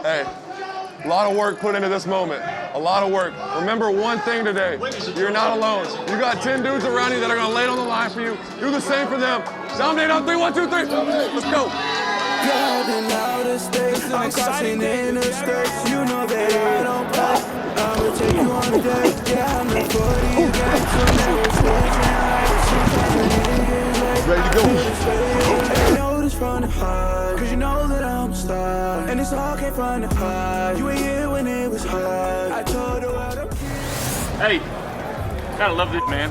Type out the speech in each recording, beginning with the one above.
Hey, a lot of work put into this moment. A lot of work. Remember one thing today. You're not alone. You got 10 dudes around you that are going to lay it on the line for you. Do the same for them. Dominate on 3, 1, 2, 3. Let's go. I'm crossing in the states. You know that I don't play. I will take you on a date. Yeah, I'm the 40 gang, so never switching. Ready to go. I know this from the heart, cause you know that I'm a star. And it's all came from the heart. You ain't here when it was hard. I told the world I'm Hey, gotta love this, man.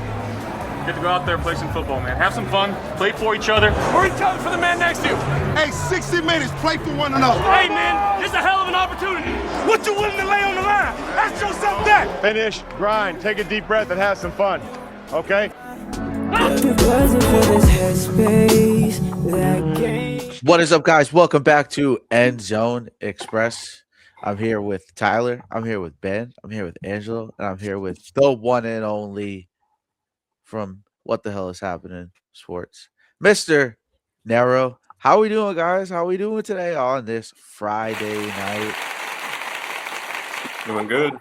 Get to go out there and play some football, man. Have some fun, play for each other. Or each other for the man next to you. Hey, 60 minutes, play for one another. Hey, man, this is a hell of an opportunity. What you willing to lay on the line? Ask yourself that. Finish, grind, take a deep breath, and have some fun. Okay? What is up, guys? Welcome back to End Zone Express. I'm here with Tyler. I'm here with Ben. I'm here with Angelo. And I'm here with the one and only from What the Hell is Happening Sports, Mr. Nero. How we doing, guys? How we doing today on this Friday night? Doing good.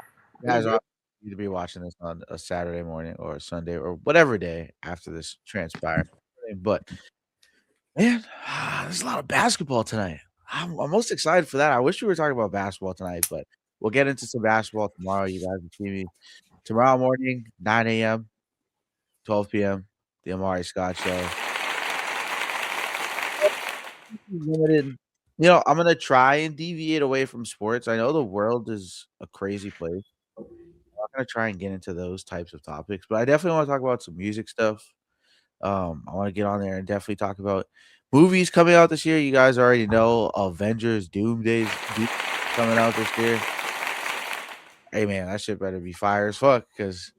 You guys are need to be watching this on a Saturday morning or a Sunday or whatever day after this transpired. But man, there's a lot of basketball tonight. I'm most excited for that. I wish we were talking about basketball tonight, but we'll get into some basketball tomorrow. You guys will see me tomorrow morning, 9 a.m., 12 p.m., the Amari Scott Show. Limited. I'm going to try and deviate away from sports. I know the world is a crazy place. I'm not going to try and get into those types of topics, but I definitely want to talk about some music stuff. I want to get on there and definitely talk about movies coming out this year. You guys already know Avengers Doomsday coming out this year. Hey, man, that shit better be fire as fuck because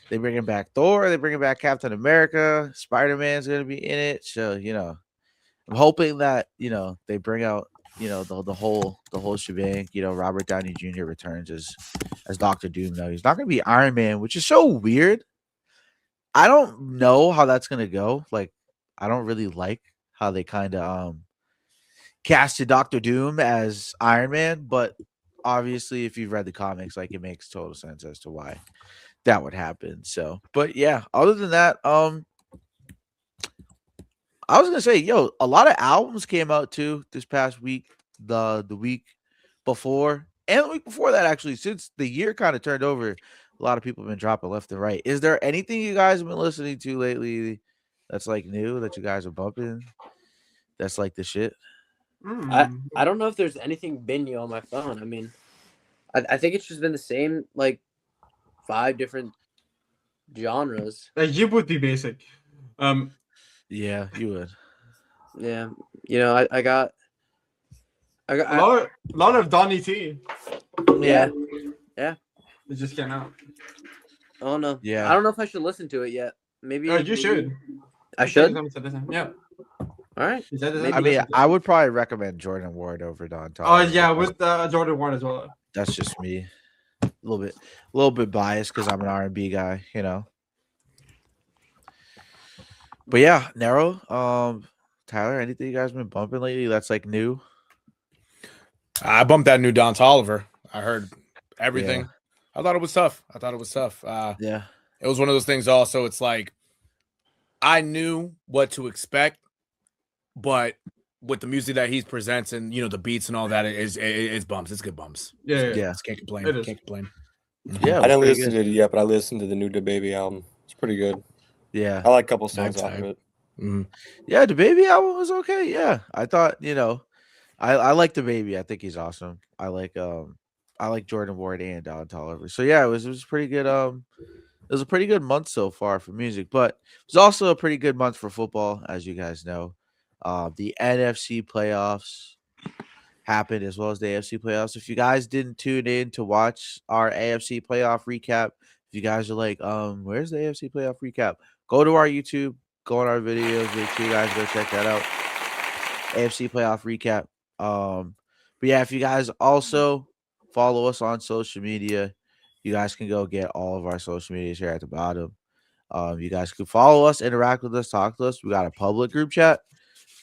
they bringing back Thor. They bringing back Captain America. Spider-Man's going to be in it. So, I'm hoping that, they bring out, the whole shebang. Robert Downey Jr. returns as Dr. Doom. Now, he's not going to be Iron Man, which is so weird. I don't know how that's going to go. Like, I don't really like how they kind of casted Dr. Doom as Iron Man, but obviously if you've read the comics, like, it makes total sense as to why that would happen. So, but yeah, other than that, I was gonna say, a lot of albums came out too this past week, the week before, and the week before that, actually, since the year kind of turned over. A lot of people have been dropping left and right. Is there anything you guys have been listening to lately that's like new that you guys are bumping? That's like the shit. I don't know if there's anything been new on my phone. I mean, I think it's just been the same, like 5 different genres. You would be basic. Yeah, you would. Yeah, I got a lot of Donnie T. Yeah. It just came out. Oh no. Yeah. I don't know if I should listen to it yet. Maybe. You should. I should. Yeah. All right. I mean, I would probably recommend Jordan Ward over Don Toliver. Oh yeah, with Jordan Ward as well. That's just me. A little bit biased because I'm an R&B guy, But yeah, Nero, Tyler, anything you guys been bumping lately that's like new? I bumped that new Don Toliver. I heard everything. Yeah. I thought it was tough. Yeah. It was one of those things also. It's like I knew what to expect, but with the music that he presents and, the beats and all that, it's bumps. It's good bumps. Yeah. Can't complain. Can't complain. Yeah. I didn't listen to it yet, but I listened to the new DaBaby album. It's pretty good. Yeah. I like a couple songs off of it. Mm-hmm. Yeah, DaBaby album was okay. Yeah. I thought, I like DaBaby. I think he's awesome. I like Jordan Ward and Don Toliver. So yeah, it was pretty good. It was a pretty good month so far for music, but it was also a pretty good month for football, as you guys know. The NFC playoffs happened as well as the AFC playoffs. If you guys didn't tune in to watch our AFC playoff recap, if you guys are like, where's the AFC playoff recap? Go to our YouTube, go on our videos, make sure you guys go check that out. AFC playoff recap. But yeah, if you guys also follow us on social media, you guys can go get all of our social medias here at the bottom. You guys can follow us, interact with us, talk to us. We got a public group chat.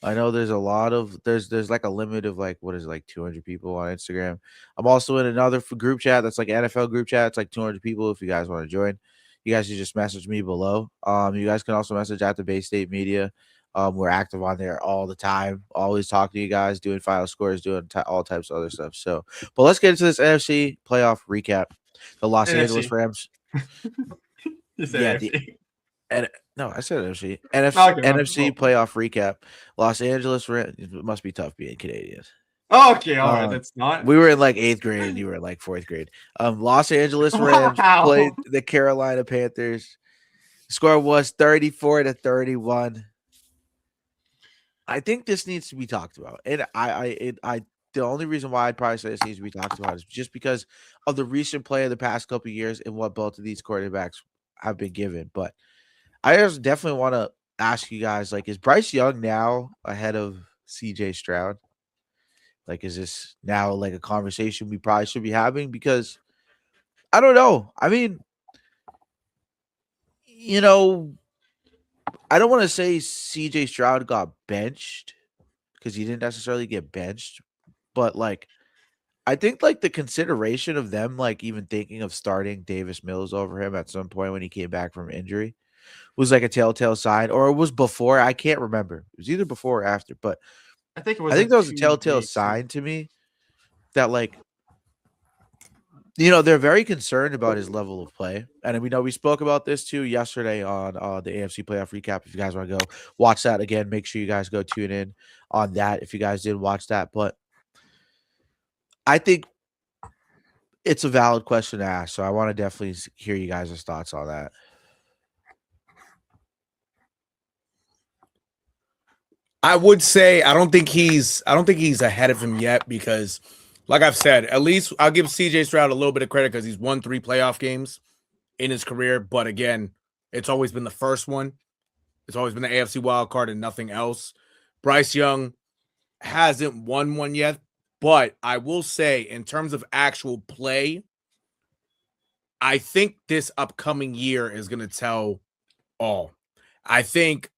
I know there's a lot of there's like a limit of like what is it, like 200 people on Instagram. I'm also in another group chat that's like NFL group chat. It's like 200 people. If you guys want to join, you guys should just message me below. You guys can also message at the Bay State Media. We're active on there all the time. Always talking to you guys, doing final scores, doing all types of other stuff. So, but let's get into this NFC playoff recap. The Los NFC. Angeles Rams. You said Yeah, NFC. And no, I said NFC. NFC, Okay, NFC well. playoff recap. Los Angeles Rams. It must be tough being Canadians. Okay, all right, that's not. We were in like 8th grade and you were in like 4th grade. Los Angeles Rams Wow. played the Carolina Panthers. The score was 34-31. I think this needs to be talked about. And I the only reason why I'd probably say this needs to be talked about is just because of the recent play of the past couple of years and what both of these quarterbacks have been given. But I just definitely want to ask you guys, like, is Bryce Young now ahead of CJ Stroud? Like, is this now like a conversation we probably should be having? Because I don't know. I mean, you know, I don't want to say CJ Stroud got benched because he didn't necessarily get benched, but like, I think like the consideration of them, like even thinking of starting Davis Mills over him at some point when he came back from injury was like a telltale sign, or it was before. I can't remember. It was either before or after, but I think it was. I think like that was a 2 telltale weeks. sign to me that like, you know, they're very concerned about his level of play. And we know we spoke about this too yesterday on the AFC playoff recap. If you guys want to go watch that again, make sure you guys go tune in on that if you guys didn't watch that. But I think it's a valid question to ask. So I want to definitely hear you guys' thoughts on that. I would say I don't think he's ahead of him yet because, like I've said, at least I'll give CJ Stroud a little bit of credit because he's won 3 playoff games in his career. But again, it's always been the first one. It's always been the AFC wild card and nothing else. Bryce Young hasn't won one yet, but I will say in terms of actual play, I think this upcoming year is going to tell all. I think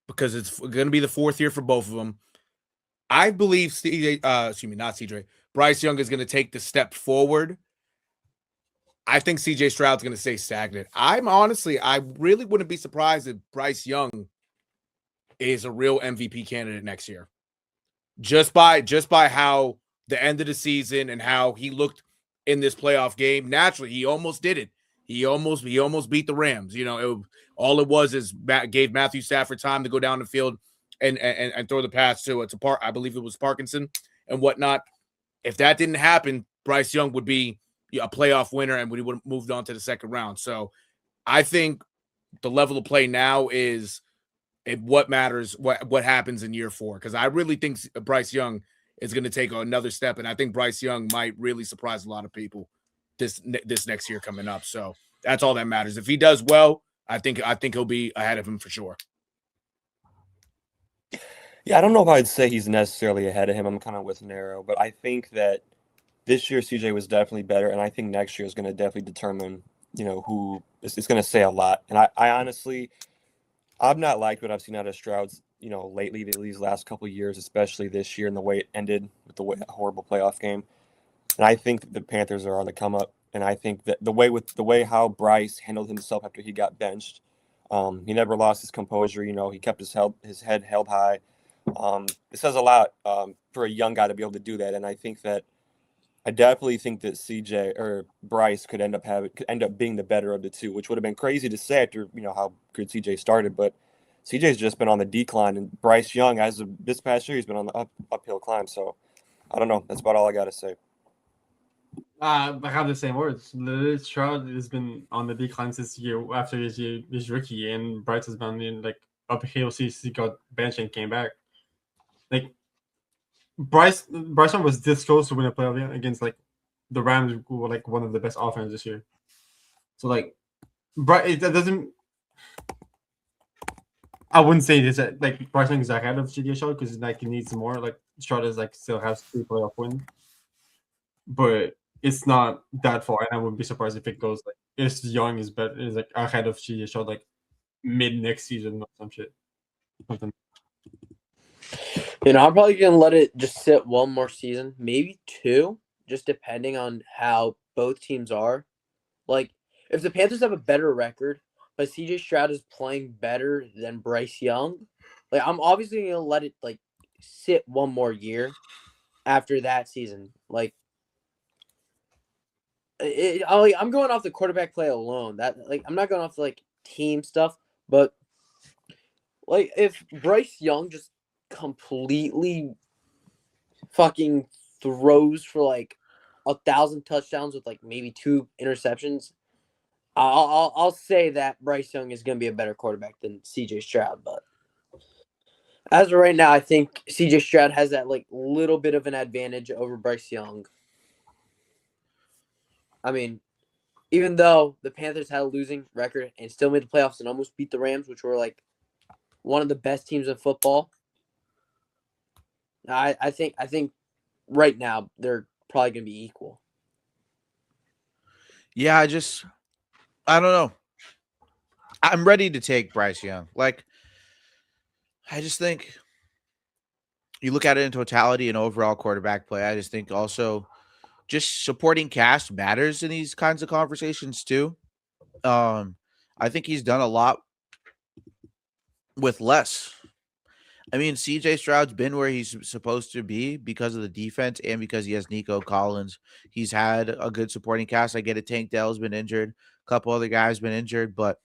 because it's going to be the 4th year for both of them. I believe Bryce Young is going to take the step forward. I think CJ Stroud's going to stay stagnant. I really wouldn't be surprised if Bryce Young is a real MVP candidate next year. Just by how the end of the season and how he looked in this playoff game. Naturally, he almost did it. He almost beat the Rams. You know, all it was is gave Matthew Stafford time to go down the field and throw the pass to I believe it was Parkinson and whatnot. If that didn't happen, Bryce Young would be a playoff winner and we would have moved on to the second round. So I think the level of play now is what matters, what happens in year 4. Because I really think Bryce Young is going to take another step, and I think Bryce Young might really surprise a lot of people this next year coming up. So that's all that matters. If he does well, I think he'll be ahead of him for sure. Yeah, I don't know if I'd say he's necessarily ahead of him. I'm kind of with Nero, but I think that this year CJ was definitely better, and I think next year is going to definitely determine, you know, who it's going to say a lot. And I honestly, I've not liked what I've seen out of Stroud's, you know, lately, these last couple of years, especially this year and the way it ended with the horrible playoff game. And I think that the Panthers are on the come up. And I think that the way how Bryce handled himself after he got benched, he never lost his composure. You know, he kept his head held high. It says a lot for a young guy to be able to do that. And I definitely think that CJ or Bryce could end up being the better of the two, which would have been crazy to say after, you know, how good CJ started. But CJ's just been on the decline, and Bryce Young, as of this past year, he's been on the uphill climb. So I don't know. That's about all I got to say. I have the same words. Stroud has been on the decline since after his rookie, and Bryce has been in like uphill since he got benched and came back. Like Bryce Young was this close to win a playoff game against like the Rams, who were like one of the best offenses this year. So like, that doesn't. I wouldn't say this like Bryce Young is ahead of CJ Stroud because like he needs more. Like Stroud is like still has 3 playoff wins, but it's not that far, and I wouldn't be surprised if it goes like if Young is like ahead of CJ Stroud like mid next season or some shit. Something. I'm probably gonna let it just sit one more season, maybe 2, just depending on how both teams are. Like, if the Panthers have a better record, but CJ Stroud is playing better than Bryce Young, like, I'm obviously gonna let it sit one more year after that season. Like, I'm going off the quarterback play alone. That I'm not going off team stuff, but if Bryce Young just completely fucking throws for 1,000 touchdowns with maybe 2 interceptions, I'll say that Bryce Young is going to be a better quarterback than CJ Stroud. But as of right now, I think CJ Stroud has that little bit of an advantage over Bryce Young. I mean, even though the Panthers had a losing record and still made the playoffs and almost beat the Rams, which were one of the best teams in football, I think right now they're probably going to be equal. Yeah, I don't know. I'm ready to take Bryce Young. I just think you look at it in totality and overall quarterback play. I just think also just supporting cast matters in these kinds of conversations too. I think he's done a lot with less. I mean, CJ Stroud's been where he's supposed to be because of the defense and because he has Nico Collins. He's had a good supporting cast. I get it. Tank Dell's been injured. A couple other guys been injured, but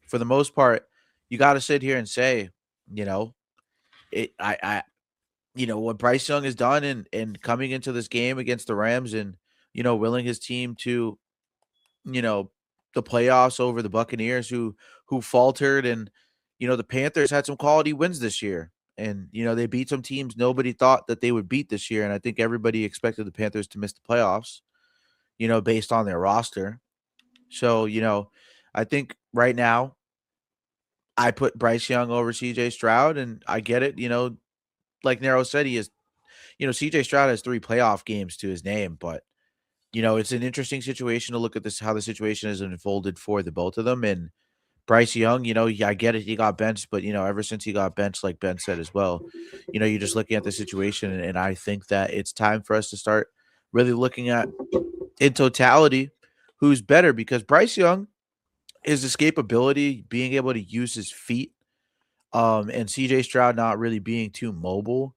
for the most part, you got to sit here and say, what Bryce Young has done and coming into this game against the Rams and, willing his team to, the playoffs over the Buccaneers who faltered. And, the Panthers had some quality wins this year. And, they beat some teams nobody thought that they would beat this year. And I think everybody expected the Panthers to miss the playoffs, based on their roster. So, I think right now I put Bryce Young over CJ Stroud, and I get it. Like Nero said, he is, CJ Stroud has 3 playoff games to his name, but, it's an interesting situation to look at this, how the situation has unfolded for the both of them. And Bryce Young, I get it. He got benched, but, ever since he got benched, like Ben said as well, you're just looking at the situation. And I think that it's time for us to start really looking at in totality who's better, because Bryce Young, his escapability, being able to use his feet, and CJ Stroud not really being too mobile.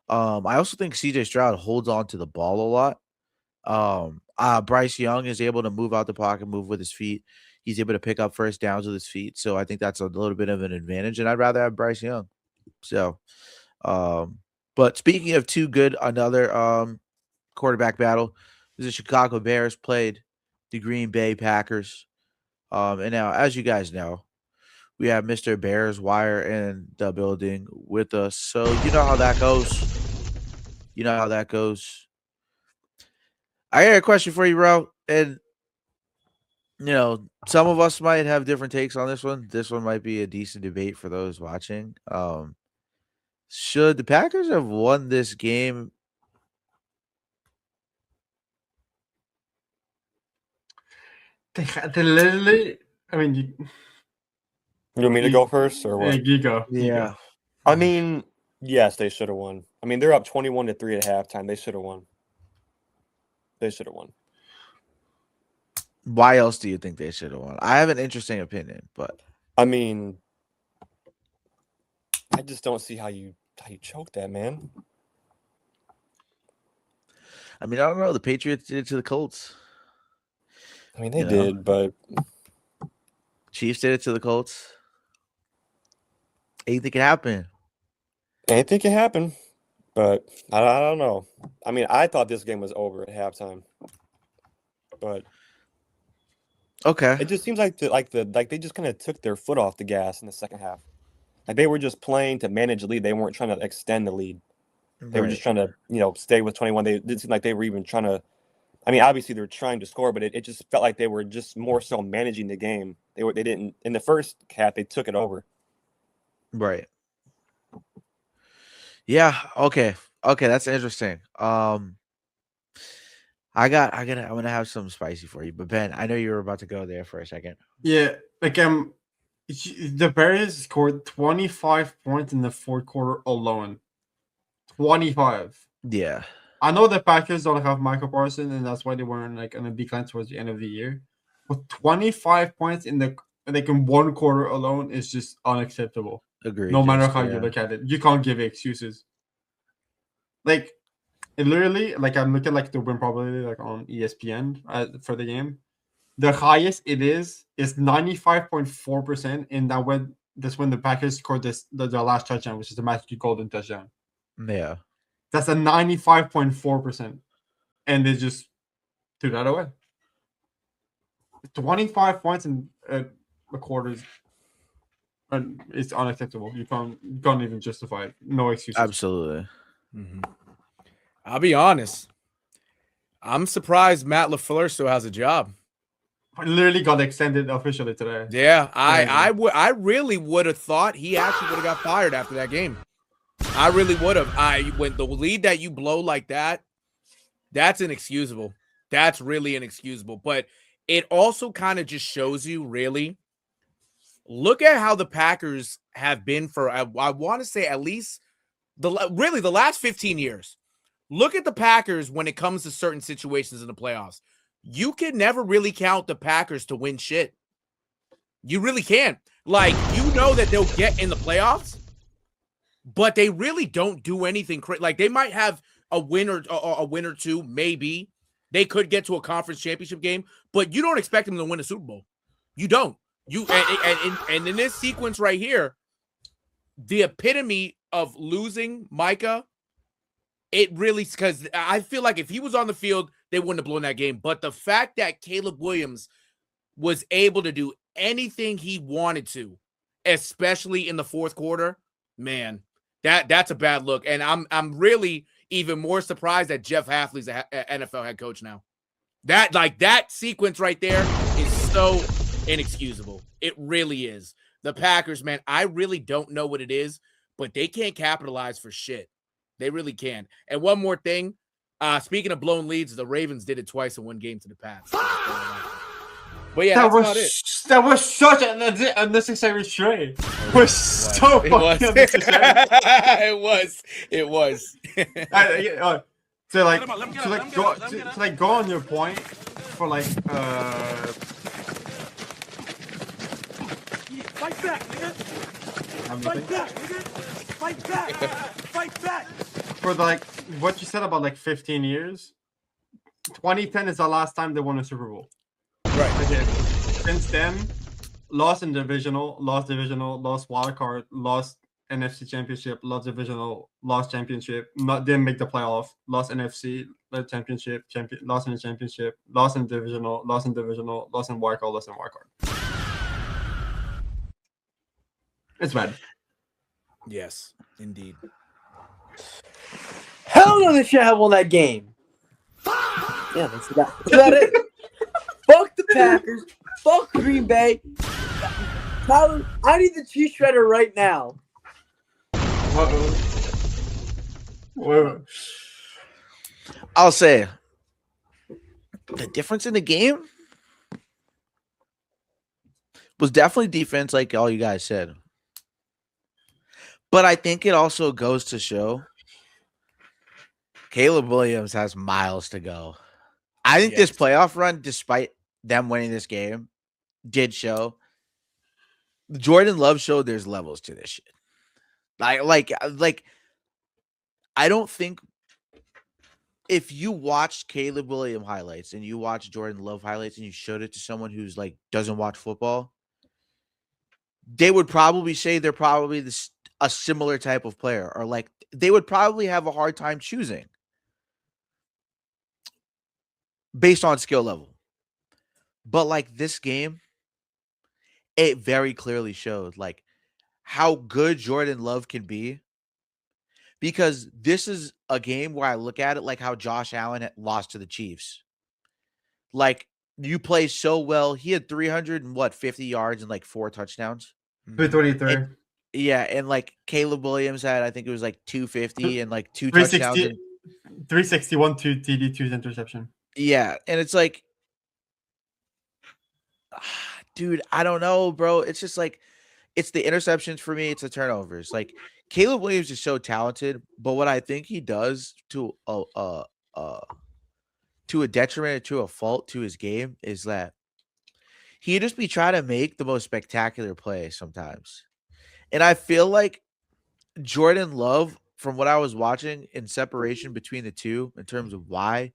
I also think CJ Stroud holds on to the ball a lot. Bryce Young is able to move out the pocket, move with his feet. He's able to pick up first downs with his feet. So I think that's a little bit of an advantage, and I'd rather have Bryce Young. So, but speaking of too good, another quarterback battle is the Chicago Bears played the Green Bay Packers. And now, as you guys know, we have Mr. Bears Wire in the building with us. So you know how that goes. I got a question for you, bro. And, some of us might have different takes on this one. This one might be a decent debate for those watching. Should the Packers have won this game? They literally, I mean, You want me to go first or what? you go. Yeah. I mean, yes, they should have won. I mean, they're up 21-3 at halftime. They should have won. Why else do you think they should have won? I have an interesting opinion, but I mean, I just don't see how you choke that, man. I mean, I don't know. The Patriots did it to the Colts. I mean, they did, but Chiefs did it to the Colts. Anything can happen. anything can happen. But I don't know. I mean, I thought this game was over at halftime, but Okay. it just seems like they just kind of took their foot off the gas in the second half. Like they were just playing to manage the lead. They weren't trying to extend the lead. They were just trying to, stay with 21. They didn't seem like they were even trying to. I mean, obviously they were trying to score, but it just felt like they were just more so managing the game. They didn't in the first half. They took it over. Right. Yeah. Okay. That's interesting. I'm gonna have something spicy for you, but Ben, I know you were about to go there for a second. Yeah, the Bears scored 25 points in the fourth quarter alone. 25. Yeah. I know the Packers don't have Michael Parsons, and that's why they weren't like on a decline towards the end of the year. But 25 points in one quarter alone is just unacceptable. Agreed. No matter Just, how yeah. you look at it, you can't give excuses. Like, it literally, like I'm looking like the win probability like on ESPN for the game. The highest it is 95.4%, and that's when the Packers scored the last touchdown, which is the Matthew Golden touchdown. Yeah. That's a 95.4%, and they just threw that away. 25 points in a quarter is unacceptable. You can't even justify it. No excuses. Absolutely. Mm-hmm. I'll be honest. I'm surprised Matt LaFleur still has a job. I literally got extended officially today. Yeah, I really would have thought he actually would have got fired after that game. I really would have. When the lead that you blow like that, that's inexcusable. That's really inexcusable. But it also kind of just shows you, really, look at how the Packers have been for, I want to say, at least the last 15 years. Look at the Packers when it comes to certain situations in the playoffs. You can never really count the Packers to win shit. You really can't. Like, you know that they'll get in the playoffs, but they really don't do anything. Like, they might have a win or two, maybe. They could get to a conference championship game, but you don't expect them to win a Super Bowl. You don't. And in this sequence right here, the epitome of losing Micah, it really, because I feel like if he was on the field, they wouldn't have blown that game. But the fact that Caleb Williams was able to do anything he wanted to, especially in the fourth quarter, man, that's a bad look. And I'm really even more surprised that Jeff Hafley's an NFL head coach now. That sequence right there is so inexcusable. It really is. The Packers, man, I really don't know what it is, but they can't capitalize for shit. They really can. And one more thing, speaking of blown leads, the Ravens did it twice in one game to the Pats. But yeah, that's about it. That was such an unnecessary trade. It was so fucking unnecessary. It was. To go on your point for like Fight back, nigga! Fight back, nigga! Fight back! Fight back! For like what you said about like 15 years, 2010 is the last time they won a Super Bowl. Right. Again, since then, lost lost wild card, lost NFC Championship, lost divisional, lost championship, didn't make the playoff, lost NFC championship, lost in the championship, lost in divisional, lost in wild card, lost in wild card. It's bad. Yes, indeed. Hell no, they should have won that game. Yeah, that's about it. Fuck the Packers. Fuck Green Bay. Tyler, I need the cheese shredder right now. I'll say the difference in the game was definitely defense, like all you guys said. But I think it also goes to show Caleb Williams has miles to go. I think this playoff run, despite them winning this game, did show. Jordan Love showed there's levels to this shit. Like I don't think if you watched Caleb Williams highlights and you watch Jordan Love highlights and you showed it to someone who's like doesn't watch football, they would probably say they're probably a similar type of player, or like they would probably have a hard time choosing based on skill level. But like this game, it very clearly showed like how good Jordan Love can be, because this is a game where I look at it like how Josh Allen had lost to the Chiefs. Like, you play so well. He had 350 yards and like 4 touchdowns. 223. Yeah, and like Caleb Williams had, I think it was like 250 and like 2 touchdowns. 361, 2 TD, 2 interception. Yeah, and it's like, dude, I don't know, bro. It's just like, it's the interceptions for me. It's the turnovers. Like Caleb Williams is so talented, but what I think he does to a detriment, to a fault to his game is that he just be trying to make the most spectacular play sometimes. And I feel like Jordan Love, from what I was watching in separation between the two, in terms of why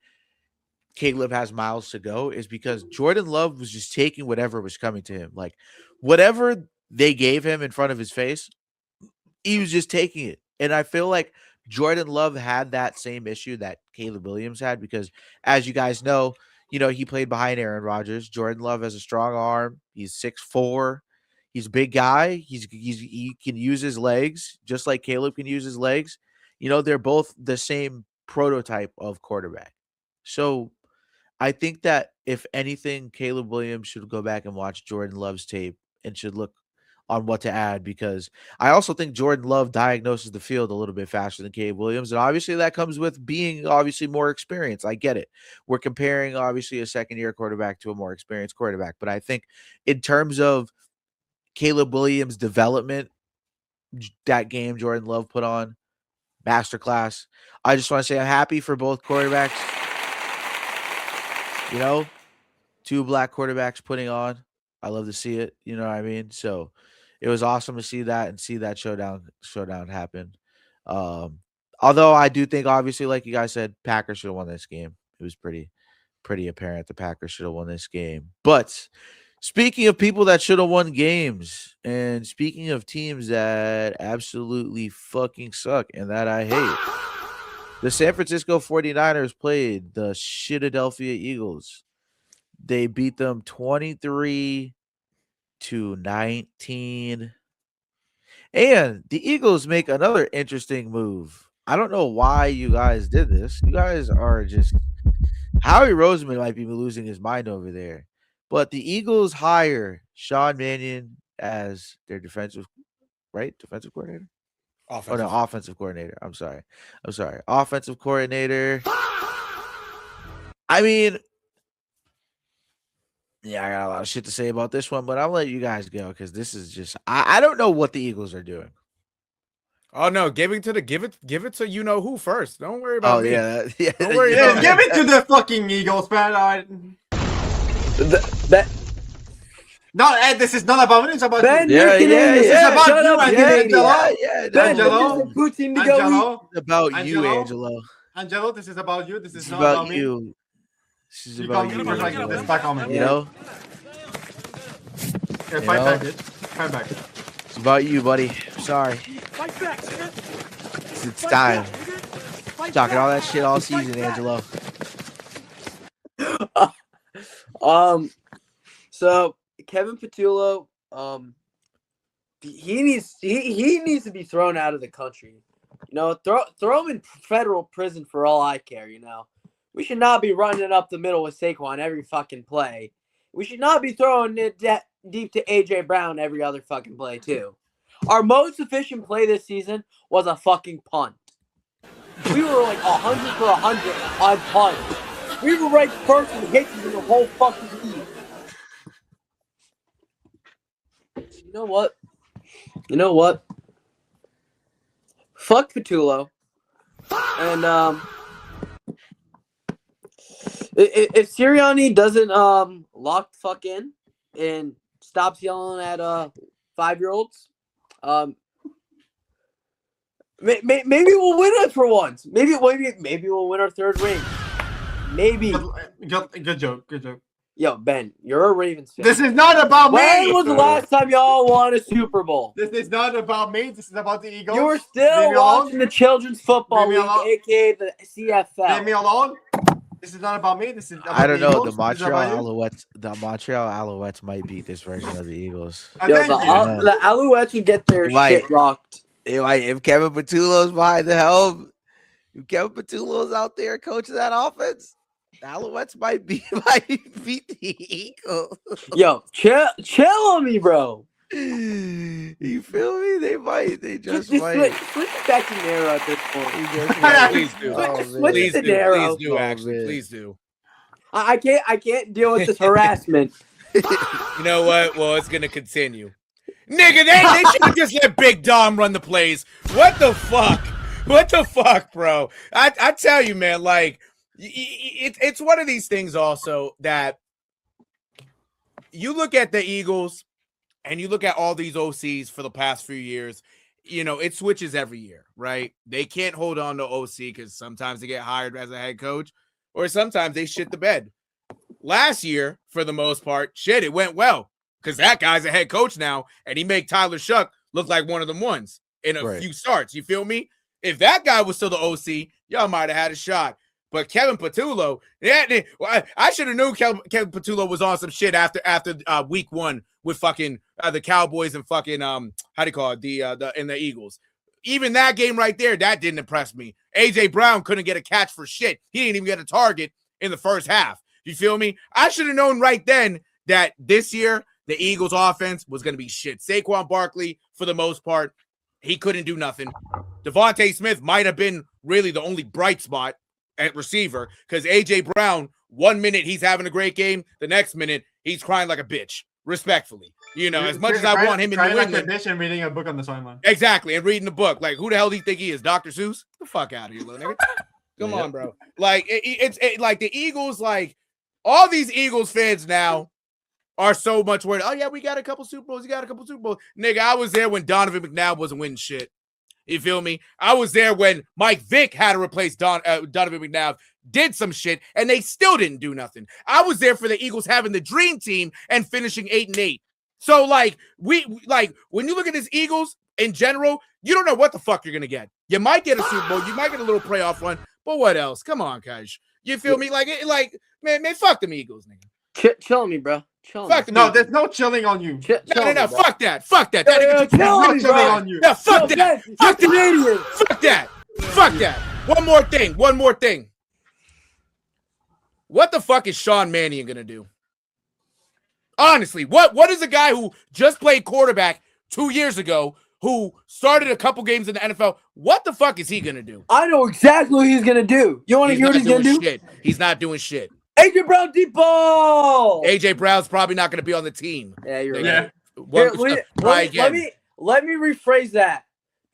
Caleb has miles to go, is because Jordan Love was just taking whatever was coming to him. Like whatever they gave him in front of his face, he was just taking it. And I feel like Jordan Love had that same issue that Caleb Williams had because, as you guys know, he played behind Aaron Rodgers. Jordan Love has a strong arm. He's 6'4". He's a big guy. He can use his legs just like Caleb can use his legs. They're both the same prototype of quarterback. So I think that if anything, Caleb Williams should go back and watch Jordan Love's tape and should look on what to add, because I also think Jordan Love diagnoses the field a little bit faster than Caleb Williams. And obviously that comes with being more experienced. I get it. We're comparing obviously a second-year quarterback to a more experienced quarterback. But I think in terms of Caleb Williams' development, that game Jordan Love put on, masterclass. I just want to say I'm happy for both quarterbacks. Two black quarterbacks putting on. I love to see it. You know what I mean? So it was awesome to see that and see that showdown happen. Although I do think, obviously, like you guys said, Packers should have won this game. It was pretty apparent the Packers should have won this game. But speaking of people that should have won games, and speaking of teams that absolutely fucking suck and that I hate, the San Francisco 49ers played the Philadelphia Eagles. They beat them 23-19. And the Eagles make another interesting move. I don't know why you guys did this. You guys are just Howie Roseman might be losing his mind over there. But the Eagles hire Sean Mannion as their defensive coordinator? Offensive. Oh, no, offensive coordinator. I'm sorry. Offensive coordinator. I mean, yeah, I got a lot of shit to say about this one, but I'll let you guys go because this is just I don't know what the Eagles are doing. Oh no, give it to you know who first. Don't worry about me. Yeah. Don't worry Yeah, about give me. it to the fucking Eagles, man. This is not about me. It's about Ben, you. you're Canadian. This is about Shut you up, and Canadian. Ben, Angelo. this is a poutine to go It's about you, Angelo. Angelo. Angelo, this is about you. This is It's not about about me. you. This is You about can't you. keep like Angelo. this back on me. You know? Yeah, You fight know? back, bitch. Fight back. It's about you, buddy. Sorry. It's time. Talking all that shit all season, Angelo. So Kevin Patullo, he needs to be thrown out of the country. Throw him in federal prison for all I care. We should not be running it up the middle with Saquon every fucking play. We should not be throwing it deep to AJ Brown every other fucking play too. Our most efficient play this season was a fucking punt. We were like 100 for 100 on punt. We were ranked first in hits in the whole fucking league. You know what? Fuck Patullo. And if Sirianni doesn't lock the fuck in and stops yelling at 5-year-olds, maybe we'll win it for once. Maybe we'll win our third ring. Maybe. Good joke. Yo, Ben, you're a Ravens fan. This is not about When me. was the last time y'all won a Super Bowl? This is not about me. This is about the Eagles. You were still Leave me watching alone. the Children's Football Leave me League, alone. aka the CFL. Leave me alone. This is not about me. This is about I don't the know. Eagles. The This is Montreal about you. Alouettes. The Montreal Alouettes might beat this version of the Eagles. Yo, Thank you. the Alouettes would get their Right. shit rocked. If Kevin Patullo's behind the helm, if Kevin Patullo's out there coaching that offense, the Alouettes might beat the Eagles. Yo, chill on me, bro. You feel me? They might. They just might. Switch it back to Nero at this point. They just might. Please do. Oh, Switch man. Please to do. Nero. Please do. Actually, man. please do. I can't deal with this harassment. You know what? Well, it's gonna continue. Nigga, they should have just let Big Dom run the plays. What the fuck? What the fuck, bro? I tell you, man, like, it's one of these things also that you look at the Eagles and you look at all these OCs for the past few years, you know, it switches every year, right? They can't hold on to OC because sometimes they get hired as a head coach or sometimes they shit the bed. Last year, for the most part, shit, it went well because that guy's a head coach now and he made Tyler Shuck look like one of them ones in a few starts. You feel me? If that guy was still the OC, y'all might have had a shot. But Kevin Patullo, I should have known Kevin Patullo was on some shit after week 1 with fucking the Cowboys and fucking how do you call it, the Eagles. Even that game right there, that didn't impress me. AJ Brown couldn't get a catch for shit. He didn't even get a target in the first half. You feel me? I should have known right then that this year the Eagles offense was going to be shit. Saquon Barkley, for the most part, he couldn't do nothing. Devontae Smith might have been really the only bright spot at receiver because A.J. Brown, 1 minute he's having a great game, the next minute he's crying like a bitch, respectfully. You know, as much as I want him in New England. Like a bitch and reading a book on the sideline. Exactly, and reading the book. Like, who the hell do you think he is, Dr. Seuss? Get the fuck out of here, little nigga. Come on, bro. Like, it's like the Eagles, like, all these Eagles fans now are so much worried. Oh, yeah, we got a couple Super Bowls. You got a couple Super Bowls. Nigga, I was there when Donovan McNabb wasn't winning shit. You feel me? I was there when Mike Vick had to replace Donovan McNabb, did some shit, and they still didn't do nothing. I was there for the Eagles having the dream team and finishing 8-8. So, like, when you look at this Eagles in general, you don't know what the fuck you're gonna get. You might get a Super Bowl, you might get a little playoff run, but what else? Come on, guys. You feel me? Like, man, fuck them Eagles, nigga. Chill me, bro. Chill fuck me. No, there's no chilling on you. No. Fuck that. Fuck that. That nigga no chilling on you. No, fuck that. Fuck that. Fuck that. Fuck that. One more thing. What the fuck is Sean Mannion gonna do? Honestly, what is a guy who just played quarterback 2 years ago, who started a couple games in the NFL, what the fuck is he gonna do? I know exactly what he's gonna do. You want to hear what he's gonna do? Shit. He's not doing shit. AJ Brown deep ball. AJ Brown's probably not gonna be on the team. Yeah, you're right. Let me rephrase that.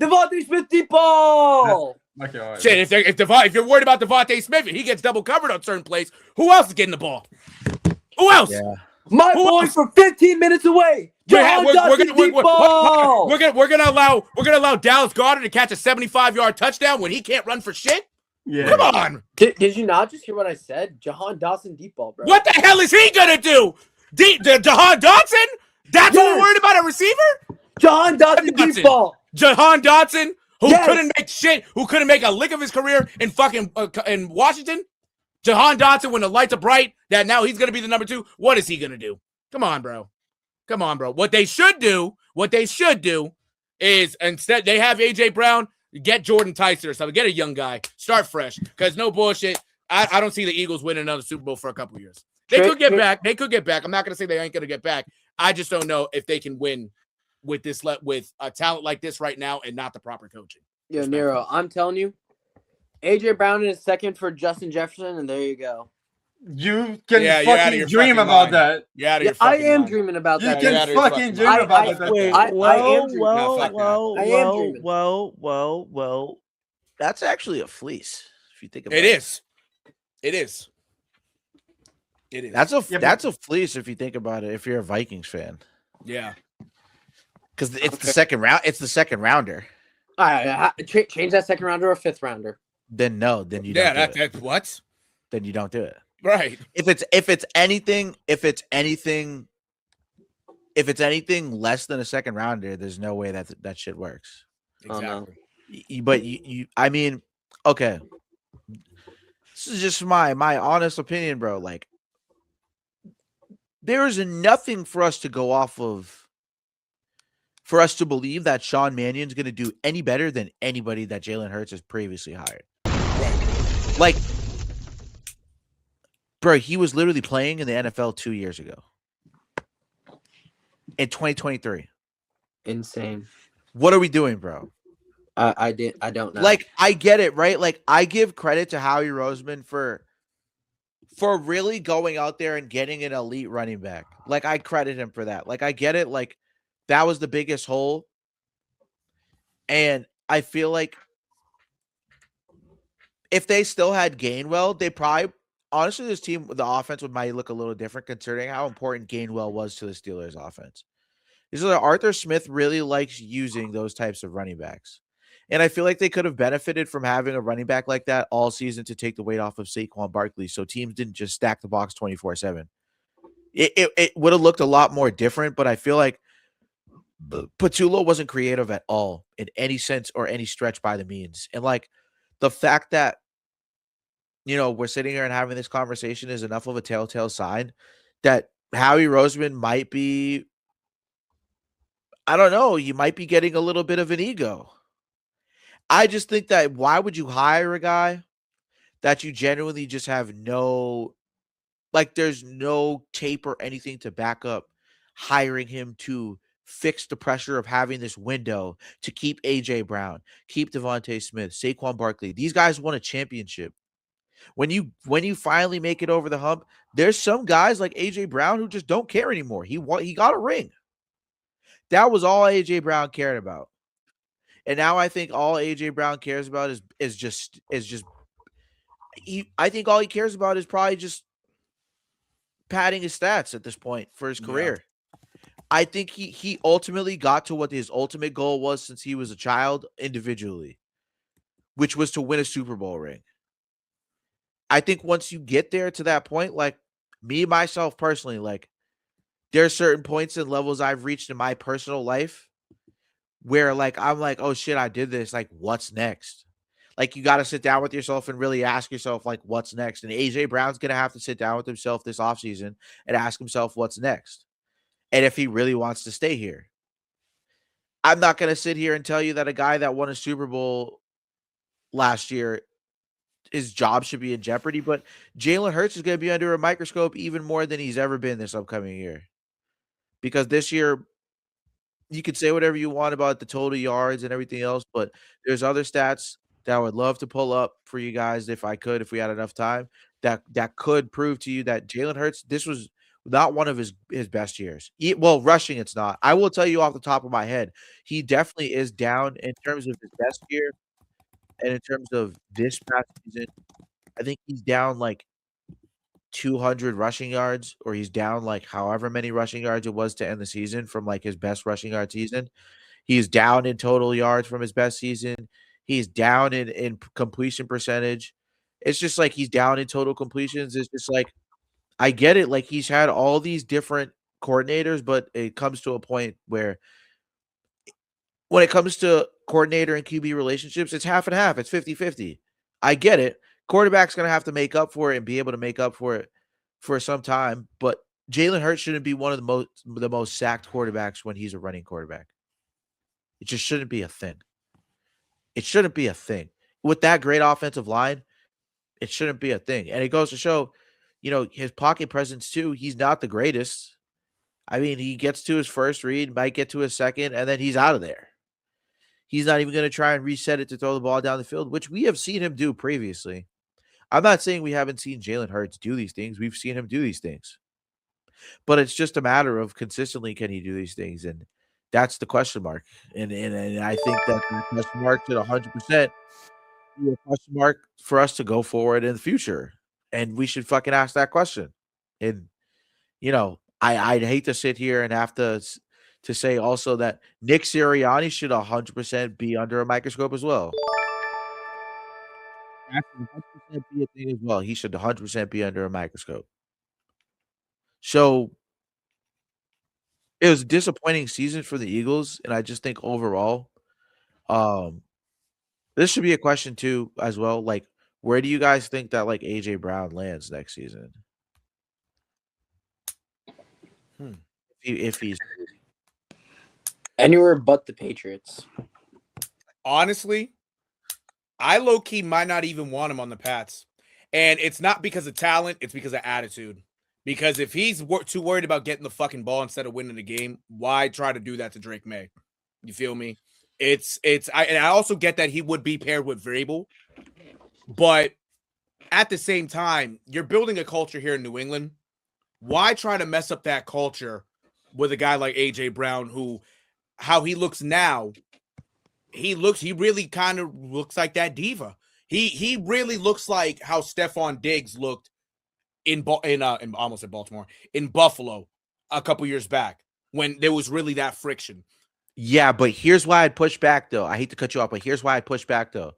Devontae Smith deep ball. Okay, all right. Shit, if you're worried about Devontae Smith, if he gets double covered on certain plays, who else is getting the ball? Who else? Yeah. My boy from 15 minutes away. We're gonna allow Dallas Goedert to catch a 75-yard touchdown when he can't run for shit. Yeah. Come on. Did you not just hear what I said? Jahan Dotson deep ball, bro. What the hell is he gonna do? Jahan Dotson? That's what we're worried about a receiver? Jahan Dotson deep ball. Jahan Dotson, who couldn't make shit, who couldn't make a lick of his career in fucking in Washington. Jahan Dotson, when the lights are bright, that now he's going to be the number 2. What is he going to do? Come on, bro. What they should do is instead they have A.J. Brown, get Jordan Tyson or something. Get a young guy. Start fresh. Because no bullshit, I don't see the Eagles winning another Super Bowl for a couple years. They could get back. I'm not going to say they ain't going to get back. I just don't know if they can win with a talent like this right now and not the proper coaching. Yo, Nero, I'm telling you, A.J. Brown is second for Justin Jefferson, and there you go. You can fucking dream about that. I am dreaming about that. You can fucking dream about that. Well. That's actually a fleece. If you think about it. It is. That's a fleece if you think about it. If you're a Vikings fan. Yeah. Because it's the second round. It's the second rounder. All right, change that second rounder or fifth rounder. Then no. Then you don't. That's what? Then you don't do it. Right. If it's anything less than a second rounder, there's no way that shit works. Exactly. But I mean, okay. This is just my honest opinion, bro. Like, there is nothing for us to go off of for us to believe that Sean Mannion's going to do any better than anybody that Jalen Hurts has previously hired. Like, bro, he was literally playing in the NFL 2 years ago. In 2023. Insane. What are we doing, bro? I don't know. Like, I get it, right? Like, I give credit to Howie Roseman for really going out there and getting an elite running back. Like, I credit him for that. Like, I get it. Like, That was the biggest hole. And I feel like if they still had Gainwell, they probably honestly this team, the offense might look a little different considering how important Gainwell was to the Steelers offense. So Arthur Smith really likes using those types of running backs. And I feel like they could have benefited from having a running back like that all season to take the weight off of Saquon Barkley so teams didn't just stack the box 24/7. It would have looked a lot more different, but I feel like Patullo wasn't creative at all in any sense or any stretch by the means. And like the fact that, we're sitting here and having this conversation is enough of a telltale sign that Howie Roseman might be, I don't know, you might be getting a little bit of an ego. I just think that why would you hire a guy that you genuinely just have there's no tape or anything to back up hiring him to fix the pressure of having this window to keep A.J. Brown, keep Devontae Smith, Saquon Barkley. These guys won a championship. When you finally make it over the hump, there's some guys like A.J. Brown who just don't care anymore. He got a ring. That was all A.J. Brown cared about. And now I think all A.J. Brown cares about I think all he cares about is probably just padding his stats at this point for his career. I think he ultimately got to what his ultimate goal was since he was a child individually, which was to win a Super Bowl ring. I think once you get there to that point, like me, myself personally, like there are certain points and levels I've reached in my personal life where like, I'm like, oh shit, I did this. Like, what's next? Like, you got to sit down with yourself and really ask yourself, like, what's next? And A.J. Brown's going to have to sit down with himself this offseason and ask himself what's next. And if he really wants to stay here. I'm not going to sit here and tell you that a guy that won a Super Bowl last year, his job should be in jeopardy, but Jalen Hurts is going to be under a microscope even more than he's ever been this upcoming year. Because this year, you could say whatever you want about the total yards and everything else, but there's other stats that I would love to pull up for you guys if we had enough time, that could prove to you that Jalen Hurts, this was not one of his best years. Rushing, it's not. I will tell you off the top of my head, he definitely is down in terms of his best year and in terms of this past season. I think he's down like 200 rushing yards, or he's down like however many rushing yards it was to end the season from like his best rushing yard season. He's down in total yards from his best season. He's down in completion percentage. It's just like he's down in total completions. It's just like, I get it. Like he's had all these different coordinators, but it comes to a point where when it comes to coordinator and QB relationships, it's half and half. It's 50-50. I get it. Quarterback's going to have to make up for it and be able to make up for it for some time. But Jalen Hurts shouldn't be one of the most sacked quarterbacks when he's a running quarterback. It just shouldn't be a thing. It shouldn't be a thing. With that great offensive line, it shouldn't be a thing. And it goes to show, his pocket presence too, he's not the greatest. I mean, he gets to his first read, might get to his second, and then he's out of there. He's not even going to try and reset it to throw the ball down the field, which we have seen him do previously. I'm not saying we haven't seen Jalen Hurts do these things. We've seen him do these things. But it's just a matter of consistently can he do these things, and that's the question mark. And I think that the question mark should 100% be a question mark for us to go forward in the future. And we should fucking ask that question. And, I'd hate to sit here and have to say also that Nick Sirianni should 100% be under a microscope as well. That should 100% be a thing as well. He should 100% be under a microscope. So it was a disappointing season for the Eagles, and I just think overall, this should be a question too as well. Like, where do you guys think that like A.J. Brown lands next season? If he's anywhere but the Patriots. Honestly, I low-key might not even want him on the Pats. And it's not because of talent, it's because of attitude. Because if he's too worried about getting the fucking ball instead of winning the game, why try to do that to Drake May? You feel me? I also get that he would be paired with Vrabel, but at the same time, you're building a culture here in New England. Why try to mess up that culture with a guy like A.J. Brown, who how he looks now, he really kind of looks like that diva. He really looks like how Stephon Diggs looked in almost at Baltimore, in Buffalo a couple years back when there was really that friction. Yeah, but here's why I'd push back, though. I hate to cut you off, but here's why I'd push back, though.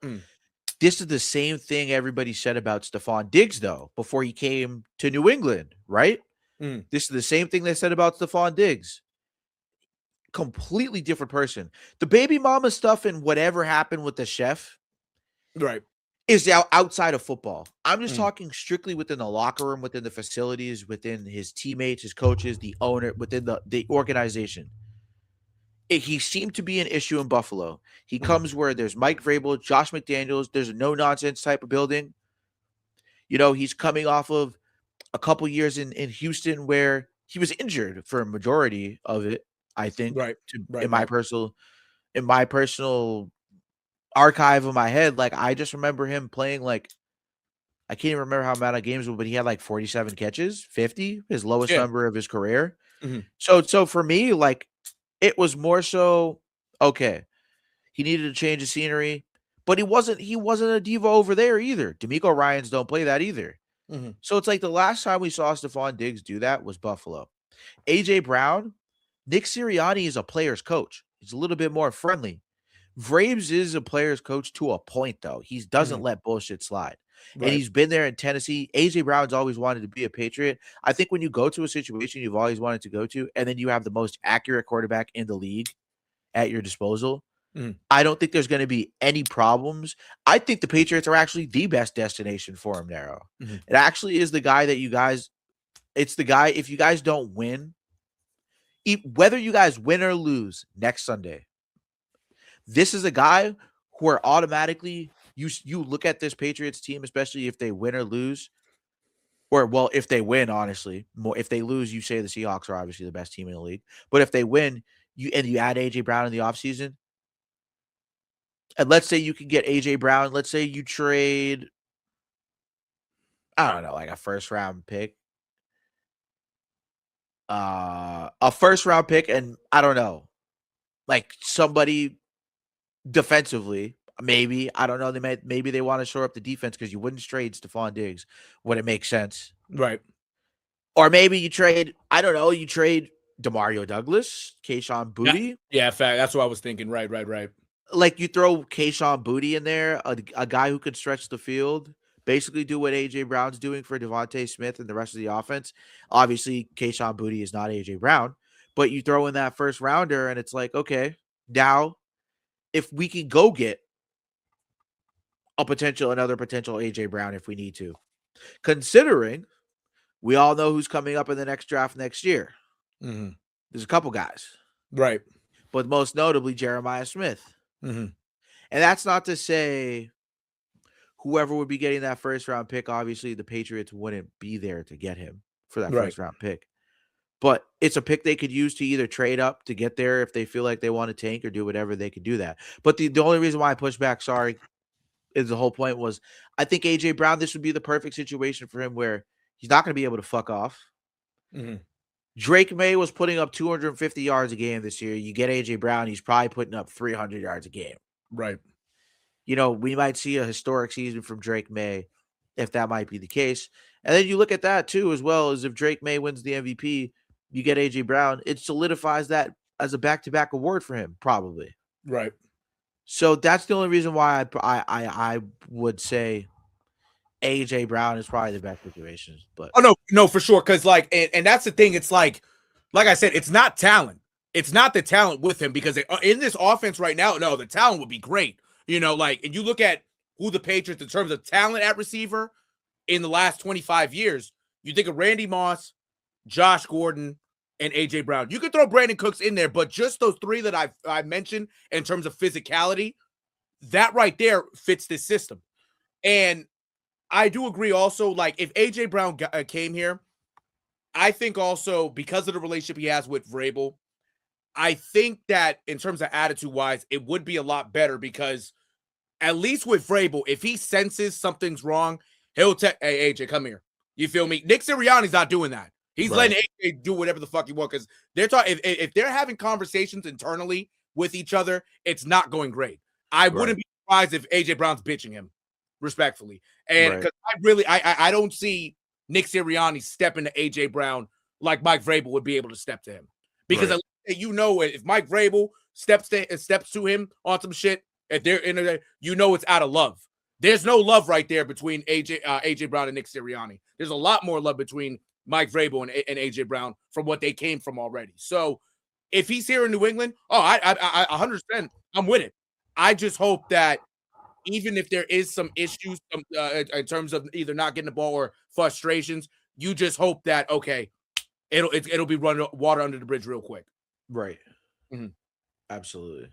This is the same thing everybody said about Stephon Diggs, though, before he came to New England, right? This is the same thing they said about Stephon Diggs. Completely different person. The baby mama stuff and whatever happened with the chef, right, is outside of football. I'm just talking strictly within the locker room, within the facilities, within his teammates, his coaches, the owner, within the organization. He seemed to be an issue in Buffalo. He comes where there's Mike Vrabel, Josh McDaniels. There's a no-nonsense type of building. You know, he's coming off of a couple years in Houston where he was injured for a majority of it, I think. In my personal archive of my head, like I just remember him playing like I can't even remember how many games, but he had like 47 catches, 50, his lowest number of his career. So for me, like it was more so okay. He needed to change the scenery, but he wasn't a diva over there either. D'Amico Ryans don't play that either. So it's like the last time we saw Stephon Diggs do that was Buffalo. AJ Brown, Nick Sirianni is a player's coach. He's a little bit more friendly. Vrabes is a player's coach to a point, though. He doesn't let bullshit slide. And he's been there in Tennessee. AJ Brown's always wanted to be a Patriot. I think when you go to a situation you've always wanted to go to, and then you have the most accurate quarterback in the league at your disposal, I don't think there's going to be any problems. I think the Patriots are actually the best destination for him, Nero. It actually is the guy that it's the guy, if you guys don't win, whether you guys win or lose next Sunday, this is a guy who are automatically, you look at this Patriots team, especially if they win or lose, or well, if they win, honestly, more if they lose, you say the Seahawks are obviously the best team in the league. But if they win, you add AJ Brown in the offseason, and let's say you can get AJ Brown, let's say you trade, I don't know, like a first round pick. A first round pick, and I don't know, like somebody defensively, maybe. I don't know. Maybe they want to shore up the defense because you wouldn't trade Stephon Diggs when it makes sense. Right. Or maybe you trade, I don't know, you trade DeMario Douglas, Kayshon Boutte. Yeah, fact. That's what I was thinking. Right. Like you throw Kayshon Boutte in there, a guy who could stretch the field, basically do what AJ Brown's doing for Devontae Smith and the rest of the offense. Obviously, Kayshon Boutte is not AJ Brown, but you throw in that first rounder and it's like, okay, now if we can go get another potential AJ Brown if we need to, considering we all know who's coming up in the next draft next year. There's a couple guys. Right. But most notably Jeremiah Smith. And that's not to say whoever would be getting that first round pick, obviously the Patriots wouldn't be there to get him for that first round pick. But it's a pick they could use to either trade up to get there if they feel like they want to tank or do whatever, they could do that. But the only reason why I push back, is the whole point was I think AJ Brown, this would be the perfect situation for him where he's not going to be able to fuck off. Drake May was putting up 250 yards a game this year. You get AJ Brown, he's probably putting up 300 yards a game. Right. You know, we might see a historic season from Drake May if that might be the case. And then you look at that too, as well as if Drake May wins the MVP, you get AJ Brown, it solidifies that as a back-to-back award for him, probably. Right. So that's the only reason why I would say AJ Brown is probably the best situation. But no, for sure. Because and that's the thing. It's like I said, it's not talent. It's not the talent with him because in this offense right now, no, the talent would be great. You know, like, and you look at who the Patriots in terms of talent at receiver in the last 25 years, you think of Randy Moss, Josh Gordon, and AJ Brown. You could throw Brandon Cooks in there, but just those three that I mentioned in terms of physicality, that right there fits this system. And I do agree also, like, if AJ Brown came here, I think also because of the relationship he has with Vrabel, I think that in terms of attitude-wise, it would be a lot better because at least with Vrabel, if he senses something's wrong, he'll hey, AJ, come here. You feel me? Nick Sirianni's not doing that. He's letting AJ do whatever the fuck he wants because they're talking. If they're having conversations internally with each other, it's not going great. I wouldn't be surprised if AJ Brown's bitching him, respectfully. And because I don't see Nick Sirianni stepping to AJ Brown like Mike Vrabel would be able to step to him. Because if Mike Vrabel steps to him on some shit, if they're in there, it's out of love. There's no love right there between AJ Brown and Nick Sirianni. There's a lot more love between Mike Vrabel and AJ Brown from what they came from already. So if he's here in New England, I 100%, I'm with it. I just hope that even if there is some issues in terms of either not getting the ball or frustrations, you just hope that it'll be run water under the bridge real quick. Right. Mm-hmm. Absolutely.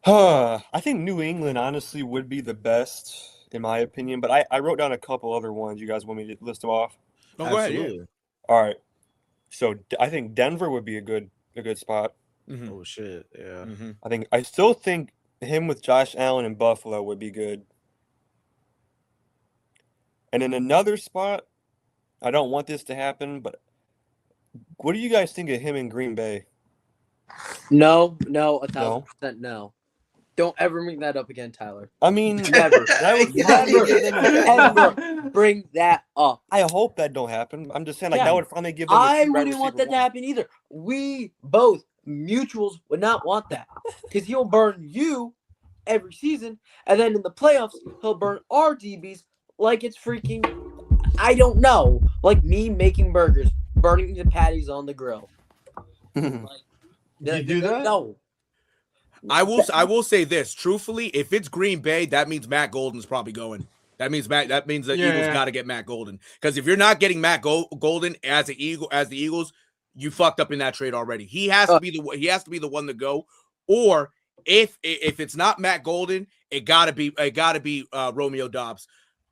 I think New England honestly would be the best in my opinion, but I wrote down a couple other ones. You guys want me to list them off? No, go ahead. Yeah. All right. So I think Denver would be a good spot. Mm-hmm. Oh shit! Yeah. Mm-hmm. I still think him with Josh Allen in Buffalo would be good. And in another spot, I don't want this to happen, but what do you guys think of him in Green Bay? No, 1,000% no. Don't ever bring that up again, Tyler. I mean, never. Ever bring that up. I hope that don't happen. I'm just saying, that would finally give them. I wouldn't want that to happen either. We both mutuals would not want that because he'll burn you every season, and then in the playoffs he'll burn our DBs like it's freaking. I don't know, like me making burgers, burning the patties on the grill. You do that? No. I will say this truthfully: if it's Green Bay, that means Matt Golden's probably going. That means the Eagles got to get Matt Golden, because if you're not getting Matt Golden as the Eagles, you fucked up in that trade already. He has to be the one to go. Or if it's not Matt Golden, it gotta be Romeo Doubs.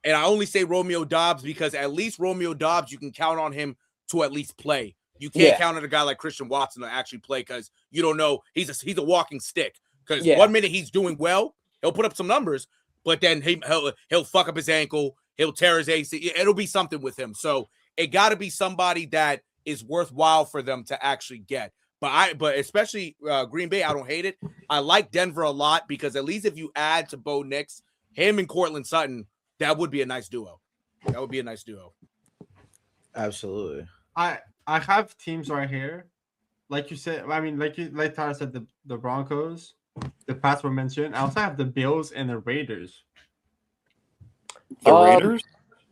And I only say Romeo Doubs because at least Romeo Doubs, you can count on him to at least play. You can't count on a guy like Christian Watson to actually play because you don't know. He's a walking stick. Because 1 minute he's doing well, he'll put up some numbers, but then he'll fuck up his ankle, he'll tear his AC. It'll be something with him. So it got to be somebody that is worthwhile for them to actually get. But especially Green Bay, I don't hate it. I like Denver a lot because at least if you add to Bo Nix, him and Cortland Sutton, that would be a nice duo. Absolutely. I have teams right here, like you said. I mean, like Tyler said, the Broncos, the Pats were mentioned. I also have the Bills and the Raiders. The Raiders?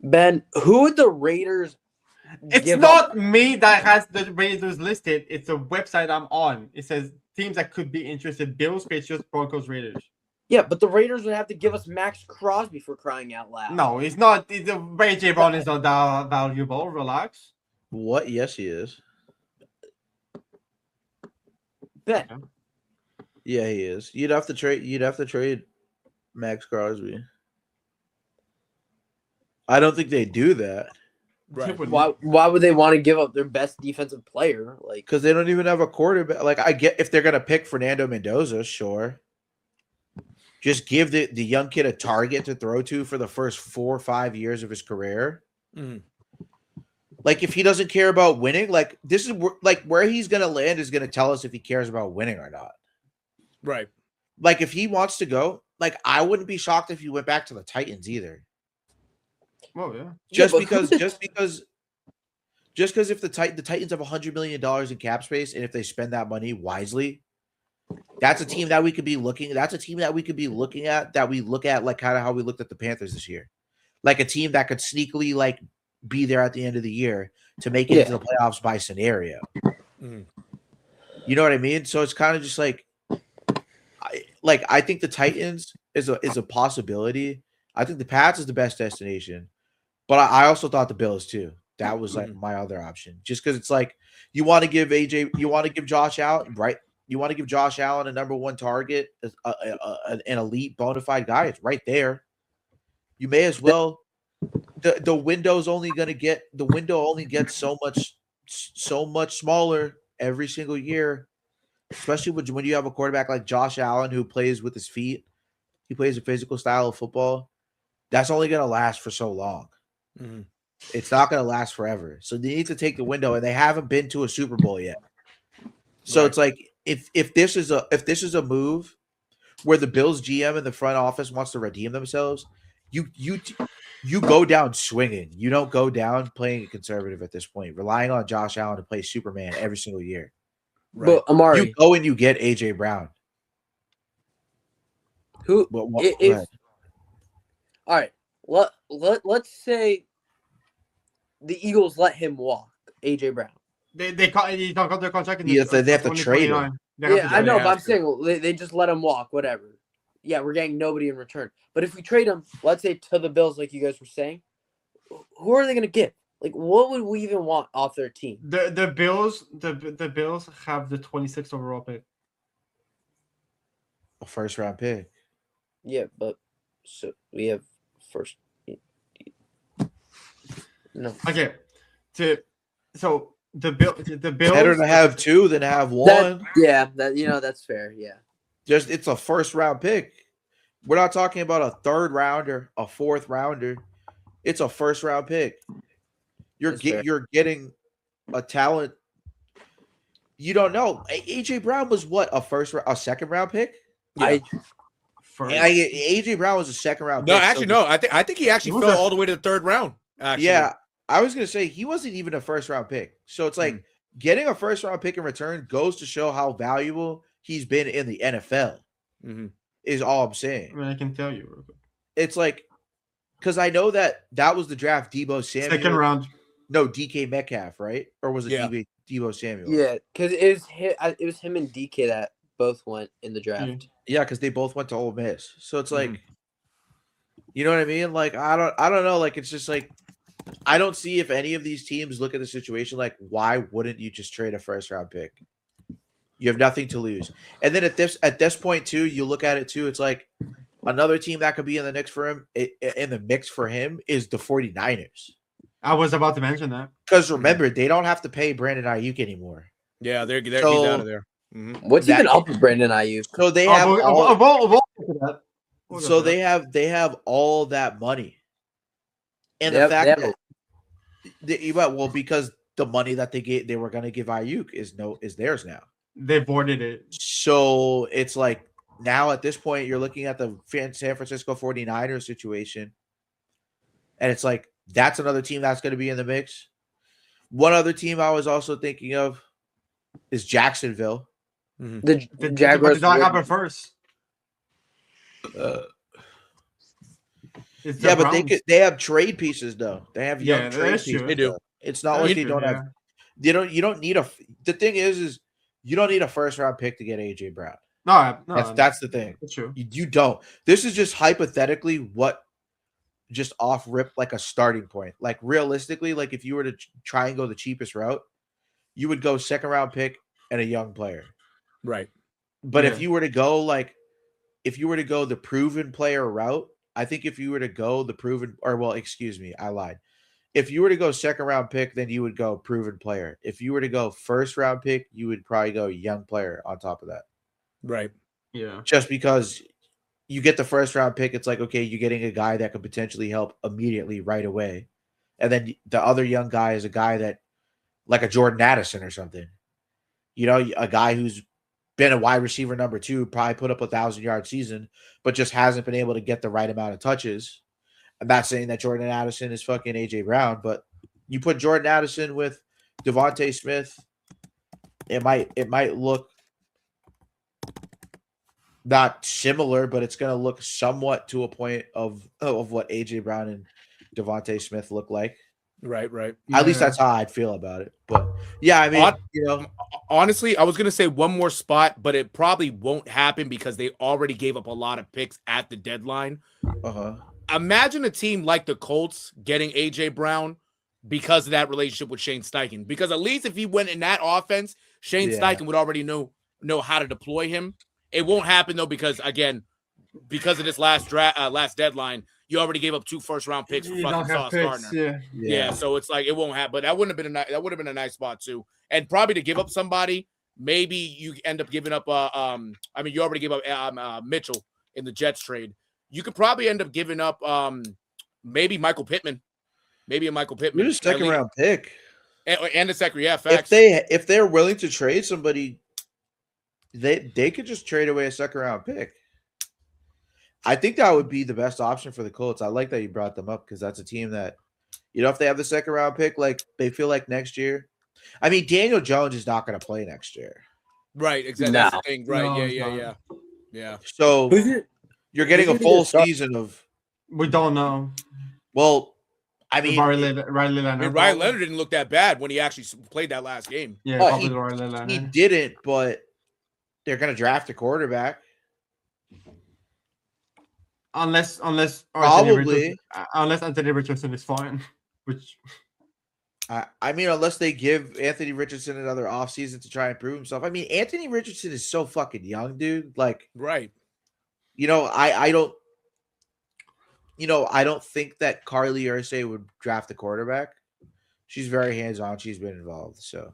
Ben, who would the Raiders? It's not me that has the Raiders listed. It's a website I'm on. It says teams that could be interested: Bills, Patriots, Broncos, Raiders. Yeah, but the Raiders would have to give us Max Crosby for crying out loud. No, he's not. AJ Brown is not that valuable. Relax. What? Yes, he is. Ben. Yeah, he is. You'd have to trade Max Crosby. I don't think they do that. Right. Why would they want to give up their best defensive player? Like, because they don't even have a quarterback. Like, I get if they're gonna pick Fernando Mendoza, sure. Just give the young kid a target to throw to for the first 4 or 5 years of his career. Mm-hmm. Like, if he doesn't care about winning, like this is where he's gonna land is gonna tell us if he cares about winning or not. Right. Like, if he wants to go, like, I wouldn't be shocked if he went back to the Titans either. Oh yeah. Just because if the Titans have $100 million in cap space, and if they spend that money wisely, that's a team that we could be looking. That's a team that we could be looking at. That we look at like kind of how we looked at the Panthers this year, like a team that could sneakily like be there at the end of the year to make it into the playoffs by scenario. Mm-hmm. You know what I mean? So it's kind of just like, I think the Titans is a possibility. I think the Pats is the best destination, but I also thought the Bills too. That was like my other option, just because it's like you want to give Josh Allen, right? You want to give Josh Allen a number one target, an elite bona fide guy. It's right there. You may as well. The window only gets so much smaller every single year, especially when you have a quarterback like Josh Allen who plays with his feet. He plays a physical style of football. That's only going to last for so long. Mm-hmm. It's not going to last forever. So they need to take the window, and they haven't been to a Super Bowl yet. So it's like if this is a move where the Bills GM and the front office wants to redeem themselves, you go down swinging. You don't go down playing conservative at this point, relying on Josh Allen to play Superman every single year. Right. But Amari, you go and you get AJ Brown. Who? All right. Let's say the Eagles let him walk, AJ Brown. They don't got their contract. They have to trade him. Yeah, I know, but I'm saying they just let him walk, whatever. Yeah, we're getting nobody in return. But if we trade him, let's say to the Bills, like you guys were saying, who are they going to get? Like, what would we even want off their team? The Bills have the 26th overall pick. A first round pick. Yeah, but so we have first. No. Okay. So the Bills better to have two than to have one. That's fair. Yeah. It's a first round pick. We're not talking about a third rounder, a fourth rounder. It's a first round pick. You're getting a talent. You don't know. AJ Brown was what, a second round pick? Yeah. AJ Brown was a second round pick. No, actually, no. I think he actually fell all the way to the third round. Actually. Yeah, I was gonna say he wasn't even a first round pick. So it's like getting a first round pick in return goes to show how valuable he's been in the NFL. Is all I'm saying. I mean, I can tell you. It's like because I know that was the draft. Debo Samuel, second round. No, DK Metcalf, right? Or was it Debo Samuel? Yeah, because it was him and DK that both went in the draft. Yeah, because they both went to Ole Miss. So it's like, you know what I mean? Like I don't know. Like it's just like I don't see if any of these teams look at the situation like, why wouldn't you just trade a first round pick? You have nothing to lose. And then at this point too, you look at it too. It's like another team that could be in the mix for him. In the mix for him is the 49ers. I was about to mention that because remember they don't have to pay Brandon Ayuk anymore. Yeah, he's out of there. What's even up with Brandon Ayuk? So they have they have all that money, and the fact that because the money that they were going to give Ayuk is theirs now. They boarded it. So it's like now at this point you're looking at the San Francisco 49ers situation, and it's like that's another team that's going to be in the mix. One other team I was also thinking of is Jacksonville. The Jaguars did not happen first. But they have trade pieces though. They have young trade pieces. They do. It's not like they don't have. You don't need the thing is you don't need a first round pick to get AJ Brown. No, that's the thing. That's true. You don't. This is just hypothetically what just off rip like a starting point. Like realistically, like if you were to try and go the cheapest route, you would go second round pick and a young player. Right. But if you were to go the proven player route, I think if you were to go I lied. If you were to go second round pick, then you would go proven player. If you were to go first round pick, you would probably go young player on top of that. Right. Yeah. Just because you get the first round pick, it's like, okay, you're getting a guy that could potentially help immediately right away. And then the other young guy is a guy that like a Jordan Addison or something. You know, a guy who's been a wide receiver number 2, probably put up 1,000-yard season, but just hasn't been able to get the right amount of touches. I'm not saying that Jordan Addison is fucking AJ Brown, but you put Jordan Addison with Devontae Smith, it might look not similar, but it's going to look somewhat to a point of what AJ Brown and Devontae Smith look like. Right. At least that's how I'd feel about it. But yeah, I mean, honestly, I was gonna say one more spot, but it probably won't happen because they already gave up a lot of picks at the deadline. Imagine a team like the Colts getting AJ Brown because of that relationship with Shane Steichen. Because at least if he went in that offense, Shane Steichen would already know how to deploy him. It won't happen though because of this last deadline, you already gave up 2 first-round picks for fucking Sauce Gardner. Yeah, so it's like it won't happen. But that would have been a nice spot too. And probably to give up somebody, maybe you end up giving up. You already gave up Mitchell in the Jets trade. You could probably end up giving up maybe Michael Pittman maybe a Michael Pittman. You're a second round pick. And a second, yeah, facts. If they're willing to trade somebody, they could just trade away a second round pick. I think that would be the best option for the Colts. I like that you brought them up because that's a team that, if they have the second round pick, like they feel like next year. I mean, Daniel Jones is not going to play next year. Right, exactly. That's the thing. Right, yeah. So you're getting a full season of. We don't know. Well, I mean, Riley Leonard didn't look that bad when he actually played that last game. Yeah, he didn't, but they're going to draft a quarterback. Unless Probably. Anthony Richardson is fine, which I mean, unless they give Anthony Richardson another offseason to try and prove himself. I mean, Anthony Richardson is so fucking young, dude. Like, right. I don't. I don't think that Carly Ursay would draft a quarterback. She's very hands-on. She's been involved, so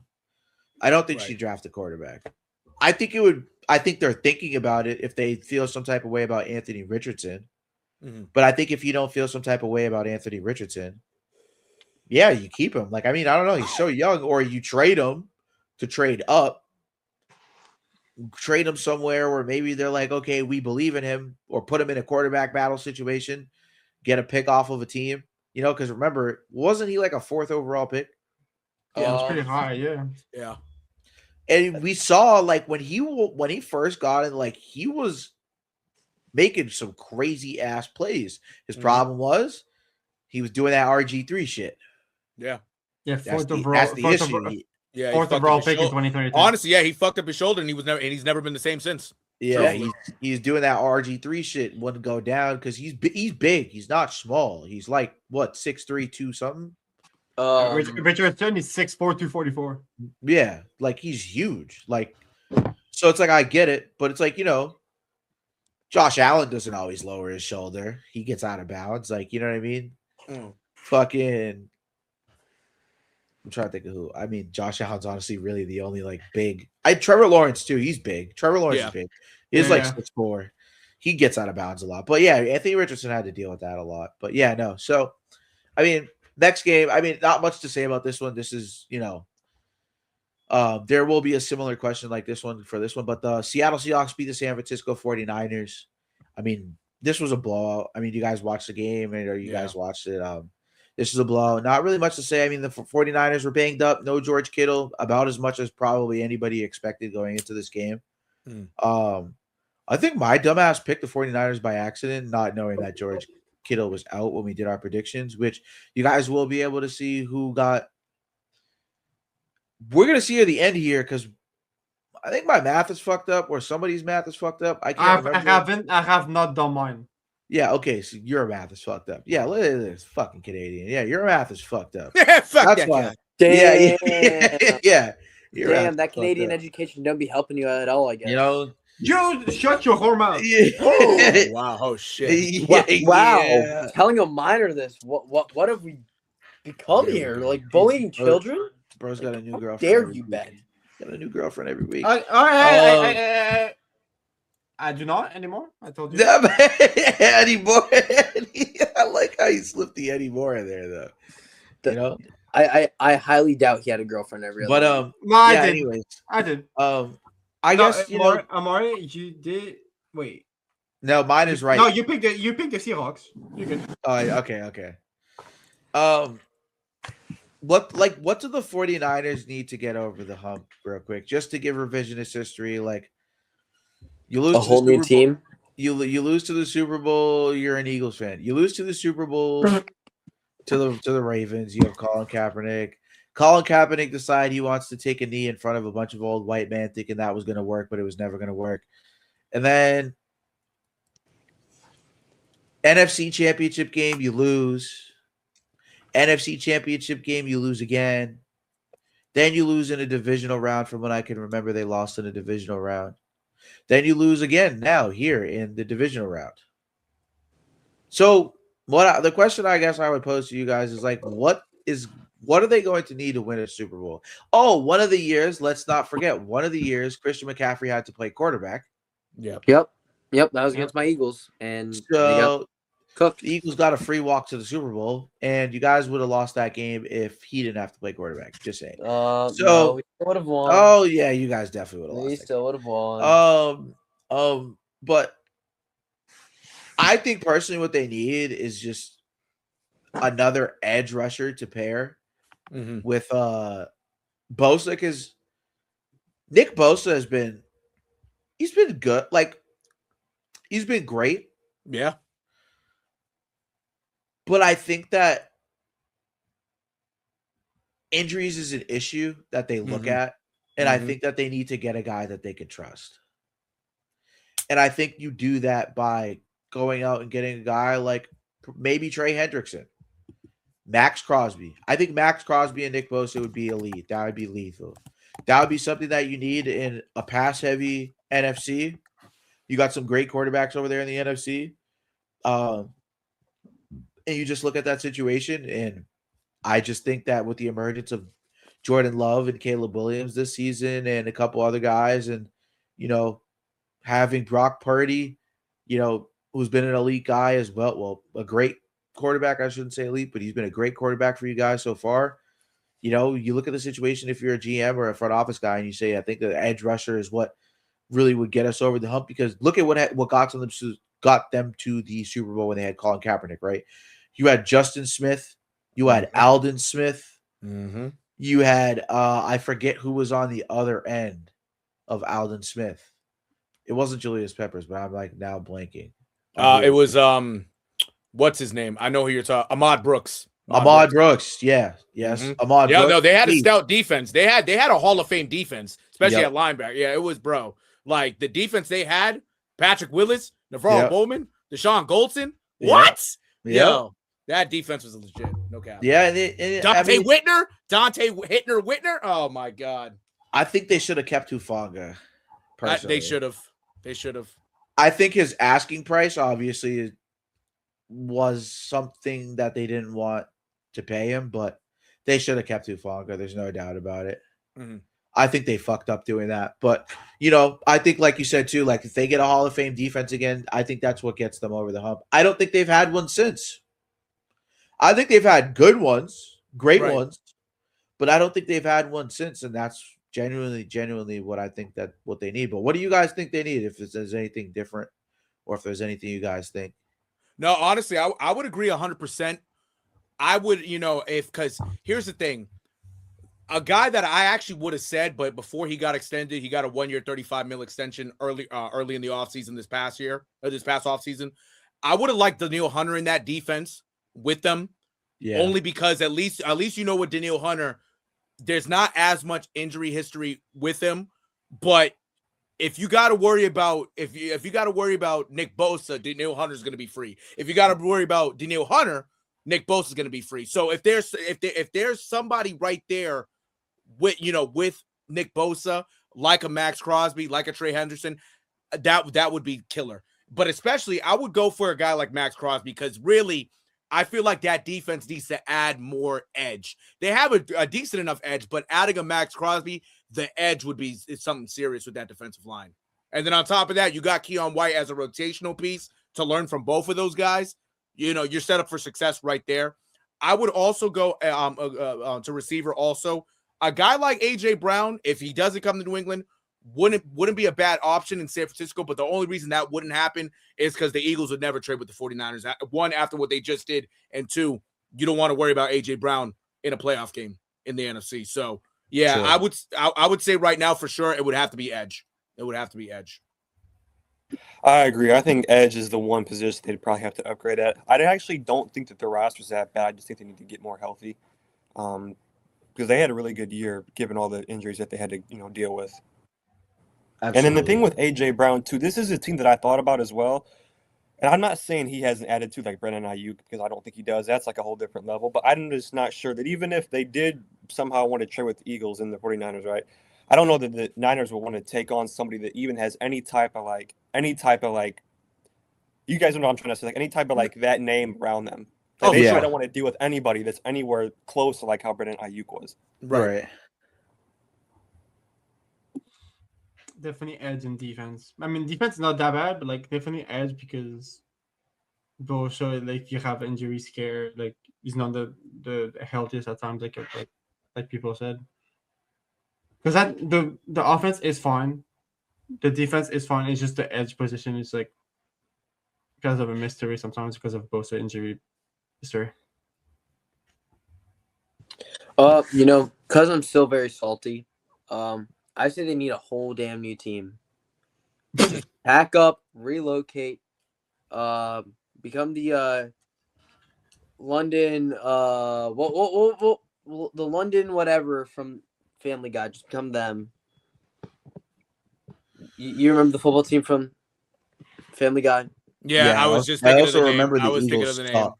I don't think she'd draft a quarterback. I think it would. I think they're thinking about it if they feel some type of way about Anthony Richardson. Mm-hmm. But I think if you don't feel some type of way about Anthony Richardson, yeah, you keep him. Like, I mean, I don't know. He's so young, or you trade him to trade up. Trade him somewhere where maybe they're like, okay, we believe in him, or put him in a quarterback battle situation, get a pick off of a team. Because remember, wasn't he like a 4th overall pick? Yeah, it's pretty high. Yeah. And we saw like when he first got it, like he was making some crazy ass plays. His problem was he was doing that RG3 shit. Yeah. Yeah, that's the issue. Yeah, fourth overall pick in 2022. Honestly, yeah, he fucked up his shoulder and he's never been the same since. Yeah, he's doing that RG3 shit. Wouldn't go down because he's big. He's not small. He's like what 6'3", 2 something. Richardson is 6'4", 244. Yeah, like he's huge. Like, so it's like I get it, but it's like Josh Allen doesn't always lower his shoulder. He gets out of bounds. Like, you know what I mean? Fucking. I'm trying to think of who. I mean, Josh Allen's honestly really the only like big. Trevor Lawrence too. He's big. Trevor Lawrence is big. He's 6'4". He gets out of bounds a lot. But yeah, Anthony Richardson had to deal with that a lot. But yeah, no. So, I mean. Next game, I mean, not much to say about this one. This is, there will be a similar question like this one for this one, but the Seattle Seahawks beat the San Francisco 49ers. I mean, this was a blowout. I mean, you guys watched the game or you guys watched it. This is a blowout. Not really much to say. I mean, the 49ers were banged up. No George Kittle, about as much as probably anybody expected going into this game. I think my dumbass picked the 49ers by accident, not knowing that George Kittle was out when we did our predictions, which you guys will be able to see who got. We're gonna see at the end here because I think my math is fucked up or somebody's math is fucked up. I can't remember. I have not done mine. Yeah, okay, so your math is fucked up. Yeah, look at this fucking Canadian. Yeah, your math is fucked up. Fuck that's why. Damn. Yeah. Damn, that Canadian education don't be helping you at all, I guess. You shut your whore mouth. Oh, wow. Oh shit. Wow. Yeah. Telling a minor this. What have we become here? Like bullying children? Bro's got a new girlfriend. Dare you, Ben? Got a new girlfriend every week. I do not anymore. I told you. Anymore. I like how you slipped the anymore in there, though. I highly doubt he had a girlfriend every other But no, I yeah, did. anyways. I did. I guess Amari, you did. Wait. No, mine is right. No, you picked the Seahawks. You good? Okay. What do the 49ers need to get over the hump real quick? Just to give revisionist history, like you lose a whole new team. You lose to the Super Bowl, you're an Eagles fan. You lose to the Super Bowl to the Ravens, you have Colin Kaepernick. Colin Kaepernick decided he wants to take a knee in front of a bunch of old white men, thinking that was going to work, but it was never going to work. And then NFC Championship game, you lose. NFC Championship game, you lose again. Then you lose in a divisional round. From what I can remember, they lost in a divisional round. Then you lose again now here in the divisional round. So the question I guess I would pose to you guys is like, what are they going to need to win a Super Bowl? Oh, one of the years, let's not forget, one of the years Christian McCaffrey had to play quarterback. Yep. That was against my Eagles. And so Cooked. The Eagles got a free walk to the Super Bowl, and you guys would have lost that game if he didn't have to play quarterback. Just saying. No, So, we still would have won. oh yeah, you guys definitely would have We lost. still would have won. But I think personally, what they need is just another edge rusher to pair with Bosa, because Nick Bosa has been good. Like, he's been great. Yeah. But I think that injuries is an issue that they look at. And I think that they need to get a guy that they can trust. And I think you do that by going out and getting a guy like maybe Trey Hendrickson, Max Crosby. I think Max Crosby and Nick Bosa would be elite. That would be lethal. That would be something that you need in a pass-heavy NFC. You got some great quarterbacks over there in the NFC. And you just look at that situation, and I just think that with the emergence of Jordan Love and Caleb Williams this season and a couple other guys, and, having Brock Purdy, who's been an elite guy as well. Well, a great quarterback. I shouldn't say elite, but he's been a great quarterback for you guys so far. You look at the situation if you're a GM or a front office guy and you say, I think the edge rusher is what really would get us over the hump, because look at what got them to the Super Bowl when they had Colin Kaepernick, right? You had Justin Smith. You had Aldon Smith. You had, I forget who was on the other end of Aldon Smith. It wasn't Julius Peppers, but I'm like now blanking. It was what's his name? I know who you're talking. Ahmad Brooks. Ahmad Brooks. Yeah. Yes. Ahmad Brooks. No, they had a stout defense. They had a Hall of Fame defense, especially Yep. at linebacker. Yeah, it was, bro. Like, the defense they had, Patrick Willis, Navarro Bowman, Deshaun Goldson. What? Yo, that defense was legit. No cap. Yeah. Dante Whitner. Oh my God. I think they should have kept Hufanga. They should have. I think his asking price obviously was something that they didn't want to pay him, but they should have kept Hufanga. There's no doubt about it. I think they fucked up doing that. But, I think, like you said, too, like if they get a Hall of Fame defense again, I think that's what gets them over the hump. I don't think they've had one since. I think they've had good ones, great ones, but I don't think they've had one since. And that's genuinely what I think that what they need. But what do you guys think they need? If there's anything different or if there's anything you guys think? No, honestly, I would agree 100%. I would, because here's the thing. A guy that I actually would have said, but before he got extended, he got a 1 year, $35 million extension early in the offseason this past offseason. I would have liked Danielle Hunter in that defense with them. Yeah. Only because at least with Danielle Hunter, there's not as much injury history with him. But if you got to worry about Nick Bosa, Danielle Hunter is going to be free. If you got to worry about Danielle Hunter, Nick Bosa is going to be free. So if there's somebody right there with Nick Bosa, like a Max Crosby, like a Trey Henderson, that would be killer. But especially I would go for a guy like Max Crosby, because really I feel like that defense needs to add more edge. They have a decent enough edge, but adding a Max Crosby, the edge is something serious with that defensive line. And then on top of that, you got Keon White as a rotational piece to learn from both of those guys. You're set up for success right there. I would also go to receiver also. A guy like A.J. Brown, if he doesn't come to New England, wouldn't be a bad option in San Francisco. But the only reason that wouldn't happen is because the Eagles would never trade with the 49ers. One, after what they just did, and two, you don't want to worry about A.J. Brown in a playoff game in the NFC. So, yeah, sure. I would say right now for sure it would have to be edge. I agree. I think edge is the one position they'd probably have to upgrade at. I actually don't think that the roster's that bad. I just think they need to get more healthy, because they had a really good year given all the injuries that they had to deal with. Absolutely. And then the thing with A.J. Brown too, this is a team that I thought about as well. And I'm not saying he has an attitude like Brandon Ayuk, because I don't think he does. That's like a whole different level. But I'm just not sure that even if they did somehow want to trade with the Eagles and the 49ers, right? I don't know that the Niners will want to take on somebody that even has any type of you guys know what I'm trying to say, like any type of like that name around them. Like, they don't want to deal with anybody that's anywhere close to like how Brandon Ayuk was. Right. Definitely edge in defense. I mean, defense is not that bad, but like definitely edge, because but also like you have injury scare. Like he's not the healthiest at times, like people said. Because that the offense is fine, the defense is fine. It's just the edge position is like because of a mystery sometimes because of Bosa injury history. Because I'm still very salty, I say they need a whole damn new team. Just pack up, relocate, become the London, the London whatever from Family Guy. Just become them. You remember the football team from Family Guy? Yeah, I was just thinking of the name. remember I the was thinking of Eagles the name. talk.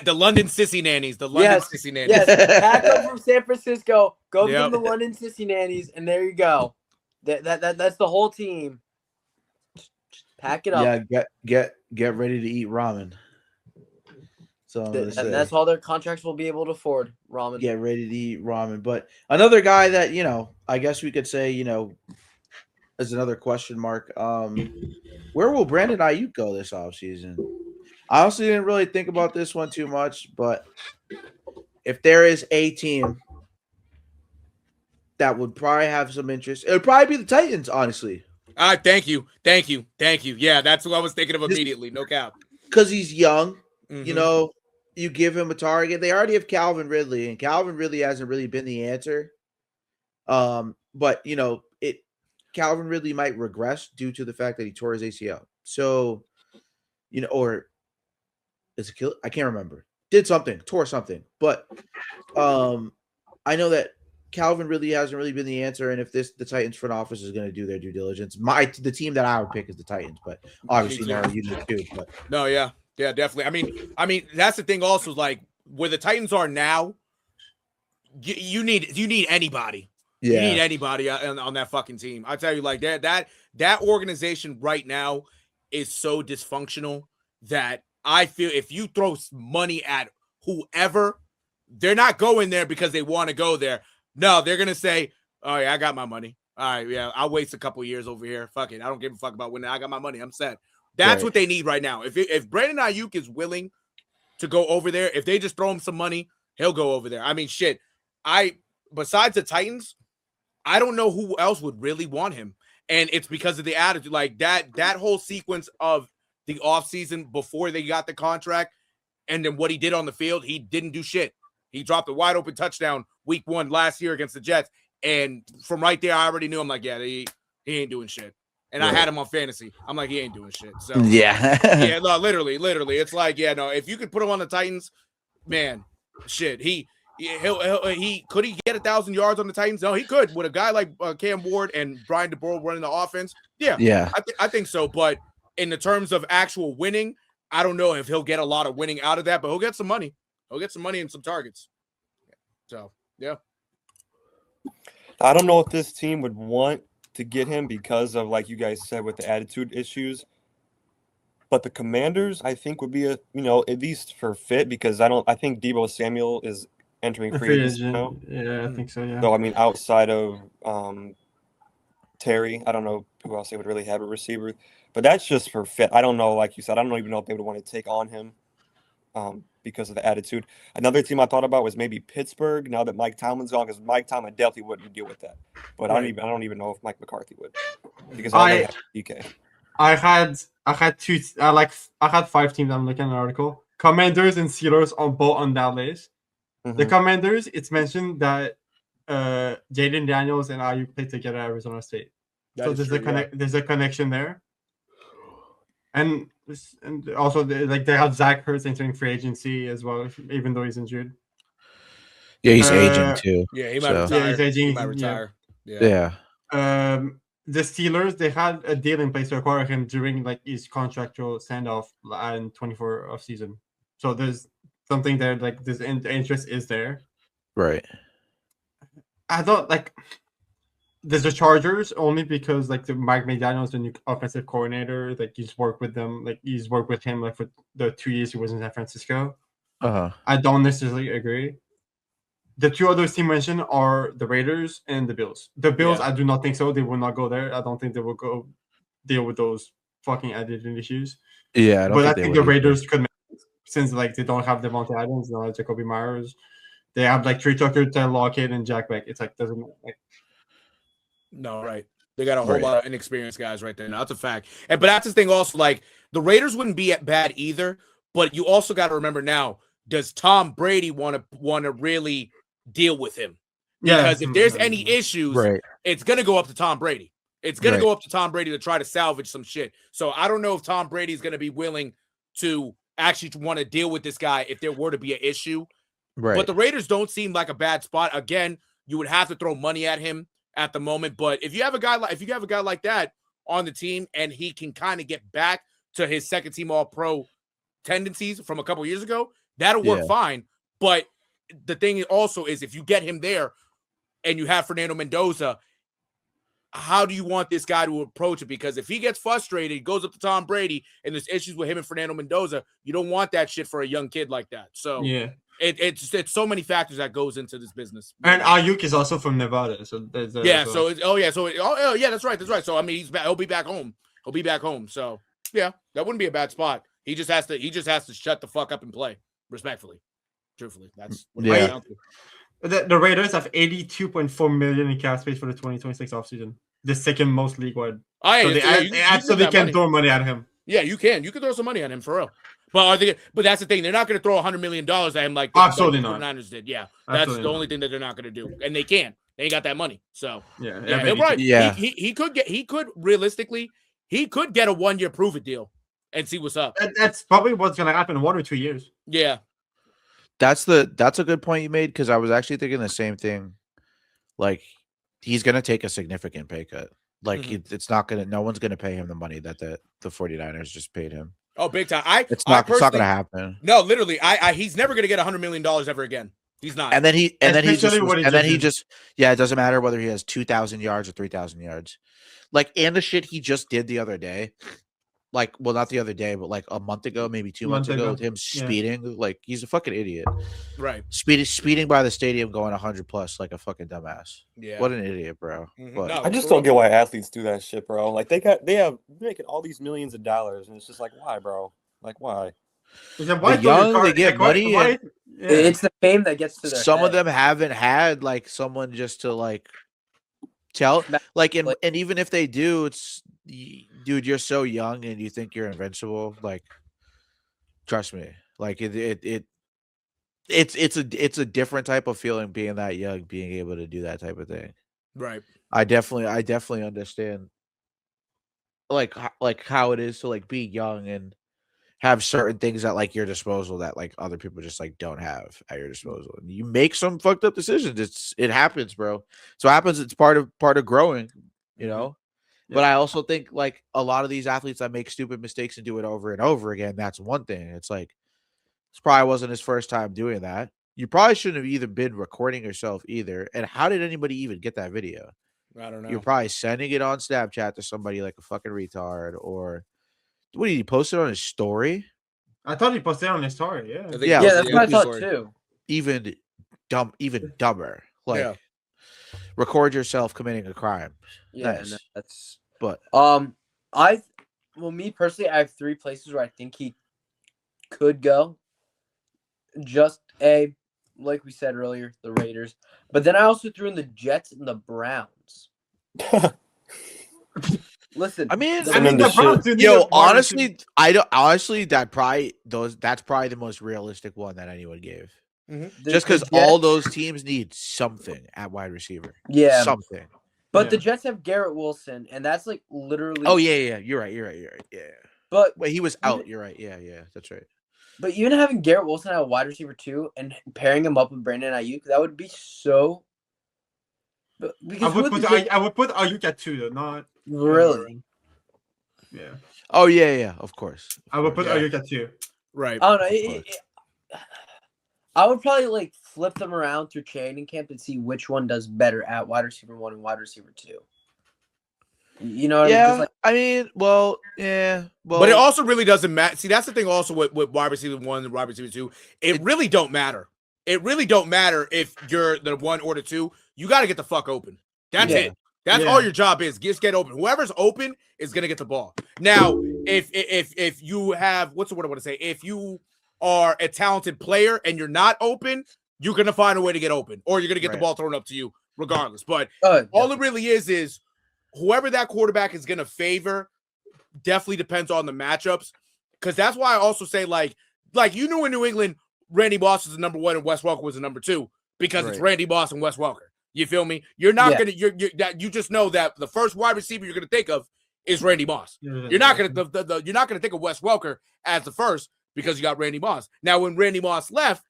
The London Sissy Nannies. The London Sissy Nannies. Yes, pack up from San Francisco, go Yep. become the London Sissy Nannies, and there you go. That's the whole team. Just pack it up. Yeah, get ready to eat ramen. So That's all their contracts will be able to afford. Ramen. Get ready to eat ramen. But another guy that I guess we could say is another question mark. Where will Brandon Ayuk go this offseason? I honestly didn't really think about this one too much, but if there is a team that would probably have some interest, it would probably be the Titans, honestly. Thank you. Yeah, that's what I was thinking of immediately. No cap. Because he's young, Mhm. you give him a target. They already have Calvin Ridley, and Calvin Ridley hasn't really been the answer. But Calvin Ridley might regress due to the fact that he tore his ACL. So, or is it kill? I can't remember. Tore something. But I know that Calvin Ridley hasn't really been the answer. And if the Titans front office is going to do their due diligence, the team that I would pick is the Titans. But obviously, now you do too. But no, yeah, definitely. I mean, that's the thing. Also, like where the Titans are now, you need anybody. Yeah. You need anybody on that fucking team. I tell you, like that organization right now is so dysfunctional that I feel if you throw money at whoever, they're not going there because they want to go there. No, they're gonna say, "Oh yeah, I got my money. All right, yeah, I'll waste a couple years over here. Fuck it, I don't give a fuck about winning. I got my money. I'm set." That's what they need right now. If Brandon Ayuk is willing to go over there, if they just throw him some money, he'll go over there. I mean, shit. Besides the Titans, I don't know who else would really want him. And it's because of the attitude. Like that whole sequence of the offseason before they got the contract and then what he did on the field, he didn't do shit. He dropped a wide open touchdown week 1 last year against the Jets. And from right there, I already knew. I'm like, yeah, he ain't doing shit. And I had him on fantasy. I'm like, he ain't doing shit. So yeah, no, literally. It's like, yeah, no, if you could put him on the Titans, man, shit, he could he get 1,000 yards on the Titans? No, he could with a guy like Cam Ward and Brian DeBoer running the offense. Yeah. I think so. But in the terms of actual winning, I don't know if he'll get a lot of winning out of that, but he'll get some money. He'll get some money and some targets. So yeah. I don't know if this team would want to get him because of, like you guys said, with the attitude issues. But the Commanders, I think, would be at least for fit because I think Deebo Samuel is entering free agency now. Yeah, I think so. Yeah. So I mean, outside of Terry, I don't know who else they would really have a receiver, but that's just for fit. I don't know, like you said, I don't even know if they would want to take on him because of the attitude. Another team I thought about was maybe Pittsburgh. Now that Mike Tomlin's gone, because Mike Tomlin definitely wouldn't deal with that. But I don't even know if Mike McCarthy would because I have DK. I had 5 teams. I'm looking at an article. Commanders and Steelers are both on that list. The Commanders, it's mentioned that Jaden Daniels and Ayuk played together at Arizona State. So there's a connection there. And also they have Zach Ertz entering free agency as well, even though he's injured. Yeah, he's aging too. Yeah, he might retire. Yeah, he's aging. He might retire. Yeah. The Steelers, they had a deal in place to acquire him during like his contractual standoff in 24 off season. So there's something there, like this interest is there. Right. I thought like there's the Chargers only because like the Mike McDaniel's the new offensive coordinator. Like he's worked with them, like he's worked with him like for the 2 years he was in San Francisco. I don't necessarily agree. The 2 other teams mentioned are the Raiders and the Bills. The Bills, I do not think so. They will not go there. I don't think they will go deal with those fucking attitude issues. Yeah, I don't But I think they think would the either. Raiders could, since like they don't have Devontae Adams, they don't have Jacoby Myers. They have like Trey Tucker, Tyler Lockett, and Jack Beck. It's like doesn't like. No, right. They got a whole Right. lot of inexperienced guys right there. Now, that's a fact. But that's the thing also, like, the Raiders wouldn't be bad either, but you also got to remember now, does Tom Brady want to really deal with him? Because if there's any issues, Right. it's going to go up to Tom Brady. It's going Right. to go up to Tom Brady to try to salvage some shit. So I don't know if Tom Brady is going to be willing to actually want to deal with this guy if there were to be an issue. Right. But the Raiders don't seem like a bad spot. Again, you would have to throw money at him at the moment. But if you have a guy like that on the team and he can kind of get back to his second team All-Pro tendencies from a couple years ago, that'll work fine. But the thing also is if you get him there and you have Fernando Mendoza, how do you want this guy to approach it? Because if he gets frustrated, he goes up to Tom Brady and there's issues with him and Fernando Mendoza, you don't want that shit for a young kid like that. So Yeah. it's so many factors that goes into this business. And Ayuk is also from Nevada, so there's yeah. So that's right. So I mean, he'll be back home. He'll be back home. So yeah, that wouldn't be a bad spot. He just has to shut the fuck up and play respectfully. Truthfully, that's what it comes down to. The Raiders have $82.4 million in cap space for the 2026 offseason, the second most league-wide. So they absolutely can throw money at him. Yeah, you can. You can throw some money at him for real. But that's the thing. They're not going to throw $100 million at him like the Absolutely not. 49ers did. Yeah, that's the only thing that they're not going to do, and they can. They ain't got that money. So yeah, right. Yeah. He could realistically get a 1-year prove it deal and see what's up. That's probably what's going to happen in 1 or 2 years. Yeah. That's a good point you made because I was actually thinking the same thing. Like he's gonna take a significant pay cut. Like it's not gonna. No one's gonna pay him the money that the 49ers just paid him. Oh, big time. It's not gonna happen. No, literally, he's never gonna get $100 million ever again. He's not. And then he Especially just it doesn't matter whether he has 2,000 yards or 3,000 yards. Like and the shit he just did the other day. Like, well, not the other day, but like a month ago, maybe 2 months ago, with him speeding, like he's a fucking idiot. Right. Speeding by the stadium going 100 plus like a fucking dumbass. Yeah. What an idiot, bro. But, I just don't get why athletes do that shit, bro. Like they have making all these millions of dollars, and it's just like, why, bro? Like, why? They get money. It's the fame that gets to their Some of head. them haven't had like someone just to like tell, like, and even if they do, it's dude, you're so young and you think you're invincible. Like, trust me, like it's a different type of feeling being that young, being able to do that type of thing. Right. I definitely understand like how it is to like be young and have certain things at like your disposal that like other people just like don't have at your disposal. And you make some fucked up decisions. It happens, bro. So it happens. It's part of growing, you know. But I also think like a lot of these athletes that make stupid mistakes and do it over and over again, that's one thing. It's like this probably wasn't his first time doing that. You probably shouldn't have either been recording yourself either. And how did anybody even get that video? I don't know. You're probably sending it on Snapchat to somebody like a fucking retard, or what did he post it on his story? I thought he posted it on his story. Yeah. Yeah, That's what I thought too. Even dumber. Like record yourself committing a crime. Yeah, Nice. no, that's. But me personally, I have 3 places where I think he could go. Just like we said earlier, the Raiders, but then I also threw in the Jets and the Browns. Listen, I mean, the Browns do need yo, a wide honestly, that's probably the most realistic one that anyone gave. Just because all those teams need something at wide receiver. Yeah, something. But the Jets have Garrett Wilson, and that's like literally. Oh yeah. You're right. Yeah. But wait, he was out. You're right. Yeah. That's right. But even having Garrett Wilson at a wide receiver too, and pairing him up with Brandon Ayuk, that would be so. I would put Ayuk at 2 though, not really. Yeah. Oh yeah. Of course. I would put Ayuk at 2. Right. I don't know. I would probably like flip them around through training camp and see which one does better at wide receiver 1 and wide receiver 2. You know what I mean? Like, I mean, well, yeah. Well, but it also really doesn't matter. See, that's the thing also with wide receiver 1 and wide receiver 2. It really don't matter. It really don't matter if you're the 1 or the 2. You got to get the fuck open. That's it. That's all your job is. Just get open. Whoever's open is gonna get the ball. Now, if you have what's the word I want to say? If you are a talented player and you're not open, you're gonna find a way to get open, or you're gonna get the ball thrown up to you regardless. But all it really is whoever that quarterback is gonna favor definitely depends on the matchups. Because that's why I also say like in New England, Randy Moss is the number 1 and Wes Welker was the number 2 because it's Randy Moss and Wes Welker. You feel me? You're not gonna you just know that the first wide receiver you're gonna think of is Randy Moss. You're not gonna think of Wes Welker as the first because you got Randy Moss. Now when Randy Moss left,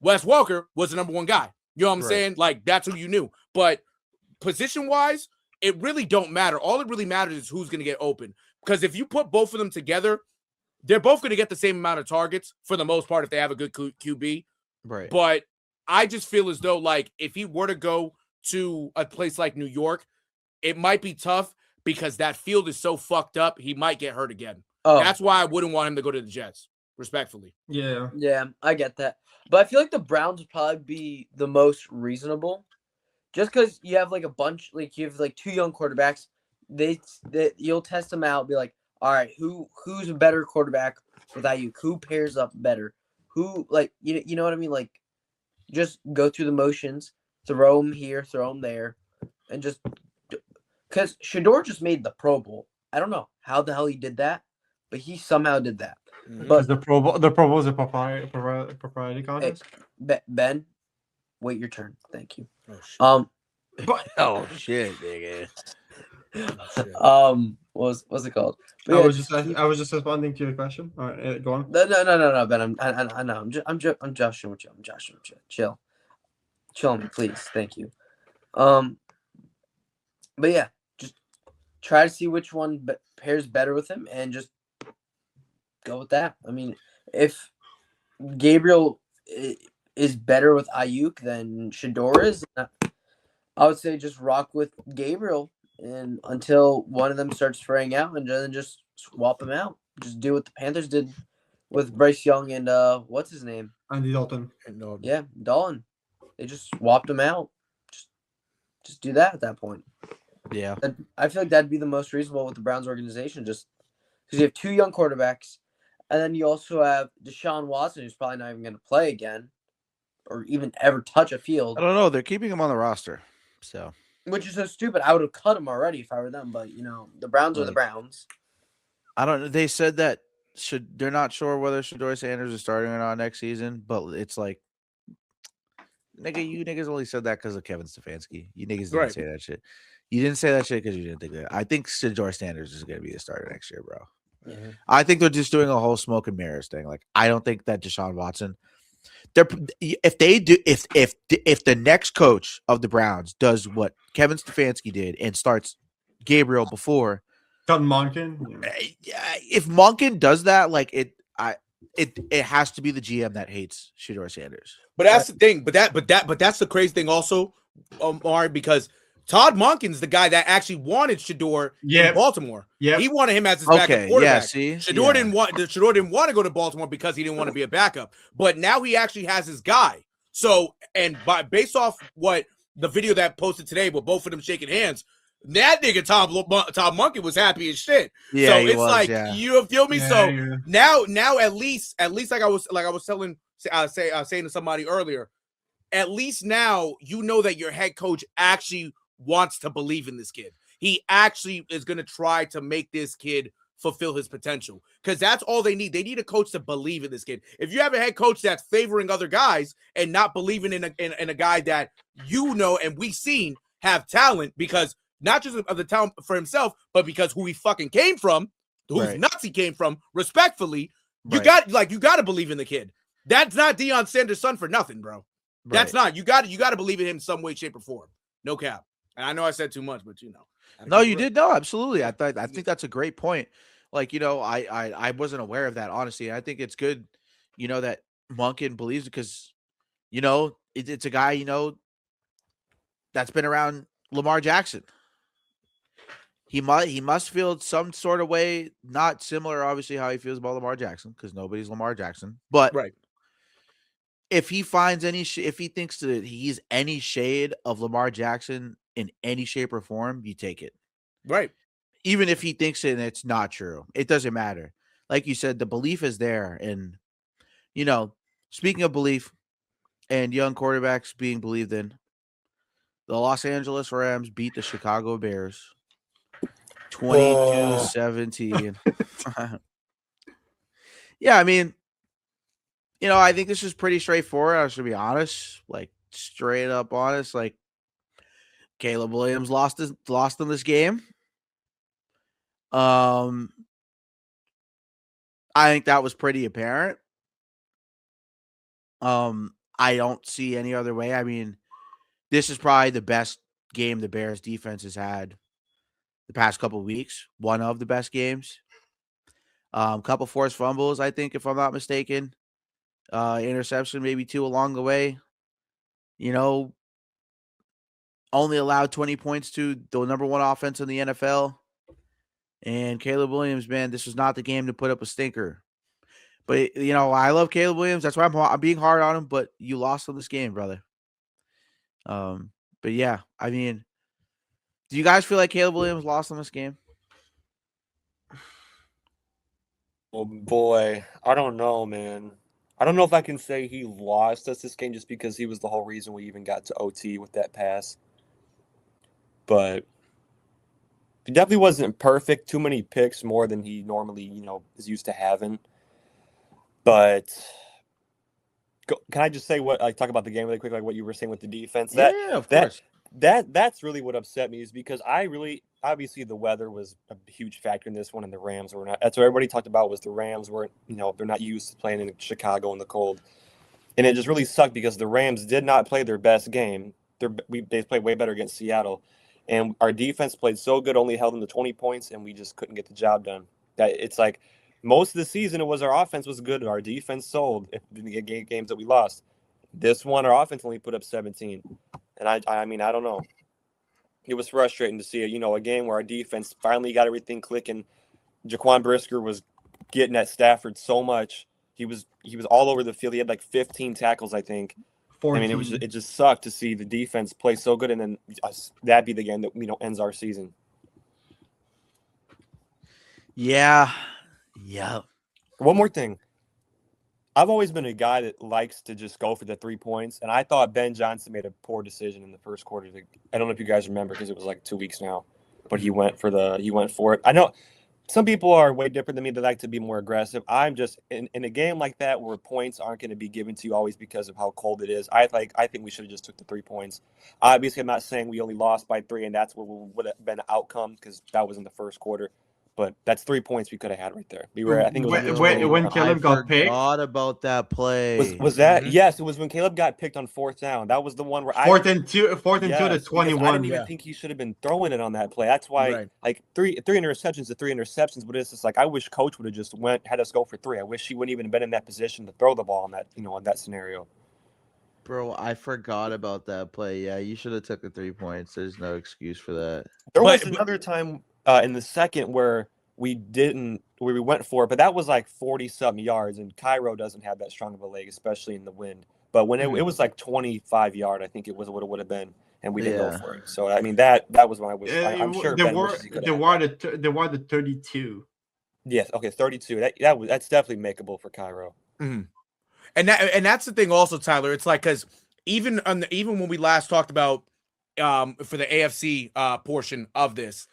Wes Welker was the number 1 guy. You know what I'm saying? Like that's who you knew. But position wise, it really don't matter. All it really matters is who's gonna get open. Because if you put both of them together, they're both going to get the same amount of targets for the most part if they have a good QB. Right. But I just feel as though, like, if he were to go to a place like New York, it might be tough because that field is so fucked up, he might get hurt again. That's why I wouldn't want him to go to the Jets, respectfully. Yeah. Yeah, I get that. But I feel like the Browns would probably be the most reasonable. Just because you have, like, a bunch, like, you have, like, 2 young quarterbacks. You'll test them out, be like, all right, who's a better quarterback with Ayuk? Who pairs up better? Who, like, you know what I mean? Like, just go through the motions, throw them here, throw them there, and just because Shador just made the Pro Bowl. I don't know how the hell he did that, but he somehow did that. But the Pro Bowl is a propriety contest. Hey, Ben, wait your turn. Thank you. Oh shit, nigga. What's it called? But I was just responding to your question. All right, go on. No, Ben. I know. I'm joshing with you. Chill on me, please. Thank you. But yeah, just try to see which one pairs better with him, and just go with that. I mean, if Gabriel is better with Ayuk than Shador is, I would say just rock with Gabriel. And until one of them starts fraying out, and then just swap them out. Just do what the Panthers did with Bryce Young and what's his name? Andy Dalton. Yeah, Dalton. They just swapped them out. Just do that at that point. Yeah. I feel like that'd be the most reasonable with the Browns organization, just because you have 2 young quarterbacks, and then you also have Deshaun Watson, who's probably not even going to play again, or even ever touch a field. I don't know. They're keeping him on the roster, so. Which is so stupid. I would have cut him already if I were them, but the Browns are the Browns. I don't know. They said that they're not sure whether Shador Sanders is starting or not next season, but it's like, nigga, you niggas only said that because of Kevin Stefanski. You niggas didn't say that shit. You didn't say that shit because you didn't think that. I think Shador Sanders is going to be the starter next year, bro. Mm-hmm. I think they're just doing a whole smoke and mirrors thing. Like, I don't think that Deshaun Watson. If the next coach of the Browns does what Kevin Stefanski did and starts Gabriel before Monken, if Monken does that, like it has to be the GM that hates Shador Sanders. But that's the thing. But that's the crazy thing also, Omar, because Todd Monken's the guy that actually wanted Shador in Baltimore. Yeah, he wanted him as his backup quarterback. Shador didn't want to go to Baltimore because he didn't want to be a backup. But now he actually has his guy. So, and based off what the video that posted today with both of them shaking hands, that nigga Todd Monken was happy as shit. Yeah, so it's you feel me. Now at least like I was saying to somebody earlier, at least now you know that your head coach actually wants to believe in this kid. He actually is going to try to make this kid fulfill his potential, because that's all they need. They need a coach to believe in this kid. If you have a head coach that's favoring other guys and not believing in a guy that and we've seen have talent, because not just of the talent for himself, but because who he fucking came from, whose nuts he came from, respectfully, you got to believe in the kid. That's not Deion Sanders' son for nothing, bro. That's not. You got to believe in him in some way, shape, or form. No cap. And I know I said too much, but No, you did. No, absolutely. I think that's a great point. Like, I wasn't aware of that, honestly. I think it's good, that Monken believes it, because, it's a guy, that's been around Lamar Jackson. He must feel some sort of way, not similar, obviously, how he feels about Lamar Jackson, because nobody's Lamar Jackson. But if he finds if he thinks that he's any shade of Lamar Jackson in any shape or form, you take it. Right. Even if he thinks it and it's not true, it doesn't matter. Like you said, the belief is there. And, speaking of belief and young quarterbacks being believed in, the Los Angeles Rams beat the Chicago Bears 22-17. Yeah, I mean, I think this is pretty straightforward. I should be honest, like straight up honest. Like Caleb Williams lost in this game. I think that was pretty apparent. I don't see any other way. I mean, this is probably the best game the Bears defense has had the past couple of weeks. One of the best games. Couple forced fumbles, I think, if I'm not mistaken. Interception, maybe 2 along the way. Only allowed 20 points to the number 1 offense in the NFL. And Caleb Williams, man, this was not the game to put up a stinker. But, I love Caleb Williams. That's why I'm being hard on him. But you lost on this game, brother. But, yeah, I mean, do you guys feel like Caleb Williams lost on this game? Oh, boy. I don't know, man. I don't know if I can say he lost us this game just because he was the whole reason we even got to OT with that pass. But he definitely wasn't perfect. Too many picks, more than he normally, is used to having. But can I just say talk about the game really quick, like what you were saying with the defense? Yeah, of course. That's really what upset me, is because obviously the weather was a huge factor in this one, and the Rams were not. That's what everybody talked about, was the Rams weren't, they're not used to playing in Chicago in the cold. And it just really sucked because the Rams did not play their best game. They played way better against Seattle. And our defense played so good, only held them to 20 points, and we just couldn't get the job done. It's like most of the season, it was our offense was good, our defense sold in the games that we lost. This one, our offense only put up 17. And I mean, I don't know. It was frustrating to see a game where our defense finally got everything clicking. Jaquan Brisker was getting at Stafford so much. He was all over the field. He had like 15 tackles, I think. 14. I mean, it just sucked to see the defense play so good, and then that be the game that ends our season. Yeah. One more thing. I've always been a guy that likes to just go for the 3 points, and I thought Ben Johnson made a poor decision in the first quarter. I don't know if you guys remember, because it was like 2 weeks now, but he went for it. I know some people are way different than me. They like to be more aggressive. I'm just in a game like that where points aren't going to be given to you always because of how cold it is. I think we should have just took the 3 points. Obviously, I'm not saying we only lost by 3, and that's what would have been the outcome, because that was in the first quarter. But that's 3 points we could have had right there. I think it was when Caleb got picked. I forgot about that play. Was that? Mm-hmm. Yes, it was when Caleb got picked on 4th down. That was the one where fourth and two to 21. I didn't even think he should have been throwing it on that play. That's why, like three interceptions to 3 interceptions. But it's just like, I wish Coach would have just had us go for 3. I wish he wouldn't even have been in that position to throw the ball on that, on that scenario. Bro, I forgot about that play. Yeah, you should have took the 3 points. There's no excuse for that. There was another time in the second where we went for it, but that was like 40-something yards, and Cairo doesn't have that strong of a leg, especially in the wind. But when it was like 25-yard, I think it was what it would have been, and we didn't go for it. So I mean, that was when I wish. I'm sure they were the 32. Yes, okay, 32. That's definitely makeable for Cairo. Mm-hmm. And that's the thing also, Tyler. It's like, because even when we last talked about for the AFC portion of this,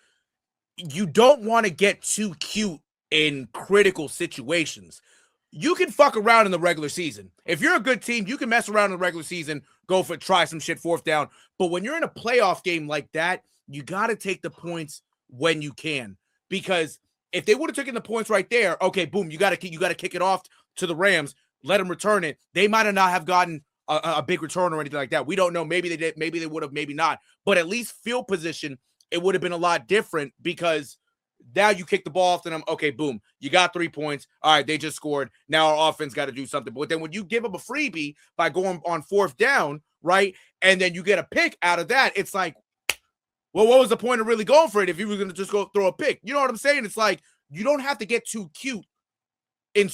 you don't want to get too cute in critical situations. You can fuck around in the regular season. If you're a good team, you can mess around in the regular season, try some shit 4th down. But when you're in a playoff game like that, you got to take the points when you can. Because if they would have taken the points right there, okay, boom, you got to kick it off to the Rams, let them return it. They might not have gotten a big return or anything like that. We don't know. Maybe they did. Maybe they would have. Maybe not. But at least field position, it would have been a lot different, because now you kick the ball off to them. Okay, boom, you got 3 points. All right, they just scored. Now our offense got to do something. But then when you give up a freebie by going on 4th down, right, and then you get a pick out of that, it's like, well, what was the point of really going for it if you were going to just go throw a pick? You know what I'm saying? It's like, you don't have to get too cute in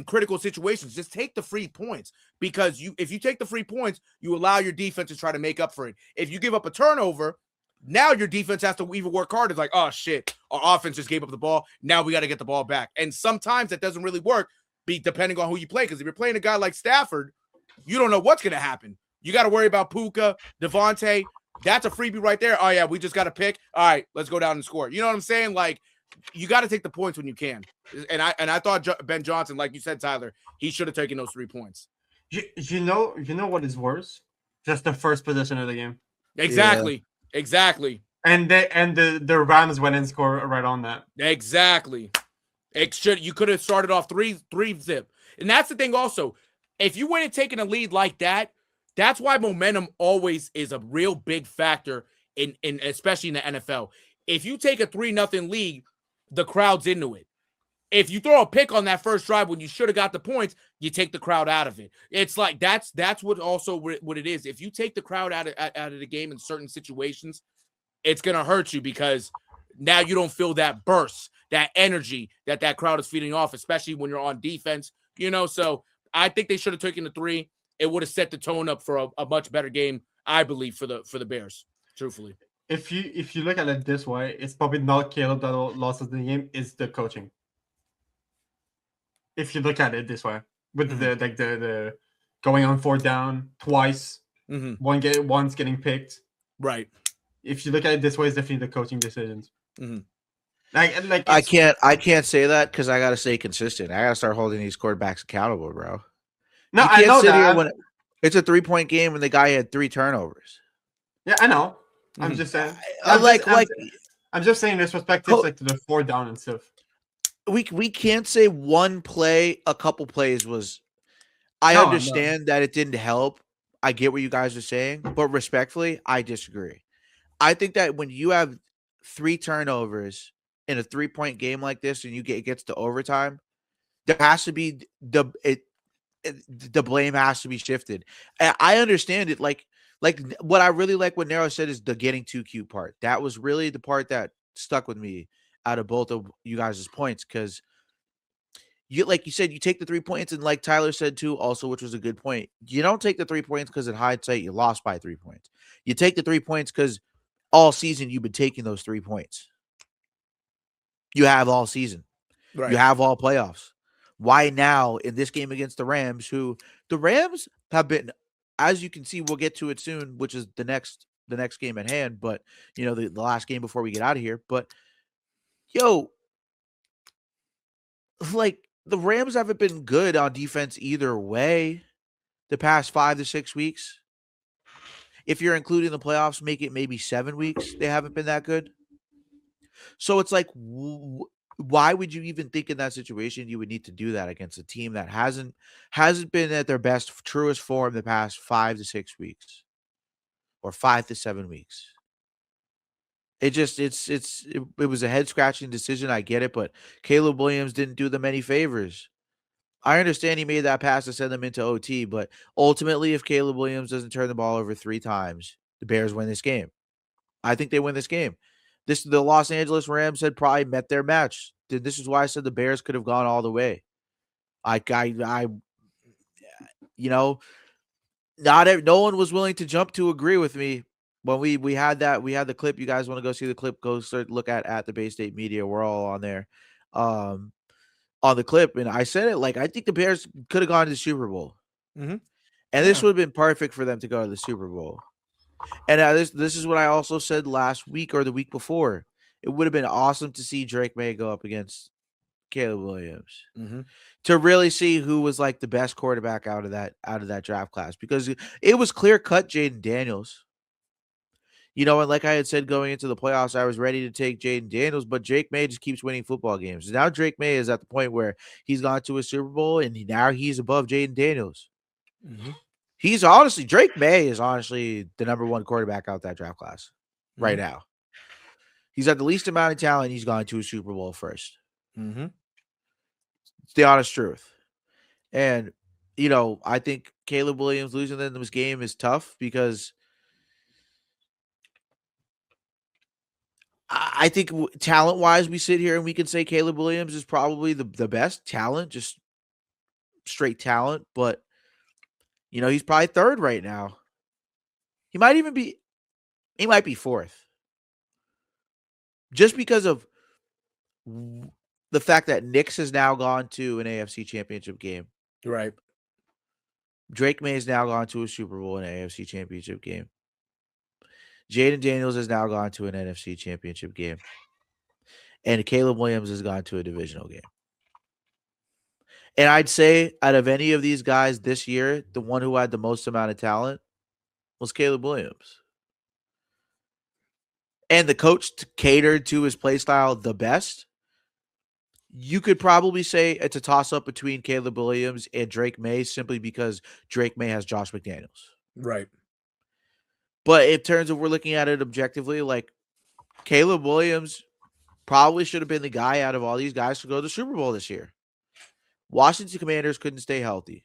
critical situations. Just take the free points. because if you take the free points, you allow your defense to try to make up for it. If you give up a turnover, now your defense has to even work hard. It's like, oh shit, our offense just gave up the ball. Now we got to get the ball back. And sometimes that doesn't really work, depending on who you play. Because if you're playing a guy like Stafford, you don't know what's going to happen. You got to worry about Puka, Devontae. That's a freebie right there. Oh, yeah, we just got a pick. All right, let's go down and score. You know what I'm saying? Like, you got to take the points when you can. And I thought Ben Johnson, like you said, Tyler, he should have taken those 3 points. You know what is worse? Just the first possession of the game. Exactly. Yeah. Exactly. And the Rams went and scored right on that. Exactly. You could have started off 3-zip. And that's the thing also. If you went and taken a lead like that, that's why momentum always is a real big factor in especially in the NFL. If you take a 3-0 lead, the crowd's into it. If you throw a pick on that first drive when you should have got the points, you take the crowd out of it. It's like that's what it is. If you take the crowd out of the game in certain situations, it's going to hurt you because now you don't feel that burst, that energy that crowd is feeding off, especially when you're on defense. So I think they should have taken the 3. It would have set the tone up for a much better game, I believe, for the Bears, truthfully. If you look at it this way, it's probably not Caleb that lost the game, it's the coaching. If you look at it this way, with the going on 4th down twice, once getting picked. Right. If you look at it this way, it's definitely the coaching decisions. I can't say that because I gotta stay consistent. I gotta start holding these quarterbacks accountable, bro. No, you can't I know sit that. Here when it's a 3-point game and the guy had 3 turnovers. Yeah, I know. I'm just saying. I'm just saying this perspective, like to the 4th down and stuff. We can't say one play, a couple plays was. I understand that it didn't help. I get what you guys are saying, but respectfully, I disagree. I think that when you have 3 turnovers in a 3-point game like this, and it gets to overtime, there has to be the blame has to be shifted. And I understand it. Like what I really like what Nero said is the getting too cute part. That was really the part that stuck with me out of both of you guys' points, because like you said, you take the 3 points, and like Tyler said too, also, which was a good point, you don't take the 3 points because in hindsight you lost by 3 points. You take the 3 points because all season you've been taking those 3 points. You have all season. Right. You have all playoffs. Why now in this game against the Rams, who the Rams have been, as you can see, we'll get to it soon, which is the next game at hand, but the last game before we get out of here. But like the Rams haven't been good on defense either way the past 5 to 6 weeks. If you're including the playoffs, make it maybe 7 weeks. They haven't been that good. So it's like, why would you even think in that situation you would need to do that against a team that hasn't been at their best, truest form the past 5 to 6 weeks or 5 to 7 weeks? It was a head scratching decision. I get it, but Caleb Williams didn't do them any favors. I understand he made that pass to send them into OT, but ultimately, if Caleb Williams doesn't turn the ball over 3 times, the Bears win this game. I think they win this game. The Los Angeles Rams had probably met their match. This is why I said the Bears could have gone all the way. No one was willing to jump to agree with me when we had the clip. You guys want to go see the clip? Go look at the Bay State Media. We're all on there, on the clip, and I said it like I think the Bears could have gone to the Super Bowl, and this would have been perfect for them to go to the Super Bowl. And this is what I also said last week or the week before. It would have been awesome to see Drake May go up against Caleb Williams to really see who was like the best quarterback out of that draft class, because it was clear cut Jaden Daniels. And like I had said going into the playoffs, I was ready to take Jaden Daniels, but Drake May just keeps winning football games. Now Drake May is at the point where he's gone to a Super Bowl, and now he's above Jaden Daniels. Drake May is honestly the number 1 quarterback out that draft class right now. He's had the least amount of talent. He's gone to a Super Bowl first. It's the honest truth. And, I think Caleb Williams losing in this game is tough because I think talent-wise, we sit here and we can say Caleb Williams is probably the best talent, just straight talent. But He's probably third right now. He might be fourth. Just because of the fact that Knicks has now gone to an AFC Championship game. Right. Drake May has now gone to a Super Bowl and an AFC Championship game. Jaden Daniels has now gone to an NFC Championship game. And Caleb Williams has gone to a divisional game. And I'd say out of any of these guys this year, the one who had the most amount of talent was Caleb Williams. And the coach catered to his play style the best. You could probably say it's a toss-up between Caleb Williams and Drake May simply because Drake May has Josh McDaniels. Right. But in terms of we're looking at it objectively, like Caleb Williams probably should have been the guy out of all these guys to go to the Super Bowl this year. Washington Commanders couldn't stay healthy.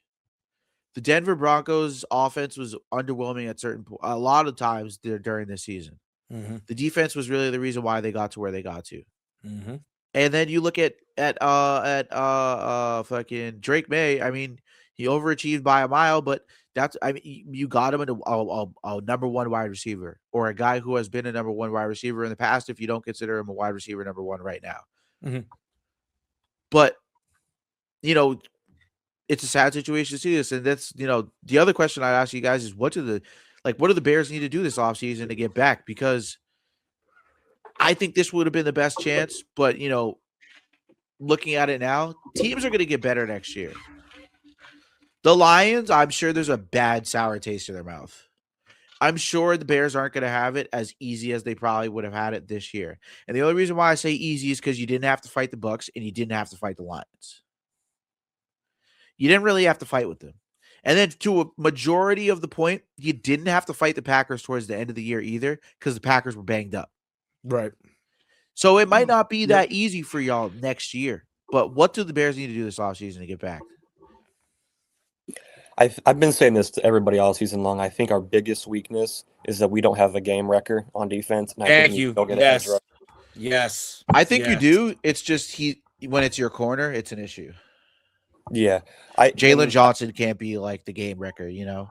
The Denver Broncos offense was underwhelming at a lot of times during this season. Mm-hmm. The defense was really the reason why they got to where they got to. Mm-hmm. And then you look at fucking Drake May. I mean, he overachieved by a mile, but you got him a number one wide receiver or a guy who has been a number one wide receiver in the past. If you don't consider him a wide receiver number one right now, but it's a sad situation to see this, and that's the other question I'd ask you guys is what do the Bears need to do this offseason to get back? Because I think this would have been the best chance, but looking at it now, teams are going to get better next year. The Lions, I'm sure there's a bad sour taste in their mouth. I'm sure the Bears aren't going to have it as easy as they probably would have had it this year. And the only reason why I say easy is because you didn't have to fight the Bucs and you didn't have to fight the Lions. You didn't really have to fight with them. And then to a majority of the point, you didn't have to fight the Packers towards the end of the year either because the Packers were banged up. Right. So it might not be that easy for y'all next year. But what do the Bears need to do this offseason to get back? I've been saying this to everybody all season long. I think our biggest weakness is that we don't have a game wrecker on defense. And I Thank think we you. go get an Yes. edge rusher. Yes. I think you do. It's just when it's your corner, it's an issue. Yeah. Jalen Johnson can't be like the game wrecker, Yeah,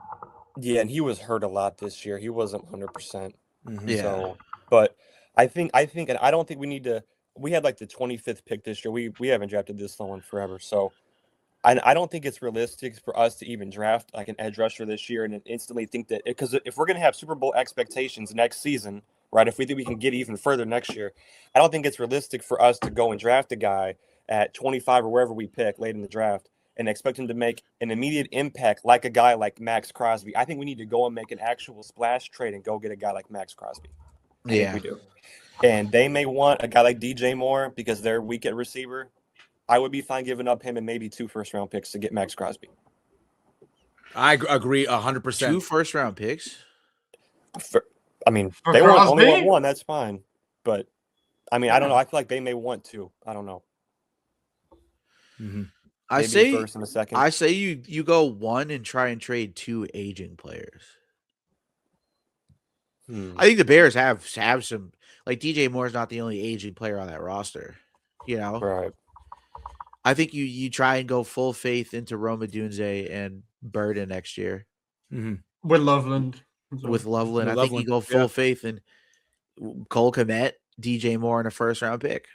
and he was hurt a lot this year. He wasn't 100%. Yeah. So, but I think, and I don't think we need to. We had like the 25th pick this year. We haven't drafted this low in forever. So, I don't think it's realistic for us to even draft like an edge rusher this year and then instantly think that because if we're going to have Super Bowl expectations next season, right? If we think we can get even further next year, I don't think it's realistic for us to go and draft a guy at 25 or wherever we pick late in the draft and expect him to make an immediate impact like a guy like Max Crosby. I think we need to go and make an actual splash trade and go get a guy like Max Crosby. I think we do. And they may want a guy like DJ Moore because they're weak at receiver. I would be fine giving up him and maybe 2 first-round picks to get Max Crosby. I agree 100%. 2 first-round picks? They only want 1. That's fine. But, I don't know. I feel like they may want 2. I don't know. Mm-hmm. I say first and a second. I say you go 1 and try and trade 2 aging players. I think the Bears have some like DJ Moore's not the only aging player on that roster. Right. I think you try and go full faith into Roma Dunze and Burden next year. Mm-hmm. With Loveland. I think you go full faith in Cole Kmet, DJ Moore, and a first-round pick.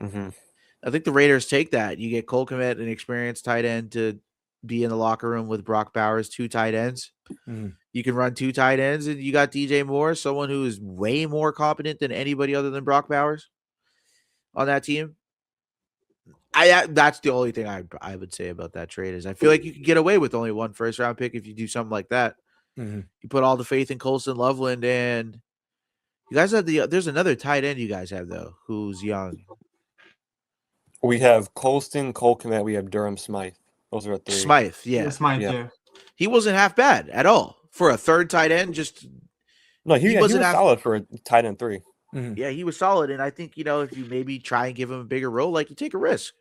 Mm-hmm. I think the Raiders take that. You get Cole Kmet, an experienced tight end, to be in the locker room with Brock Bowers, 2 tight ends. Mm-hmm. You can run 2 tight ends, and you got DJ Moore, someone who is way more competent than anybody other than Brock Bowers on that team. That's the only thing I would say about that trade is I feel like you can get away with only 1 first-round pick if you do something like that. Mm-hmm. You put all the faith in Colston Loveland, and you guys have there's another tight end you guys have, though, who's young. We have Colston, Cole Kmet, we have Durham Smythe. Those are 3. Smythe, yeah. Smythe, yeah. He wasn't half bad at all for a third tight end. He was solid for a tight end 3. Mm-hmm. Yeah, he was solid, and I think if you maybe try and give him a bigger role, like you take a risk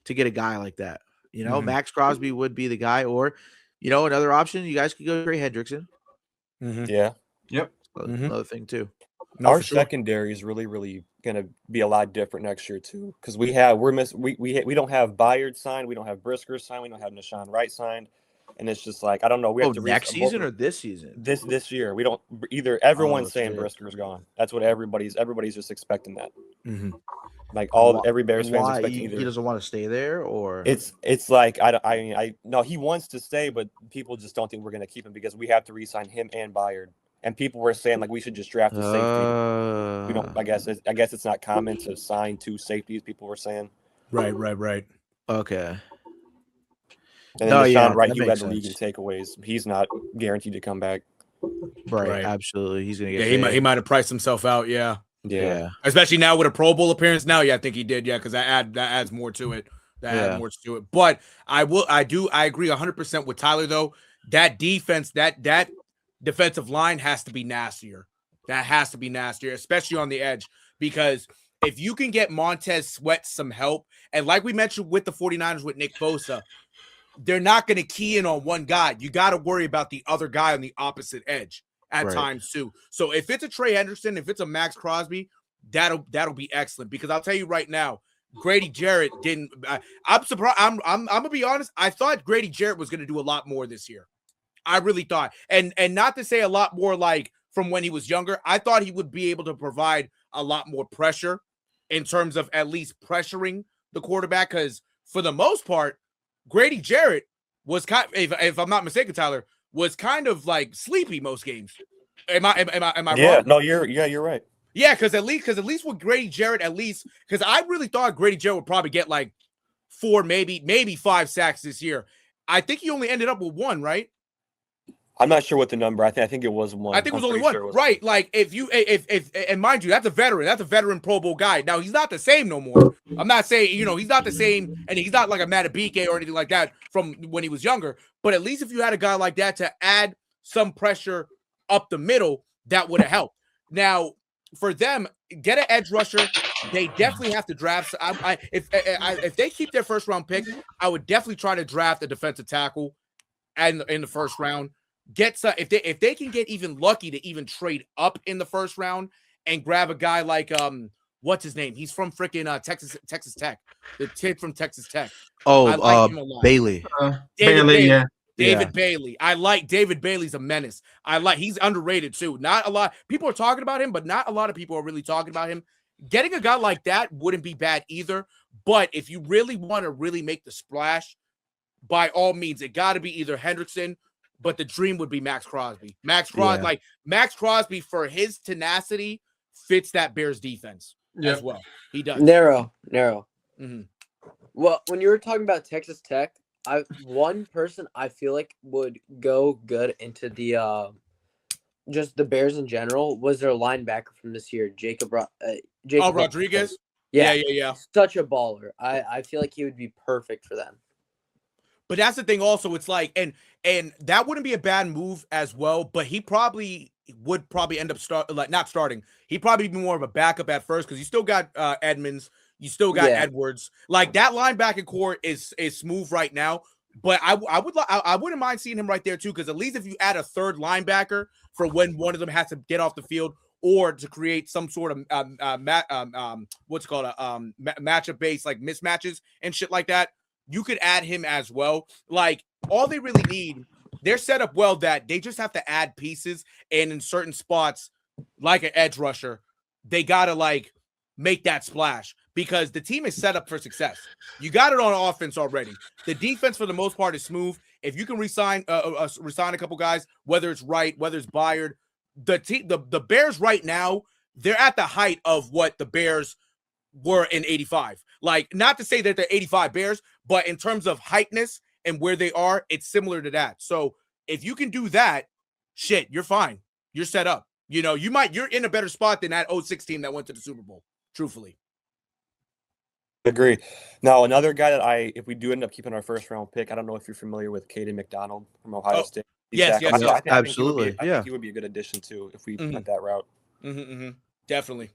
to get a guy like that. Mm-hmm. Max Crosby would be the guy, or another option. You guys could go Trey Hendrickson. Mm-hmm. Yeah. Yep. Another thing too. Our secondary is really, really going to be a lot different next year too, because we don't have Byard signed, we don't have Brisker signed, we don't have Nashawn Wright signed, And it's just like, I don't know. We have to next season or this season? This year. We don't either. Everyone's saying shit. Brisker's gone. That's what everybody's just expecting that. Mhm. Like every Bears fans Why? expecting either. He doesn't want to stay there, or It's like I no, he wants to stay, but people just don't think we're gonna keep him because we have to re-sign him and Byard. And people were saying like we should just draft a safety. We don't. I guess it's not common to sign 2 safeties. People were saying. Right. Okay. And then Deshaun Wright, that you makes had the league in sense. takeaways. He's not guaranteed to come back. Right. Absolutely. He's gonna get. Yeah, he might have priced himself out. Yeah. Yeah. Especially now with a Pro Bowl appearance. Now, yeah, I think he did. Yeah, because that adds more to it. Adds more to it. But I agree 100% with Tyler though. That defense, that defensive line has to be nastier. That has to be nastier, especially on the edge, because if you can get Montez Sweat some help, and like we mentioned with the 49ers with Nick Bosa, they're not going to key in on one guy. You got to worry about the other guy on the opposite edge at times too. So if it's a Trey Henderson, if it's a Max Crosby, that'll be excellent, because I'll tell you right now, Grady Jarrett didn't. I'm surprised. I'm gonna be honest. I thought Grady Jarrett was going to do a lot more this year. I really thought, and not to say a lot more like from when he was younger. I thought he would be able to provide a lot more pressure in terms of at least pressuring the quarterback, because for the most part, Grady Jarrett was if I'm not mistaken, Tyler, was kind of like sleepy most games. Am I wrong? No, you're right. Yeah, because at least with Grady Jarrett, because I really thought Grady Jarrett would probably get like 4, maybe 5 sacks this year. I think he only ended up with 1, right? I'm not sure what the number. I think it was 1. I think it was only 1. Right. Like if and mind you, that's a veteran Pro Bowl guy. Now he's not the same no more. I'm not saying, he's not the same, and he's not like a Matabike or anything like that from when he was younger. But at least if you had a guy like that to add some pressure up the middle, that would have helped. Now, for them, get an edge rusher. They definitely have to draft. If they keep their first round pick, I would definitely try to draft a defensive tackle and in the first round. Get some, if they can get even lucky to even trade up in the first round and grab a guy like what's his name? He's from freaking Texas Tech. The kid from Texas Tech. Oh, I like him a lot. Bailey. David Bailey. I like David Bailey's a menace. He's underrated too. Not a lot people are talking about him, but not a lot of people are really talking about him. Getting a guy like that wouldn't be bad either. But if you really want to really make the splash, by all means, it got to be either Hendrickson. But the dream would be Max Crosby. Max Crosby for his tenacity fits that Bears defense as well. He does. Narrow. Mm-hmm. Well, when you were talking about Texas Tech, one person I feel like would go good into the just the Bears in general was their linebacker from this year, Jacob Rodriguez. Yeah. Such a baller. I feel like he would be perfect for them. But that's the thing also, it's like, and that wouldn't be a bad move as well, but he would end up not starting. He'd probably be more of a backup at first, because you still got Edmonds, you still got Edwards. Like that linebacking core is smooth right now, but I wouldn't mind seeing him right there too, because at least if you add a third linebacker for when one of them has to get off the field, or to create some sort of matchup based like mismatches and shit like that, you could add him as well. Like all they really need, they're set up well that they just have to add pieces, and in certain spots, like an edge rusher, they gotta like make that splash, because the team is set up for success. You got it on offense already. The defense for the most part is smooth. If you can resign a couple guys, whether it's Wright, whether it's Byard, the Bears right now, they're at the height of what the Bears were in 85. Like, not to say that they're 85 Bears, but in terms of heightness and where they are, it's similar to that. So if you can do that, shit, you're fine. You're set up. You're in a better spot than that 06 team that went to the Super Bowl, truthfully. Agree. Now, another guy that if we do end up keeping our first round pick, I don't know if you're familiar with Caden McDonald from Ohio State. Yes. Absolutely. I think he would be a good addition too if we went that route. Definitely.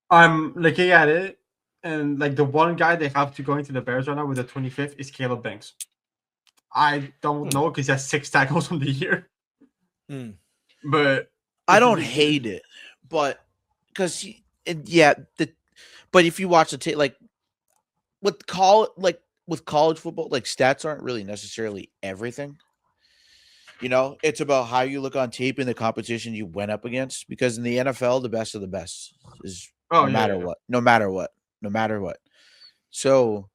I'm looking at it, and like the one guy they have to go into the Bears right now with the 25th is Caleb Banks. I don't know, because he has 6 tackles on the year. But I don't hate it, but but if you watch the tape, like with college football, like stats aren't really necessarily everything. You know, it's about how you look on tape and the competition you went up against. Because in the NFL, the best of the best is Oh, no yeah, matter yeah. what, no matter what, no matter what. So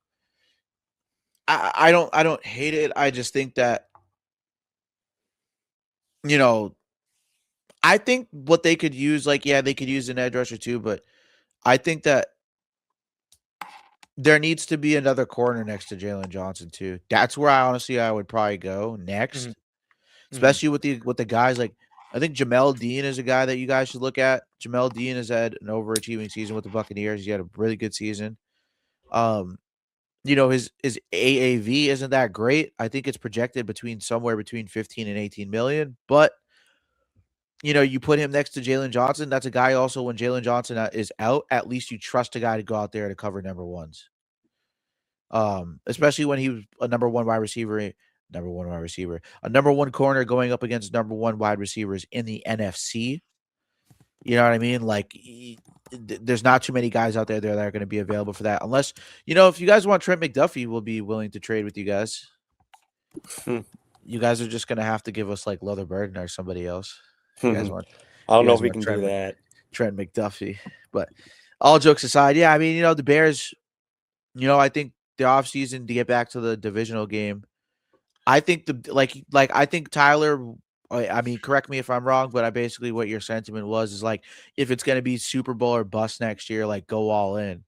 I don't hate it. I just think that, you know, I think what they could use, like, yeah, they could use an edge rusher too, but I think that there needs to be another corner next to Jalen Johnson too. That's where I would probably go next, especially with the guys like I think Jamel Dean is a guy that you guys should look at. Jamel Dean has had an overachieving season with the Buccaneers. He had a really good season. You know, his AAV isn't that great. I think it's projected somewhere between 15 and 18 million, but you know, you put him next to Jalen Johnson. That's a guy also when Jalen Johnson is out, at least you trust a guy to go out there to cover number ones. Especially when he was a number one wide receiver, a number one corner going up against number one wide receivers in the NFC. You know what I mean? Like, there's not too many guys out there that are going to be available for that. Unless, you know, if you guys want Trent McDuffie, we'll be willing to trade with you guys. You guys are just going to have to give us like Leather Burden or somebody else. You guys want? I don't know if we can do that. Trent McDuffie. But all jokes aside, yeah, I mean, you know, the Bears, you know, I think the offseason to get back to the divisional game, I think I think Tyler, I mean, correct me if I'm wrong, but I basically what your sentiment is like, if it's going to be Super Bowl or bust next year, like go all in.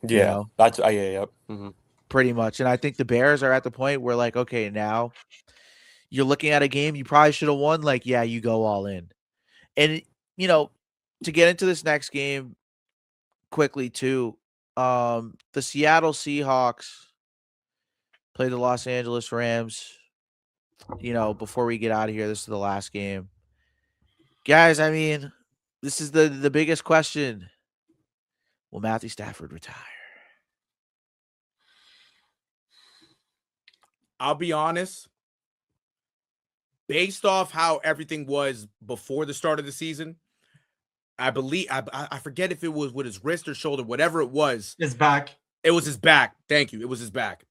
Yeah, you know? that's yep. Pretty much. And I think the Bears are at the point where like, okay, now you're looking at a game you probably should have won. Like, yeah, you go all in. And, you know, to get into this next game quickly too, the Seattle Seahawks play the Los Angeles Rams. You know, before we get out of here, this is the last game. Guys, I mean, this is the biggest question. Will Matthew Stafford retire? I'll be honest. Based off how everything was before the start of the season, I believe I forget if it was with his wrist or shoulder, whatever it was. His back. It was his back. Thank you. It was his back.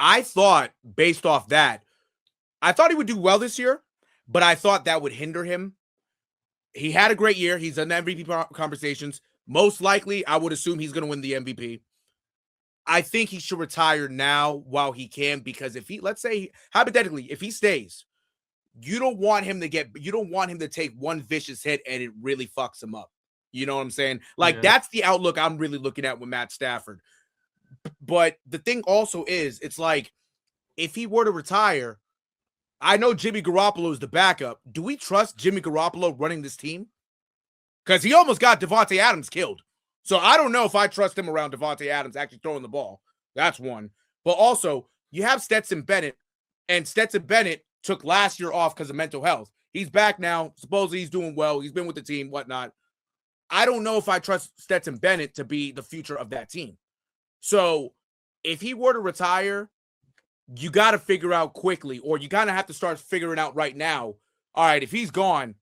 I thought based off that, I thought he would do well this year, but I thought that would hinder him. He had a great year. He's in the MVP conversations. Most likely, I would assume he's going to win the MVP. I think he should retire now while he can, because if he, let's say, hypothetically, if he stays, you don't want him to take one vicious hit and it really fucks him up. You know what I'm saying? Like, that's the outlook I'm really looking at with Matt Stafford. But the thing also is, it's like, if he were to retire, I know Jimmy Garoppolo is the backup. Do we trust Jimmy Garoppolo running this team? Because he almost got Devontae Adams killed. So I don't know if I trust him around Devontae Adams actually throwing the ball. That's one. But also, you have Stetson Bennett, and Stetson Bennett took last year off because of mental health. He's back now. Supposedly he's doing well. He's been with the team, whatnot. I don't know if I trust Stetson Bennett to be the future of that team. So if he were to retire, you got to figure out quickly, or you kind of have to start figuring out right now, all right, if he's gone,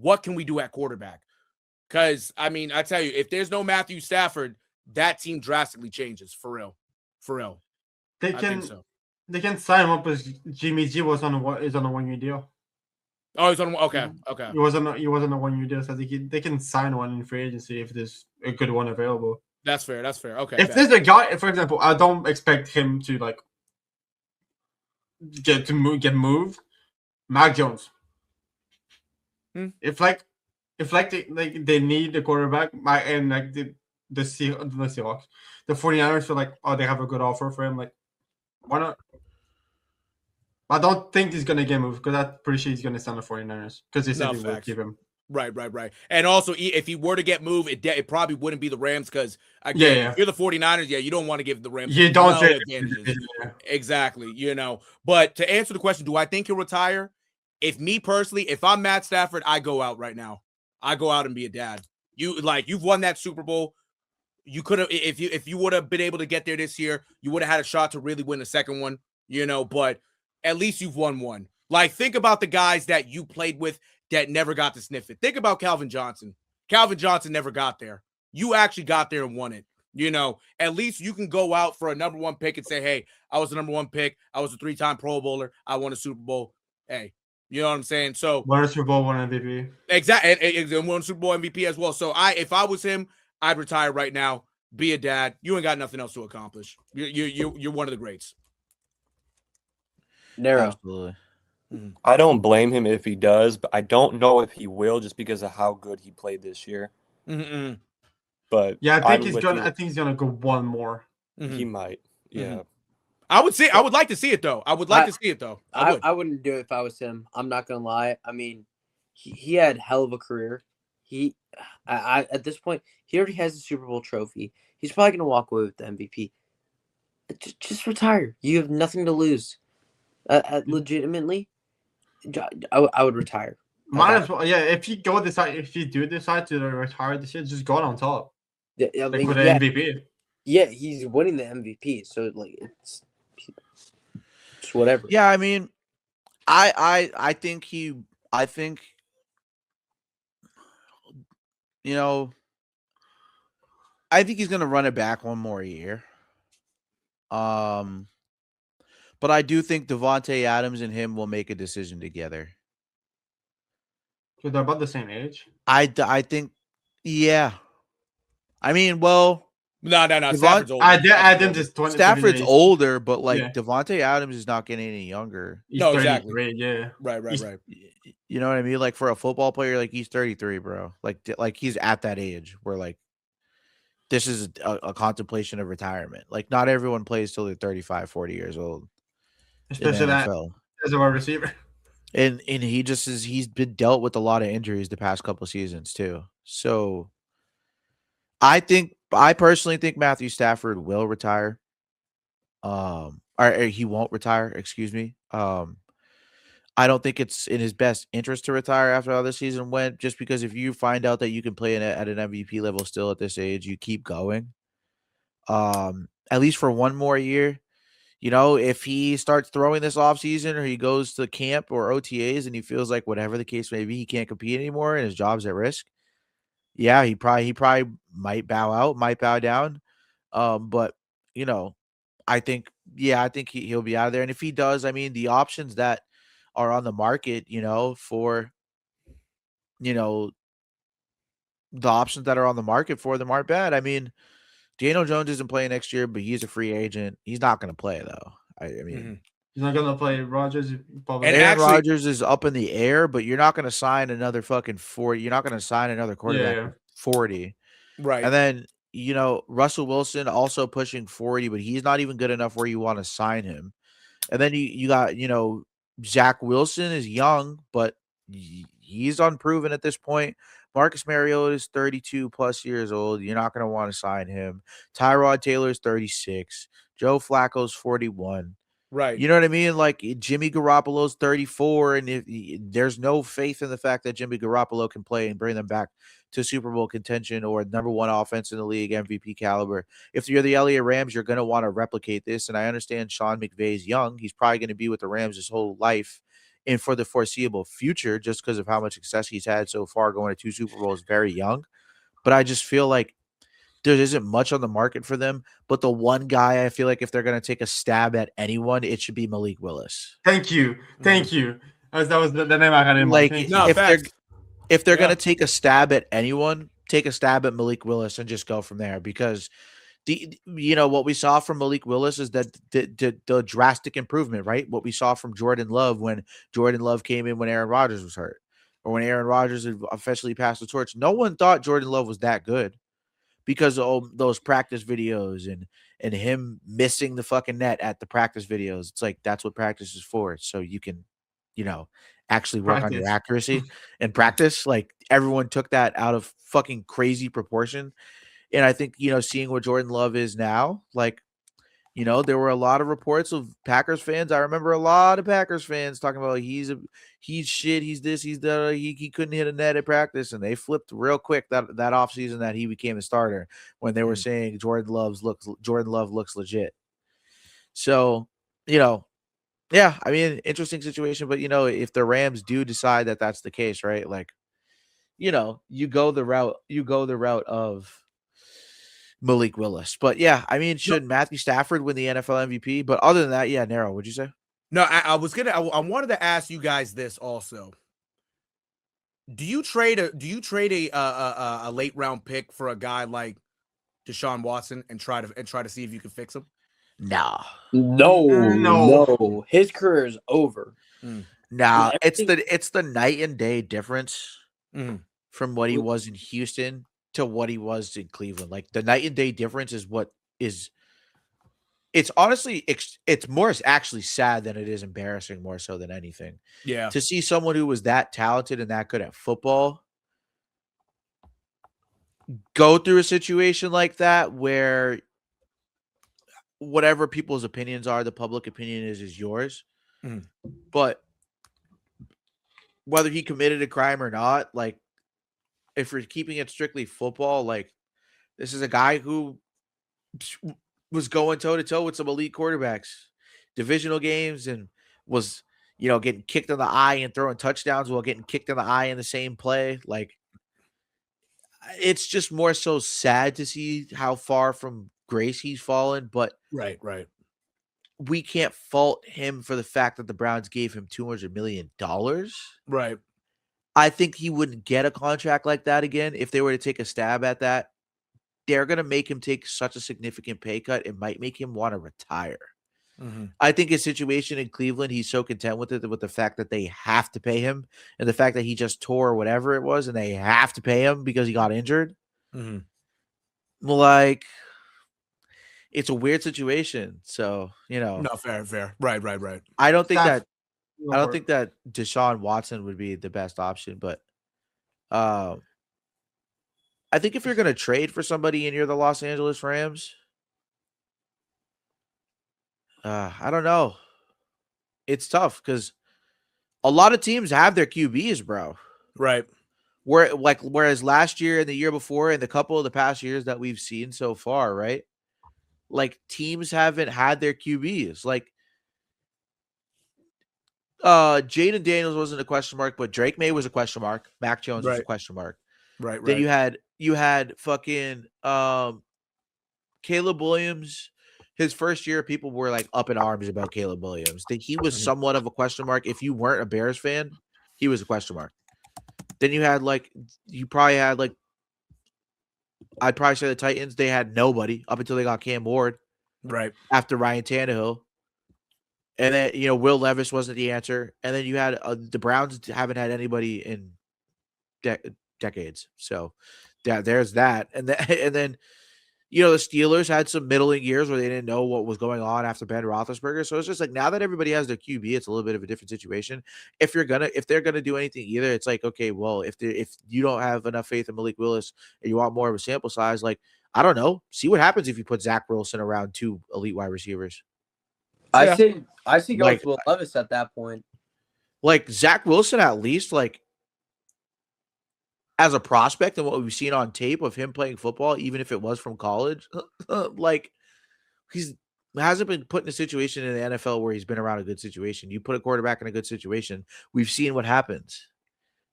what can we do at quarterback? Because, I mean, I tell you, if there's no Matthew Stafford, that team drastically changes, for real. For real. They can sign him up as Jimmy G is on a 1-year deal. Oh, he's on okay. He was on a 1-year deal, so they can sign one in free agency if there's a good one available. That's fair. Okay. If there's a guy, for example, I don't expect him to like get moved. Mac Jones. If they need a quarterback, and like the Seahawks, the 49ers feel like, oh, they have a good offer for him. Like, why not? I don't think he's gonna get moved because I'm pretty sure he's gonna sign the 49ers because they said they would keep him. Right. And also, if he were to get moved, it probably wouldn't be the Rams because, again, if you're the 49ers, you don't want to give the Rams advantages. Exactly, you know. But to answer the question, do I think he'll retire? If me personally, if I'm Matt Stafford, I go out right now. I go out and be a dad. You've won that Super Bowl. You could have, if you would have been able to get there this year, you would have had a shot to really win the second one, you know, but at least you've won one. Like, think about the guys that you played with that never got to sniff it. Think about Calvin Johnson. Calvin Johnson never got there. You actually got there and won it. At least you can go out for a number 1 pick and say, hey, I was the number 1 pick. I was a 3-time Pro Bowler. I won a Super Bowl. Hey, you know what I'm saying? So Won a Super Bowl, won MVP. Exactly. And won Super Bowl MVP as well. So if I was him, I'd retire right now. Be a dad. You ain't got nothing else to accomplish. You're one of the greats. Nero. Absolutely. I don't blame him if he does, but I don't know if he will just because of how good he played this year. Mm-mm. But Yeah, I think I'm he's gonna go one more. He might. Yeah. I would like to see it though. I would like to see it though. I wouldn't do it if I was him. I'm not gonna lie. I mean, he had hell of a career. I at this point, he already has a Super Bowl trophy. He's probably gonna walk away with the MVP. Just retire. You have nothing to lose. Legitimately, I would retire. Might as well. Yeah, if you do decide to retire this year, just go out on top. Yeah, I mean, with the MVP. Yeah, he's winning the MVP, so like it's whatever. Yeah, I mean, I think I think he's gonna run it back one more year. But I do think Devontae Adams and him will make a decision together. So they're about the same age. I think, yeah. I mean, well, no. Stafford's older. Adams is 20. Stafford's older, but Yeah. Devontae Adams is not getting any younger. He's No, 33, exactly. Yeah. Right. You know what I mean? Like for a football player, like he's 33, bro. Like he's at that age where like this is a contemplation of retirement. Like not everyone plays till they're 35, 40 years old. Especially that as a wide receiver. And he's been dealt with a lot of injuries the past couple seasons too. So I personally think Matthew Stafford will retire. Or he won't retire, excuse me. I don't think it's in his best interest to retire after how the season went, just because if you find out that you can play at an MVP level still at this age, you keep going. At least for one more year. If he starts throwing this offseason or he goes to camp or OTAs and he feels like whatever the case may be, he can't compete anymore and his job's at risk. Yeah, he probably might bow out, might bow down. But I think he'll be out of there. And if he does, I mean, the options that are on the market, for the options that are on the market for them aren't bad. I mean, Daniel Jones isn't playing next year, but he's a free agent. He's not going to play though. I mean, he's not going to play. Rodgers, probably. And Aaron Rodgers is up in the air, but you're not going to sign another fucking 40. You're not going to sign another quarterback for 40, right? And then Russell Wilson also pushing 40, but he's not even good enough where you want to sign him. And then you got Zach Wilson is young, but he's unproven at this point. Marcus Mariota is 32 plus years old. You're not going to want to sign him. Tyrod Taylor is 36. Joe Flacco's 41. Right. You know what I mean? Like Jimmy Garoppolo's 34, and there's no faith in the fact that Jimmy Garoppolo can play and bring them back to Super Bowl contention or number 1 offense in the league, MVP caliber. If you're the LA Rams, you're going to want to replicate this. And I understand Sean McVay's young. He's probably going to be with the Rams his whole life and for the foreseeable future, just because of how much success he's had so far going to 2 Super Bowls very young. But I just feel like there isn't much on the market for them. But the one guy I feel like if they're going to take a stab at anyone, it should be Malik Willis. Thank you. That was the name I had in mind. If they're going to take a stab at anyone, take a stab at Malik Willis and just go from there, because what we saw from Malik Willis is that the drastic improvement, right? What we saw from Jordan Love when Jordan Love came in when Aaron Rodgers was hurt, or when Aaron Rodgers had officially passed the torch. No one thought Jordan Love was that good because of those practice videos and him missing the fucking net at the practice videos. It's like, that's what practice is for. So you can, actually work on your accuracy and practice. Like everyone took that out of fucking crazy proportion. And I think, seeing what Jordan Love is now, like, there were a lot of reports of Packers fans. I remember a lot of Packers fans talking about he's shit, he's this, he's that, he couldn't hit a net at practice. And they flipped real quick that offseason that he became a starter when they were saying Jordan Love looks legit. So, yeah, I mean, interesting situation. But, if the Rams do decide that that's the case, right? Like, you go the route of Malik Willis. But yeah, I mean, should Matthew Stafford win the NFL MVP? But other than that, yeah, Nero, what'd you say? No, I wanted to ask you guys this also. Do you trade a late round pick for a guy like Deshaun Watson and try to see if you can fix him? No. No. His career is over. Nah, it's the night and day difference from what he was in Houston to what he was in Cleveland. Like the night and day difference is what is. It's honestly it's more actually sad than it is embarrassing, more so than anything. Yeah, to see someone who was that talented and that good at football go through a situation like that where whatever people's opinions are, the public opinion is yours. But whether he committed a crime or not, like if we're keeping it strictly football, like this is a guy who was going toe to toe with some elite quarterbacks, divisional games, and was, getting kicked in the eye and throwing touchdowns while getting kicked in the eye in the same play. Like, it's just more so sad to see how far from grace he's fallen. But right. We can't fault him for the fact that the Browns gave him $200 million. Right. I think he wouldn't get a contract like that again if they were to take a stab at that. They're going to make him take such a significant pay cut. It might make him want to retire. I think his situation in Cleveland, he's so content with it, with the fact that they have to pay him and the fact that he just tore or whatever it was and they have to pay him because he got injured. Like, it's a weird situation. So, No, fair. Right. I don't think that Deshaun Watson would be the best option, but I think if you're going to trade for somebody and you're the Los Angeles Rams, I don't know. It's tough because a lot of teams have their QBs, bro. Right. Whereas last year and the year before and the couple of the past years that we've seen so far, right? Like teams haven't had their QBs. Like Jaden Daniels wasn't a question mark, but Drake May was a question mark. Mac Jones was a question mark. Right. Then you had fucking Caleb Williams. His first year, people were like up in arms about Caleb Williams. That he was somewhat of a question mark. If you weren't a Bears fan, he was a question mark. Then I'd probably say the Titans. They had nobody up until they got Cam Ward. Right. After Ryan Tannehill. And then, Will Levis wasn't the answer. And then you had the Browns haven't had anybody in decades. So there's that. And then the Steelers had some middling years where they didn't know what was going on after Ben Roethlisberger. So it's just like now that everybody has their QB, it's a little bit of a different situation. If they're gonna do anything either, it's like, okay, well, if you don't have enough faith in Malik Willis and you want more of a sample size, like, I don't know, see what happens if you put Zach Wilson around two elite wide receivers. I see going with Will Levis at that point. Like Zach Wilson, at least, like, as a prospect and what we've seen on tape of him playing football, even if it was from college, like he hasn't been put in a situation in the NFL where he's been around a good situation. You put a quarterback in a good situation, we've seen what happens.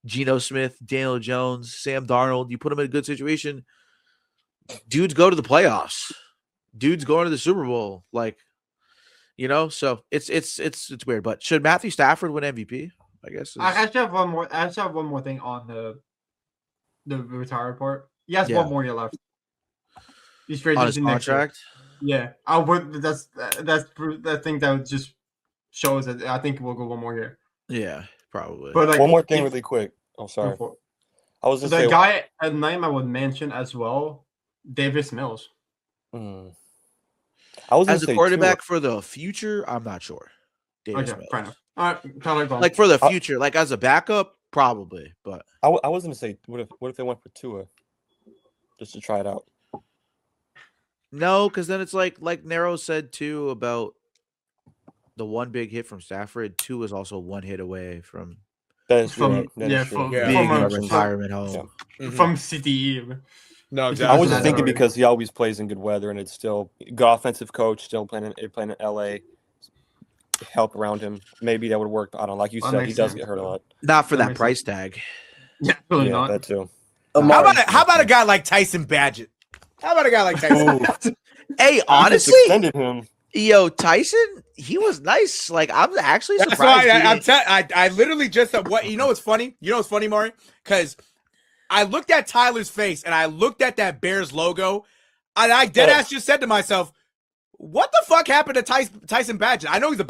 Geno Smith, Daniel Jones, Sam Darnold, you put them in a good situation, dudes go to the playoffs. Dudes going to the Super Bowl. Like, so it's weird. But should Matthew Stafford win MVP? I guess. I actually have one more thing on the retired part. He has one more year left. He's on his contract. Yeah, I would. That's the thing that would just shows that I think we'll go one more year. Yeah, probably. But one more thing, really quick. Oh, sorry. I was just the guy at name I would mention as well, Davis Mills. I was as a quarterback for the future. I'm not sure. Davis Mills. Fair enough. All right, like for the future, like as a backup. Probably, but I was going to say, what if they went for Tua just to try it out? No, because then it's like Nero said too about the one big hit from Stafford. Tua is also one hit away from being a retirement home from CTE. No, exactly. I was just thinking because he always plays in good weather, and it's still good offensive coach, still playing in LA. Help around him, maybe that would work. I don't know. Like you said, he does get hurt a lot. Not for that price tag. Yeah, really not. That too. How about a guy like Tyson Badgett? How about a guy like Tyson? Hey, He just honestly, extended him. yo, Tyson, he was nice. Like, I'm actually That's surprised. why I literally just what you know what's funny? You know what's funny, Maury? Because I looked at Tyler's face and I looked at that Bears logo, and I deadass just said to myself, what the fuck happened to Tyson Bagent? I know he's a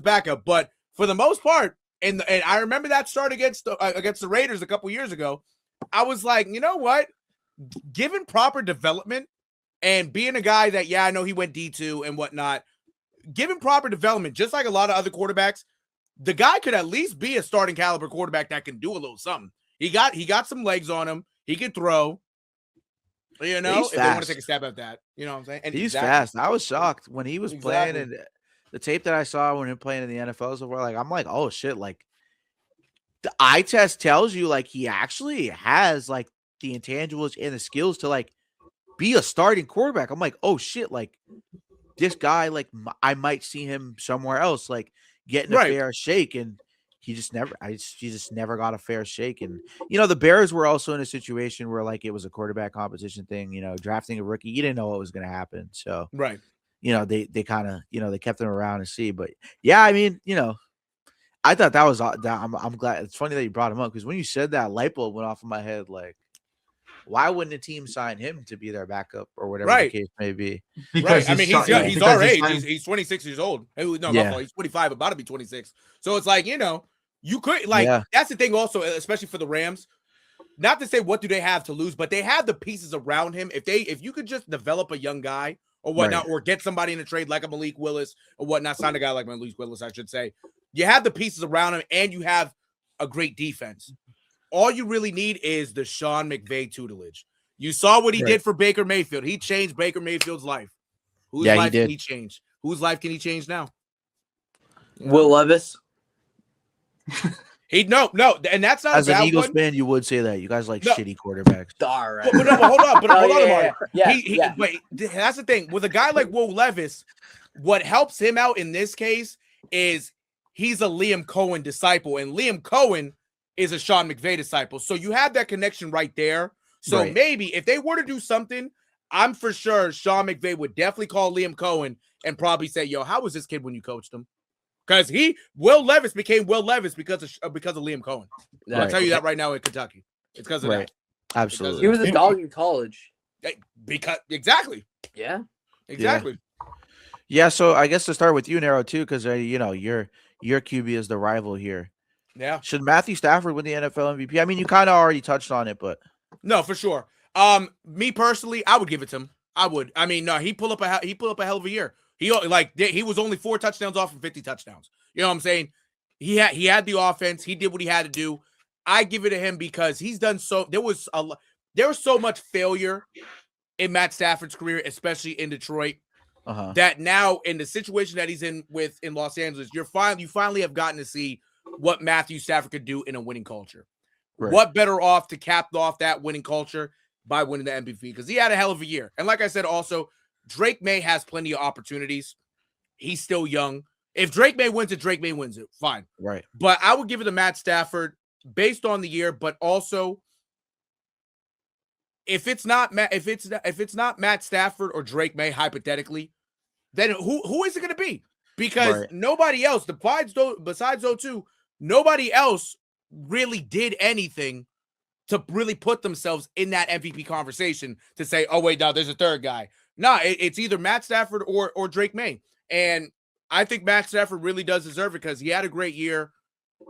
backup. But for the most part, and I remember that start against the Raiders a couple years ago. I was like, you know what? Given proper development and being a guy that, I know he went D2 and whatnot, given proper development, just like a lot of other quarterbacks, the guy could at least be a starting caliber quarterback that can do a little something. He got some legs on him. He can throw. You know, if they want to take a stab at that, you know what I'm saying? And He's fast. I was shocked when he was playing, and the tape that I saw when him playing in the NFL so far, like, I'm like, oh shit, like the eye test tells you like he actually has like the intangibles and the skills to like be a starting quarterback. I'm like, oh shit, like this guy, like I might see him somewhere else, like getting a fair shake, and he just never got a fair shake. And you know, the Bears were also in a situation where like it was a quarterback competition thing. You know, drafting a rookie, you didn't know what was going to happen, so you know, they kind of, you know, they kept him around to see. But yeah, I mean, you know, I thought that was I'm glad. It's funny that you brought him up, because when you said that, light bulb went off in my head. Like, why wouldn't a team sign him to be their backup or whatever the case may be? Because I mean, he's our age. He's 26 years old. No, my fault. He's 25, about to be 26. So it's like, you know, you could like that's the thing also, especially for the Rams. Not to say what do they have to lose, but they have the pieces around him. If you could just develop a young guy or whatnot, or get somebody in a trade like a Malik Willis or whatnot, sign a guy like Malik Willis, I should say. You have the pieces around him, and you have a great defense. All you really need is the Sean McVay tutelage. You saw what he did for Baker Mayfield. He changed Baker Mayfield's life. Whose life can he change? Whose life can he change now? Will Levis. No, and that's not as a bad an Eagles one. fan. You would say that you guys like shitty quarterbacks. All right. But hold on, Mark. Yeah. But that's the thing with a guy like Will Levis. What helps him out in this case is he's a Liam Cohen disciple, and Liam Cohen is a Sean McVay disciple. So you have that connection right there. So maybe if they were to do something, I'm for sure Sean McVay would definitely call Liam Cohen and probably say, "Yo, how was this kid when you coached him?" Because Will Levis became Will Levis because of Liam Cohen. I'll tell you that right now in Kentucky. It's because of that. Absolutely. He was a dog in college. Exactly. Yeah. Exactly. Yeah. So I guess to start with you, Nero, too, because you know your QB is the rival here. Yeah. Should Matthew Stafford win the NFL MVP? I mean, you kind of already touched on it, but no, for sure. Me personally, I would give it to him. I would. I mean, no, he pulled up a hell of a year. He was only 4 touchdowns off from 50 touchdowns. You know what I'm saying? He had the offense. He did what he had to do. I give it to him because he's done so. There was so much failure in Matt Stafford's career, especially in Detroit, that now in the situation that he's in Los Angeles, you finally have gotten to see what Matthew Stafford could do in a winning culture. What better off to cap off that winning culture by winning the MVP? Because he had a hell of a year. And like I said, also, Drake May has plenty of opportunities. He's still young. If Drake May wins it, Drake May wins it. Fine. Right. But I would give it to Matt Stafford based on the year, but also if it's not Matt Stafford or Drake May, hypothetically, then who is it going to be? Because nobody else, besides those two, nobody else really did anything to really put themselves in that MVP conversation to say, oh, wait, no, there's a third guy. No, it's either Matt Stafford or Drake May. And I think Matt Stafford really does deserve it because he had a great year.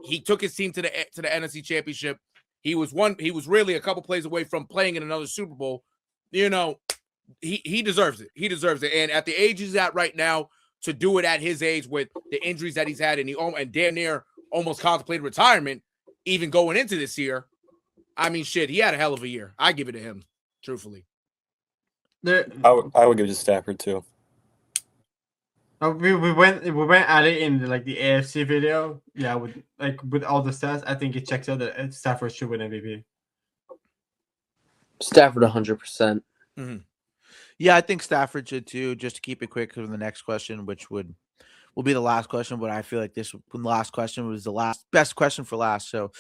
He took his team to the NFC Championship. He was really a couple plays away from playing in another Super Bowl. You know, he deserves it. He deserves it. And at the age he's at right now, to do it at his age with the injuries that he's had and damn near almost contemplated retirement, even going into this year. I mean, shit, he had a hell of a year. I give it to him, truthfully. I would give it to Stafford too. We went at it in the AFC video. Yeah, with all the stats, I think it checks out that Stafford should win MVP. Stafford 100%. Mm-hmm. Yeah, I think Stafford should too. Just to keep it quick for the next question, which will be the last question, but I feel like the last question was the best question for last. So,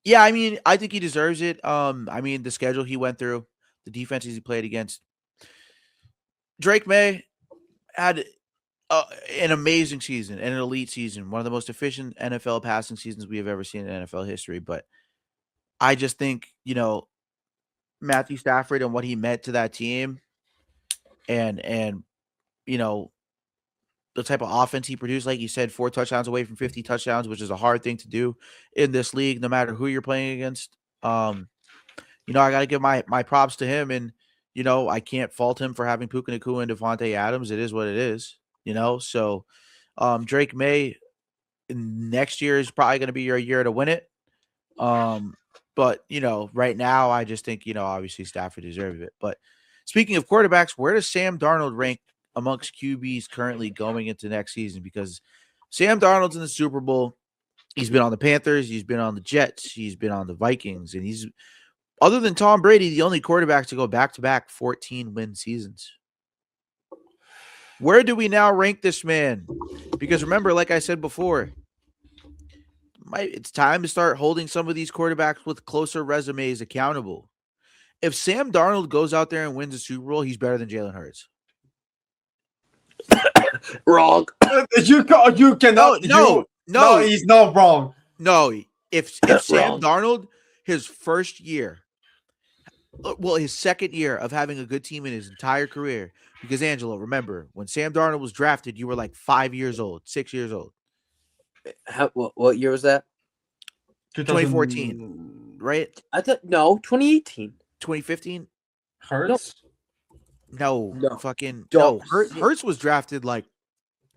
Yeah, I mean, I think he deserves it. I mean, the schedule he went through, the defenses he played against. Drake May had an amazing season, an elite season, one of the most efficient NFL passing seasons we have ever seen in NFL history. But I just think, Matthew Stafford and what he meant to that team and the type of offense he produced, like you said, 4 touchdowns away from 50 touchdowns, which is a hard thing to do in this league, no matter who you're playing against. I got to give my props to him, and I can't fault him for having Puka Nacua and Devontae Adams. It is what it is, So, Drake May next year is probably going to be your year to win it. But right now, I just think obviously Stafford deserves it. But speaking of quarterbacks, where does Sam Darnold rank amongst QBs currently going into next season? Because Sam Darnold's in the Super Bowl. He's been on the Panthers. He's been on the Jets. He's been on the Vikings. And he's, other than Tom Brady, the only quarterback to go back-to-back 14-win seasons. Where do we now rank this man? Because remember, like I said before, it's time to start holding some of these quarterbacks with closer resumes accountable. If Sam Darnold goes out there and wins a Super Bowl, he's better than Jalen Hurts. Wrong. You cannot. No, he's not wrong. No, if Sam Wrong. Darnold, his first year, his second year of having a good team in his entire career, because Angelo, remember when Sam Darnold was drafted, you were like 5 years old, 6 years old. What year was that? 2014, right? I thought 2018. 2015? Hurts? No. Fucking No. Hurts was drafted like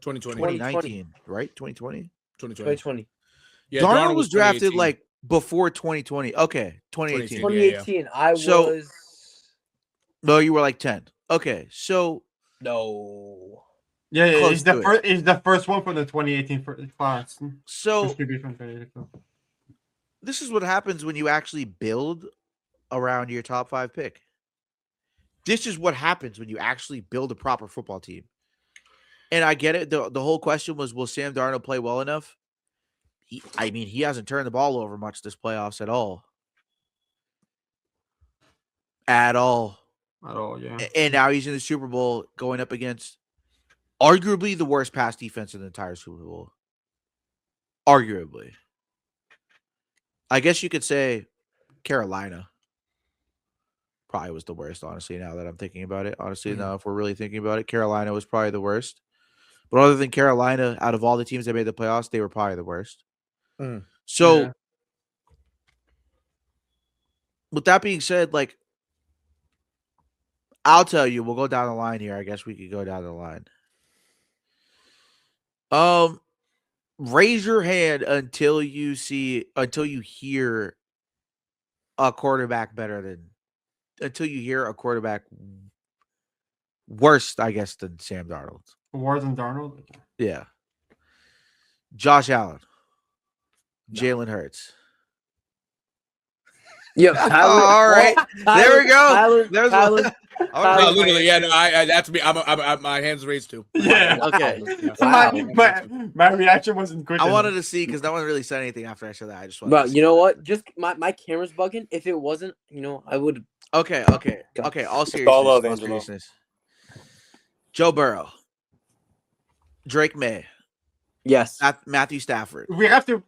2020. 2019, right? 2020? 2020. Yeah, Darnold was drafted 2018. like before 2020. Okay, 2018. 2018. I was. No, you were like 10. Okay, so No. Yeah, Close he's to the first. He's the first one from the 2018 class. so First QB from 2018. this is what happens when you actually build around your top 5 pick. This is what happens when you actually build a proper football team. And I get it. The whole question was, will Sam Darnold play well enough? He hasn't turned the ball over much this playoffs at all. At all. At all, yeah. And now he's in the Super Bowl going up against arguably the worst pass defense in the entire Super Bowl. Arguably. I guess you could say Carolina probably was the worst, honestly, now that I'm thinking about it. Honestly, now if we're really thinking about it, Carolina was probably the worst. But other than Carolina, out of all the teams that made the playoffs, they were probably the worst. So, with that being said, like, I'll tell you, we'll go down the line here. I guess we could go down the line. Raise your hand until you hear a quarterback until you hear a quarterback worse, I guess, than Sam Darnold. Worse than Darnold? Yeah. Josh Allen. Jalen Hurts. Yeah. All right. There we go. There's Tyler, No, literally, yeah. No, that's me. I'm my hands raised too. Yeah. Okay. Wow. My reaction wasn't quick. I enough. wanted to see because no one really said anything after I said that. I just wanted Bro, to see you know that. what? Just my camera's bugging. If it wasn't, I would. Okay. All seriousness. all love, all Angelo. seriousness. Joe Burrow. Drake May. Yes. Matthew Stafford. We have to.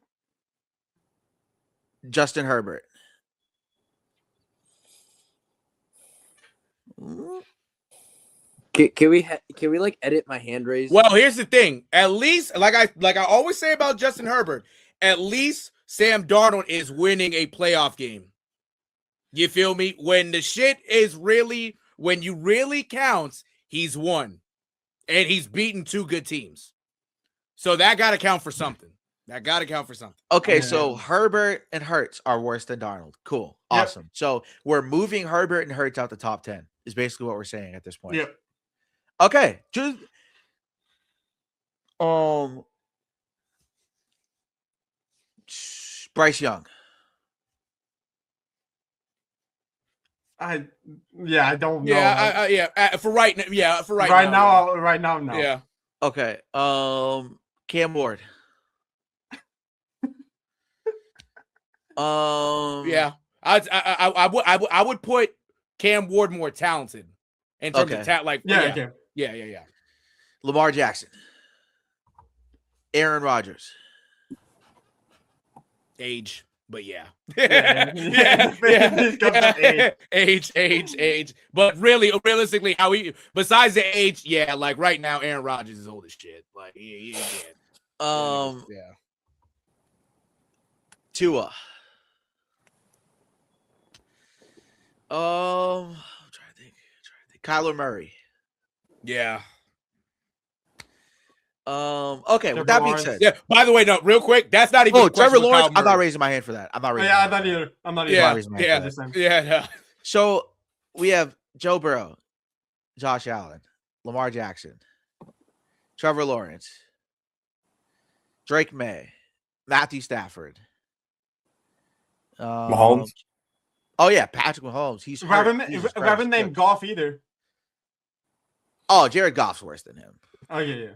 Justin Herbert. Can we like edit my hand raise? Well, here's the thing. At least, like I always say about Justin Herbert, at least Sam Darnold is winning a playoff game. You feel me? When the shit is really, when you really counts, he's won. And he's beaten 2 good teams. So that got to count for something. Okay, so Herbert and Hurts are worse than Darnold. Cool. Yep. Awesome. So we're moving Herbert and Hurts out the top 10 is basically what we're saying at this point. Yep. Okay. Just Bryce Young. I don't know. Yeah, for right now. Yeah, for right, right now. now. Right now, no. Yeah. Okay. Cam Ward. Yeah, I would put Cam Ward more talented in terms of talent. Like, Yeah. yeah. Lamar Jackson, Aaron Rodgers. Age, but yeah. Age. But really, realistically, besides the age, yeah, like right now, Aaron Rodgers is old as shit. Like, he can't. Yeah. Tua. I'm trying to think. Kyler Murray. Yeah. Okay. Trevor With that being Lawrence. said, Yeah. By the way, no, real quick, that's not even. Trevor Lawrence. I'm not raising my hand for that. I'm not raising. I'm not either. I'm not either. Yeah. So we have Joe Burrow, Josh Allen, Lamar Jackson, Trevor Lawrence, Drake May, Matthew Stafford, Mahomes. Oh yeah, Patrick Mahomes. He's We hurt. haven't named Goff either. Oh, Jared Goff's worse than him. Oh yeah.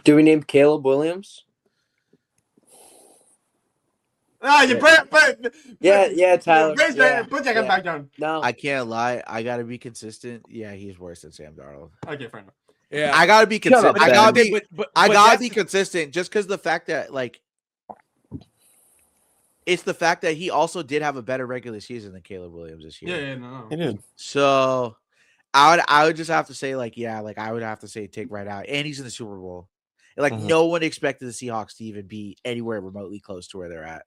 Do we name Caleb Williams? You put Tyler. Put Jacob back down. No, I can't lie. I gotta be consistent. Yeah, he's worse than Sam Darnold. Okay, fair enough. Yeah, I gotta be consistent. I gotta be consistent just because the fact that it's the fact that he also did have a better regular season than Caleb Williams this year. Yeah, no. He did. So I would just have to say I would have to say take right out, and he's in the Super Bowl. No one expected the Seahawks to even be anywhere remotely close to where they're at,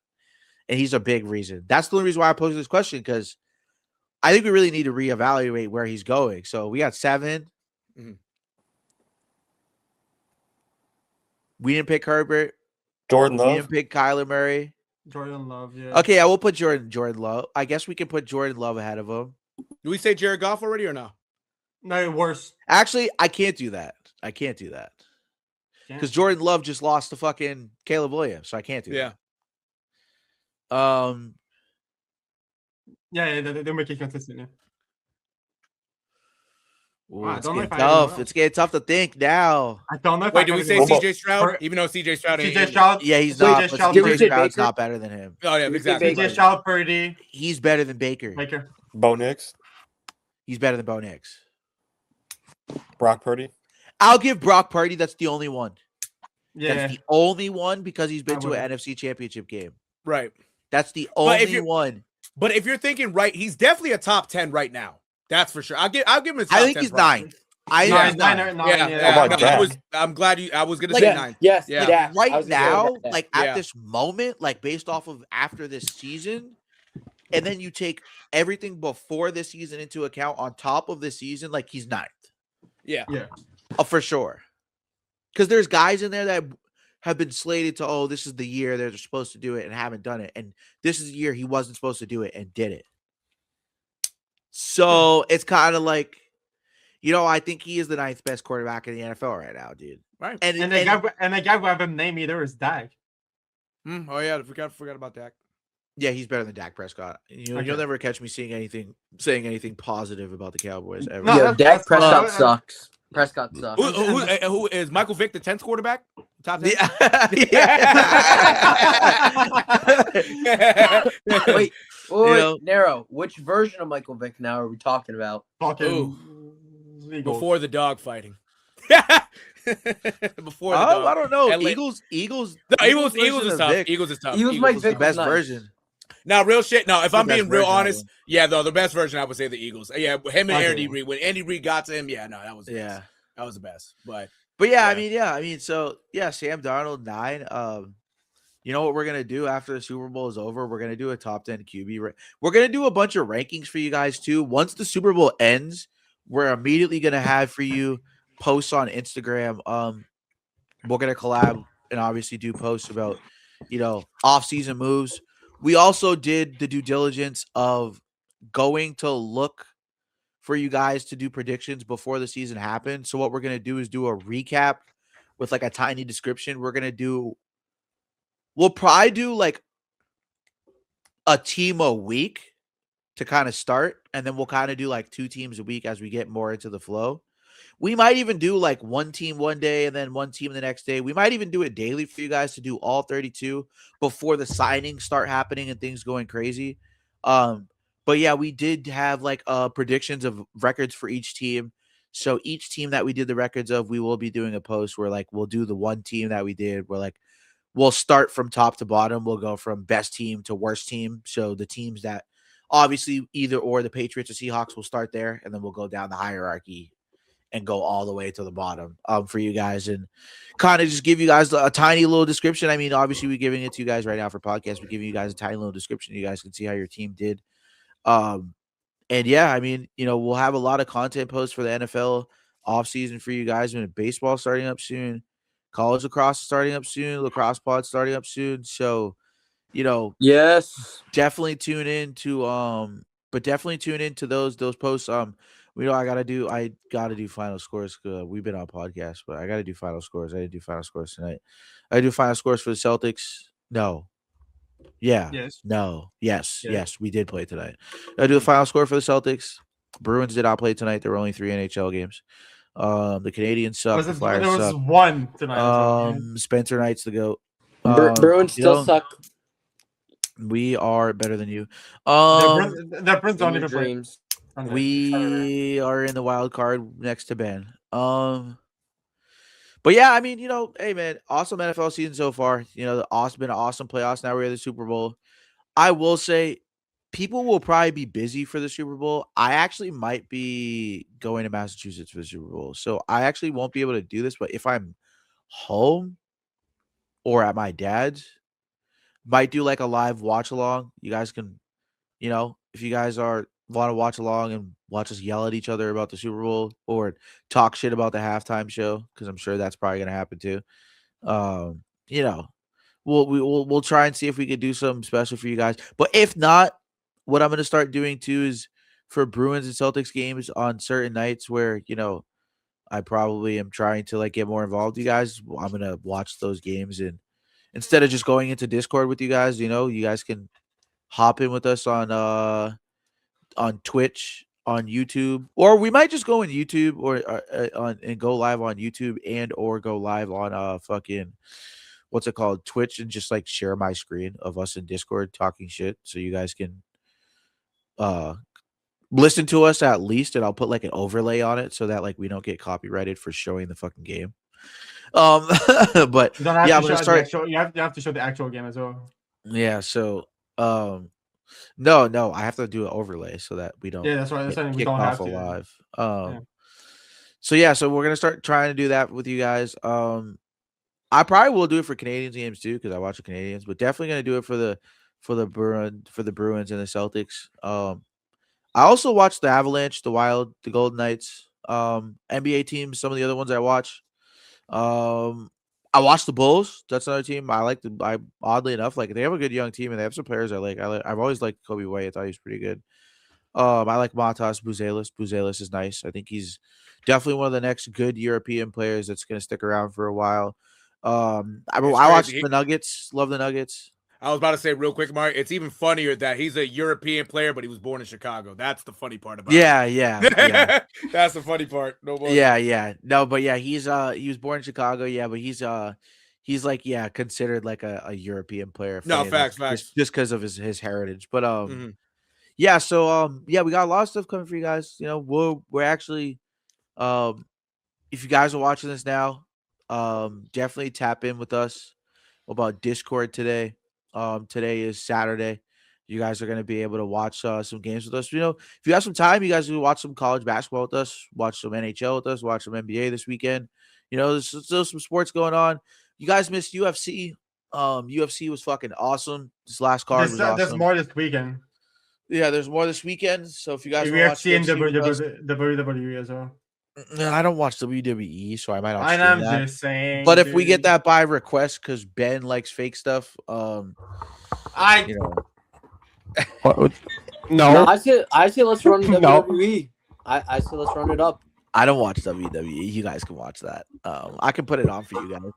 and he's a big reason. That's the only reason why I posed this question, because I think we really need to reevaluate where he's going. So we got 7. Mm-hmm. We didn't pick Herbert. Jordan Love. We didn't pick Kyler Murray. Jordan Love, yeah. Okay, I will put Jordan Love. I guess we can put Jordan Love ahead of him. Do we say Jared Goff already or no? No, worse. Actually, I can't do that. Because Jordan Love just lost to fucking Caleb Williams, so I can't do that. Yeah, they'll make it consistent. Yeah. Ooh, it's getting tough. It's getting tough to think now. I don't know. If Wait, did we say CJ Stroud? Even though CJ Stroud ain't CJ Stroud. Yeah, he's not. CJ Stroud's not better than him. Oh yeah, exactly. CJ Stroud, Purdy. He's better than Baker. Bo Nix. He's better than Bo Nix. Brock Purdy. I'll give Brock Purdy. That's the only one. Yeah. That's the only one because he's been to an NFC Championship game. Right. That's the only one. But if you're thinking right, he's definitely a top 10 right now. That's for sure. I'll give him a top 10. I think he's 9th. I'm glad I was gonna say 9th. Yes. Yeah. Right now, at this moment, based off of after this season, and then you take everything before this season into account on top of this season, he's 9th. Yeah. For sure. Because there's guys in there that have been slated to, this is the year they're supposed to do it and haven't done it. And this is the year he wasn't supposed to do it and did it. So it's kind of I think he is the 9th best quarterback in the NFL right now, dude. Right. And the guy who I haven't named either is Dak. Oh yeah, forgot about Dak. Yeah, he's better than Dak Prescott. You'll never catch me saying anything positive about the Cowboys ever. No, Dak Prescott sucks. Prescott sucks. Who is Michael Vick the 10th quarterback? Top 10? Wait, Nero. Which version of Michael Vick now are we talking about? Before the dog fighting. Before the dog. I don't know. Eagles is tough. Vic. Eagles is tough. Eagles Mike is Vick the best nice. version. Now, real shit. No, if I'm being real honest, the the best version I would say the Eagles. Yeah, him and Andy Reid. When Andy Reid got to him, that was the best. That was the best. But I mean, Sam Darnold 9. You know what we're gonna do after the Super Bowl is over? We're gonna do a top 10 QB. We're gonna do a bunch of rankings for you guys too. Once the Super Bowl ends, we're immediately gonna have for you posts on Instagram. We're gonna collab and obviously do posts about off-season moves. We also did the due diligence of going to look for you guys to do predictions before the season happened. So what we're gonna do is do a recap with a tiny description. We'll probably do a team a week to kind of start, and then we'll kind of do 2 teams a week as we get more into the flow. we might even do like one team one day and then one team the next day. We might even do it daily for you guys to do all 32 before the signings start happening and things going crazy. But yeah, we did have like predictions of records for each team. So each team that we did the records of, we will be doing a post where like we'll do the one team that we did. Where like we'll start from top to bottom. We'll go from best team to worst team. So the teams that obviously either or the Patriots or Seahawks will start there, and then we'll go down the hierarchy and go all the way to the bottom for you guys, and kind of just give you guys a tiny little description. I mean, obviously we're giving it to you guys right now for podcast. We're giving you guys a tiny little description. You guys can see how your team did. And yeah, I mean, we'll have a lot of content posts for the NFL offseason for you guys. When baseball starting up soon, college lacrosse starting up soon, lacrosse pod starting up soon. So, Yes. definitely tune in to those posts. I gotta do final scores. We've been on podcast, but I gotta do final scores. I didn't do final scores tonight. I do final scores for the Celtics. No. Yeah. Yes. No. Yes. Yeah. Yes. We did play tonight. I do the final score for the Celtics. Bruins did not play tonight. There were only 3 NHL games. The Canadians suck. The Flyers There was suck. one tonight. Spencer Knight's the GOAT. Bruins still suck. We are better than you. The Bruins don't even play. Dreams. We are in the wild card next to Ben. But yeah, I mean, hey man, awesome NFL season so far. Been an awesome playoffs. Now we're in the Super Bowl. I will say, people will probably be busy for the Super Bowl. I actually might be going to Massachusetts for the Super Bowl, so I actually won't be able to do this. But if I'm home or at my dad's, might do like a live watch along. You guys can, if you guys want to watch along and watch us yell at each other about the Super Bowl or talk shit about the halftime show, because I'm sure that's probably gonna happen too. We'll try and see if we could do something special for you guys. But if not, what I'm gonna start doing too is for Bruins and Celtics games on certain nights where I probably am trying to like get more involved with you guys. I'm gonna watch those games, and instead of just going into Discord with you guys, you guys can hop in with us on Twitch, on YouTube, or we might just go on YouTube or and go live on YouTube and or go live on fucking what's it called, Twitch, and just like share my screen of us in Discord talking shit, so you guys can listen to us at least, and I'll put like an overlay on it so that like we don't get copyrighted for showing the fucking game. But yeah, I'm gonna start. You have to show the actual game as well. Yeah, so no, I have to do an overlay so that we don't. Yeah, that's right. That's right. We don't have to live. Yeah. So we're gonna start trying to do that with you guys. I probably will do it for Canadians games too, because I watch the Canadians, but definitely gonna do it for the Bruins and the Celtics. I also watch the Avalanche, the Wild, the Golden Knights, NBA teams, some of the other ones I watch. I watch the Bulls. That's another team I like. Oddly enough, like they have a good young team and they have some players I like. I've always liked Kobe White. I thought he was pretty good. I like Matas Buzelis. Buzelis is nice. I think he's definitely one of the next good European players that's going to stick around for a while. I watch the Nuggets. Love the Nuggets. I was about to say real quick, Mark, it's even funnier that he's a European player, but he was born in Chicago. That's the funny part about it. Yeah. That's the funny part. No more. Yeah. No, but yeah, he was born in Chicago. Yeah, but he's like, considered like a European player. No, facts. Just because of his heritage. But yeah, so we got a lot of stuff coming for you guys. We're actually if you guys are watching this now, definitely tap in with us about Discord today. Today is Saturday. You guys are going to be able to watch some games with us. If you have some time, you guys can watch some college basketball with us, watch some NHL with us, watch some NBA this weekend. There's still some sports going on. You guys missed UFC. UFC was fucking awesome. This last card was awesome. There's more this weekend. Yeah, there's more this weekend. So if you guys want to watch WWE as well. I don't watch WWE, so I might not. I'm just saying. But if we get that by request, because Ben likes fake stuff, No. I say let's run WWE. I say let's run it up. I don't watch WWE. You guys can watch that. I can put it on for you guys,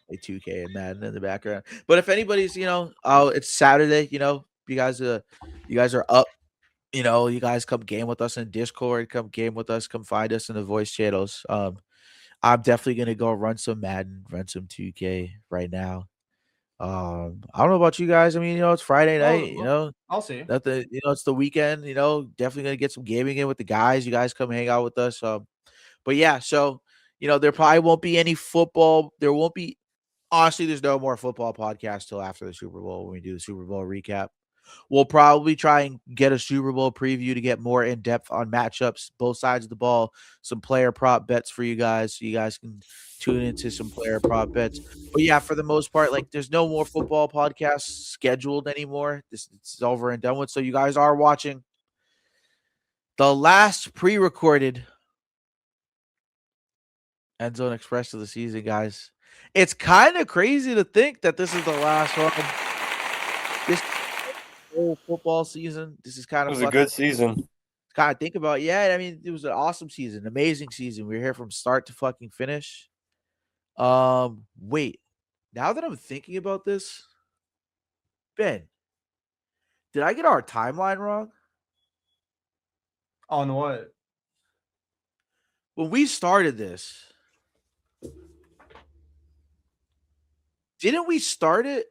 like 2K and Madden in the background. But if anybody's, it's Saturday. You guys are up. You guys come game with us in Discord, come game with us, come find us in the voice channels. I'm definitely gonna go run some Madden, run some 2K right now. I don't know about you guys. I mean, it's Friday night, I'll see. it's the weekend, definitely gonna get some gaming in with the guys. You guys come hang out with us. But yeah, so there probably won't be any football. There won't be honestly, there's no more football podcast till after the Super Bowl when we do the Super Bowl recap. We'll probably try and get a Super Bowl preview to get more in depth on matchups, both sides of the ball, some player prop bets for you guys, so you guys can tune into some player prop bets. But yeah, for the most part, like there's no more football podcasts scheduled anymore. It's over and done with. So you guys are watching the last pre-recorded End Zone Express of the season, guys. It's kind of crazy to think that this is the last one. This whole football season. This is kind It of was a good season. Kind of think about. Yeah, I mean, it was an awesome season, amazing season. We were here from start to fucking finish. Wait. Now that I'm thinking about this, Ben, did I get our timeline wrong? On what? When we started this, didn't we start it?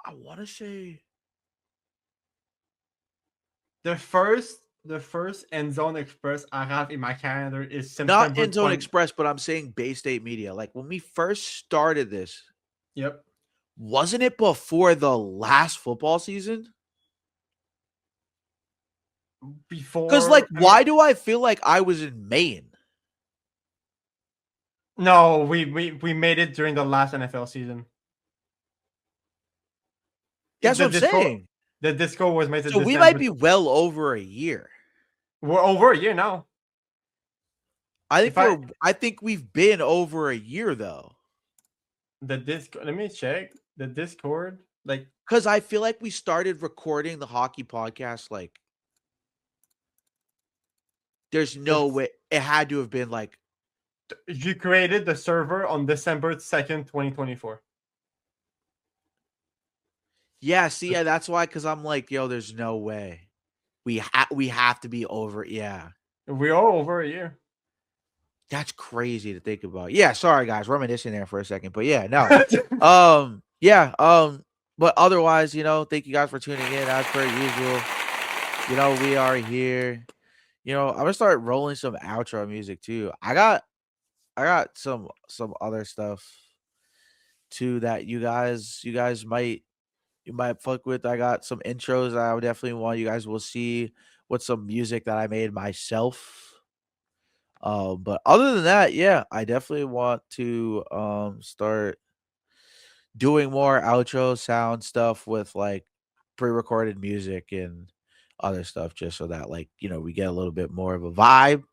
I want to say the first End Zone Express I have in my calendar is September not End Zone 20. Express, but I'm saying Bay State Media. Like when we first started this, Yep. wasn't it before the last football season? Before, Because why do I feel like I was in Maine? No, we made it during the last NFL season. That's what I'm saying. The disco was made. So we might be well over a year. We're over a year now. I think we've been over a year though. The Discord. Let me check the Discord. Because I feel like we started recording the hockey podcast. There's no way it had to have been you created the server on December 2nd, 2024. Yeah, see, that's why. Because I'm like, yo, there's no way we have to be over. Yeah, we are over a year. That's crazy to think about. Yeah, sorry guys, reminiscing there for a second, but yeah, no, but otherwise, thank you guys for tuning in as per usual. We are here. I'm gonna start rolling some outro music too. I got some other stuff too that you guys might fuck with. I got some intros I would definitely want you guys will see with some music that I made myself. But other than that, yeah, I definitely want to start doing more outro sound stuff with pre-recorded music and other stuff, just so that we get a little bit more of a vibe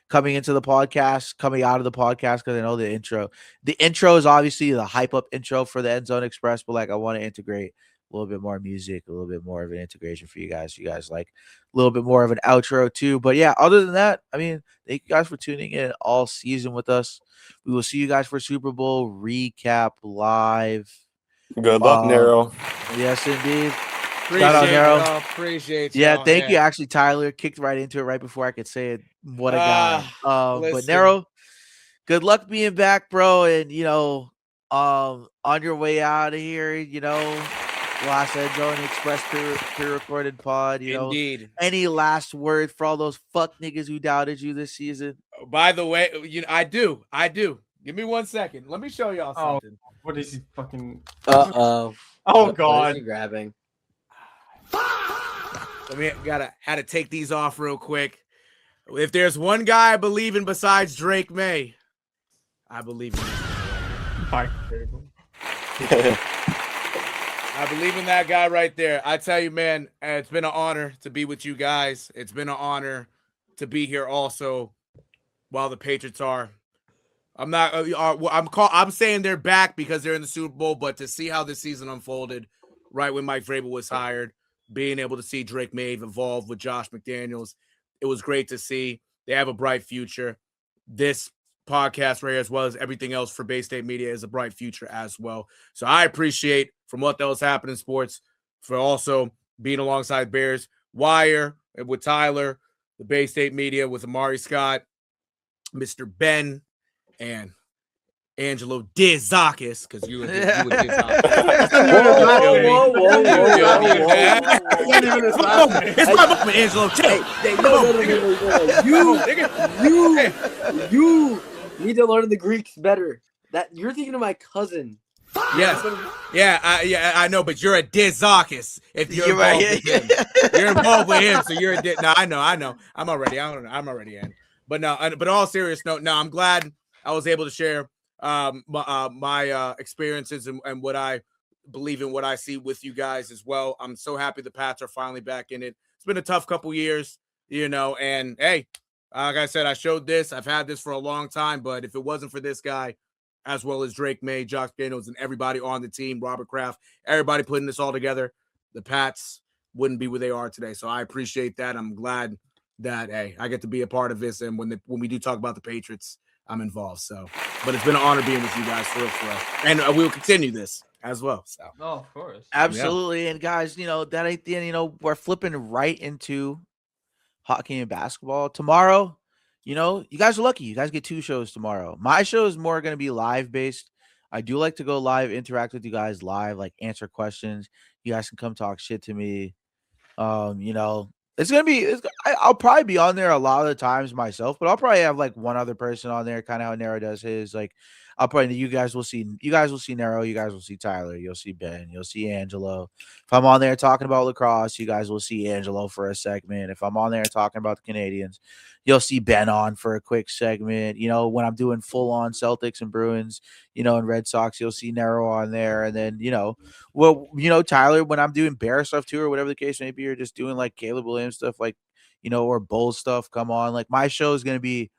coming into the podcast, coming out of the podcast. Because I know the intro is obviously the hype up intro for the End Zone Express, but I want to integrate a little bit more music, a little bit more of an integration for you guys. You guys like a little bit more of an outro too. But yeah, other than that, I mean, thank you guys for tuning in all season with us. We will see you guys for Super Bowl recap live. Good luck, Nero. Yes, indeed. Appreciate you. Yeah, thank you. Actually, Tyler kicked right into it right before I could say it. What a guy. But Nero, good luck being back, bro. And on your way out of here, last End Zone Express pre-recorded pod. Indeed. Any last word for all those fuck niggas who doubted you this season? By the way, I do. Give me 1 second. Let me show y'all something. What is he fucking? Oh God! What is he grabbing? Had to take these off real quick. If there's one guy I believe in besides Drake May, I believe in him. I believe in that guy right there. I tell you, man, it's been an honor to be with you guys. It's been an honor to be here also while the Patriots are. I'm saying they're back because they're in the Super Bowl, but to see how this season unfolded right when Mike Vrabel was hired, being able to see Drake May evolve with Josh McDaniels, it was great to see. They have a bright future. This podcast right here, as well as everything else for Bay State Media, is a bright future as well. So I appreciate from what else happened in sports for also being alongside Bears Wire with Tyler, the Bay State Media with Amari Scott, Mr. Ben, and Angelo Dizakis, because you would Dizakis. It's my moment, Angelo. Chill. You need to learn the Greeks better. That you're thinking of my cousin. Yes. I know, but you're a Dizakis if you're involved with him. You're involved with him, so you're a No, I know. I'm already in. But no, but all serious note, no, I'm glad I was able to share my experiences and what I believe in, what I see with you guys as well. I'm so happy the Pats are finally back in it. It's been a tough couple years, and hey, like I said, I showed this. I've had this for a long time, but if it wasn't for this guy, as well as Drake May, Josh Daniels, and everybody on the team, Robert Kraft, everybody putting this all together, the Pats wouldn't be where they are today. So I appreciate that. I'm glad that, hey, I get to be a part of this. And when we do talk about the Patriots, I'm involved. So, but it's been an honor being with you guys for real. And we will continue this as well. So, of course. Absolutely. Yeah. And guys, that ain't the end. We're flipping right into hockey and basketball tomorrow. You guys are lucky. You guys get 2 shows tomorrow. My show is more going to be live based. I do like to go live, interact with you guys live, like answer questions. You guys can come talk shit to me. It's going to be, I'll probably be on there a lot of the times myself, but I'll probably have like one other person on there, kind of how Nero does his. Like, you guys will see Nero, you guys will see Tyler, you'll see Ben, you'll see Angelo. If I'm on there talking about lacrosse, you guys will see Angelo for a segment. If I'm on there talking about the Canadians, you'll see Ben on for a quick segment. When I'm doing full on Celtics and Bruins, and Red Sox, you'll see Nero on there. And then, Tyler, when I'm doing Bear stuff too, or whatever the case may be, or just doing like Caleb Williams stuff, like, or Bulls stuff, come on. Like, my show is going to be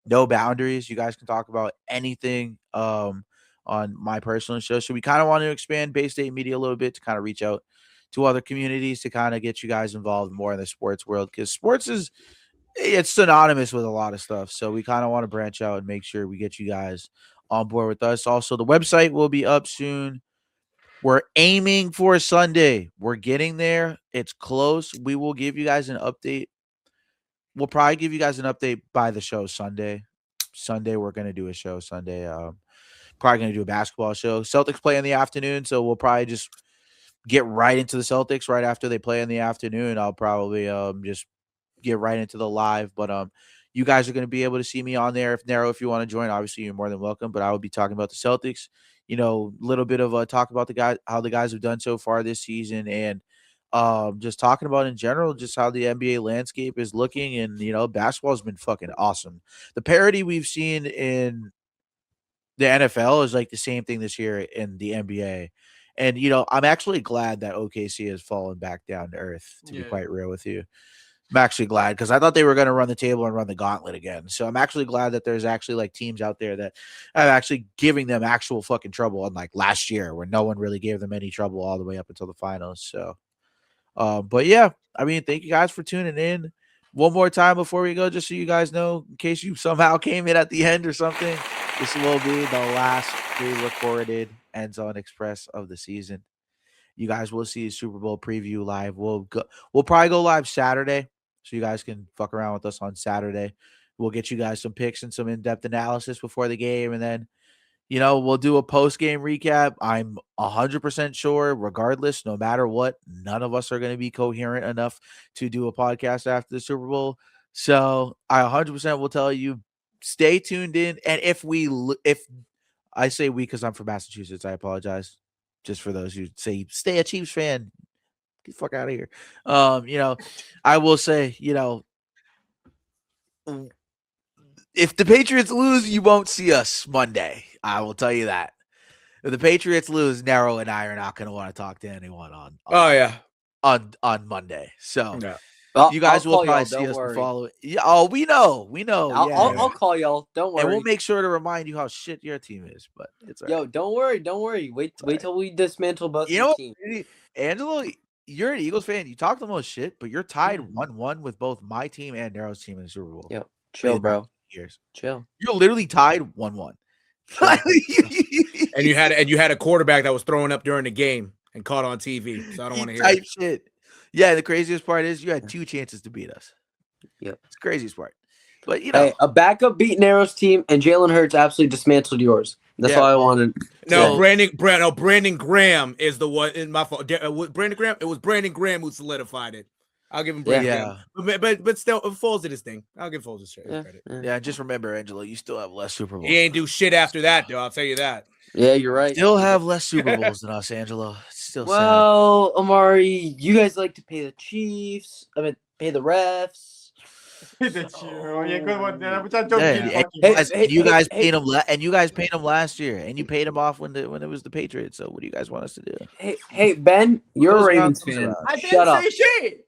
no boundaries. You guys can talk about anything on my personal show. So we kind of want to expand Bay State Media a little bit to kind of reach out to other communities to kind of get you guys involved more in the sports world, because sports it's synonymous with a lot of stuff. So we kind of want to branch out and make sure we get you guys on board with us. Also, the website will be up soon. We're aiming for Sunday. We're getting there. It's close. We will give you guys an update. We'll probably give you guys an update by the show Sunday. We're going to do a show Sunday. Probably going to do a basketball show. Celtics play in the afternoon, so we'll probably just get right into the Celtics right after they play in the afternoon. I'll probably just get right into the live. But you guys are going to be able to see me on there. If you want to join, obviously you're more than welcome. But I will be talking about the Celtics. A little bit of talk about the guys, how the guys have done so far this season, and just talking about in general, just how the NBA landscape is looking. And, basketball has been fucking awesome. The parity we've seen in the NFL is like the same thing this year in the NBA. And, I'm actually glad that OKC has fallen back down to earth, to be quite real with you. I'm actually glad, because I thought they were going to run the table and run the gauntlet again. So I'm actually glad that there's actually like teams out there that are actually giving them actual fucking trouble, unlike last year where no one really gave them any trouble all the way up until the finals. So, but yeah, thank you guys for tuning in. One more time before we go, just so you guys know, in case you somehow came in at the end or something, this will be the last pre-recorded End Zone Express of the season. You guys will see a Super Bowl preview live. We'll probably go live Saturday, so you guys can fuck around with us on Saturday. We'll get you guys some picks and some in-depth analysis before the game, and then, we'll do a post-game recap. I'm 100% sure, regardless, no matter what, none of us are going to be coherent enough to do a podcast after the Super Bowl. So I 100% will tell you, stay tuned in. And if I say we, because I'm from Massachusetts, I apologize. Just for those who say, stay a Chiefs fan, get the fuck out of here. I will say, if the Patriots lose, you won't see us Monday. I will tell you that. If the Patriots lose, Nero and I are not going to want to talk to anyone on Monday. So you guys will probably see us and follow it. Yeah, we know. I'll call y'all. Don't worry. And we'll make sure to remind you how shit your team is. But it's all right. Don't worry. Wait till we dismantle both. Team. Angelo, you're an Eagles fan. You talk the most shit, but you're tied 1-1 with both my team and Nero's team in the Super Bowl. Yo, chill, bro. Chill. You're literally tied 1-1. and you had a quarterback that was throwing up during the game and caught on TV. So I don't want to hear type shit. Yeah, the craziest part is you had 2 chances to beat us. Yep. It's the craziest part. But you know, Hey, a backup beat Narrow's team, and Jalen Hurts absolutely dismantled yours. That's Yeah, all I well, wanted. No, say. Brandon Graham is the one in my fault. Brandon Graham, it was Brandon Graham who solidified it. I'll give him Brandon Yeah. Graham. But still, Foles did his thing. I'll give Foles his credit. Yeah, just remember, Angelo, you still have less Super Bowls. He ain't do shit after that, though. I'll tell you that. Yeah, you're right. Still have less Super Bowls than us, Angelo. It's still Well, Amari, you guys like to pay the Chiefs. I mean, pay the refs. That's you. Yeah, good one. Which I sad. don't Yeah, get and fucking- you guys paid him, and you guys paid him last year, and you paid him off when it was the Patriots. So what do you guys want us to do? Hey, Ben, you're Goes a around, Ravens comes fan. around. I Shut didn't up, say shit.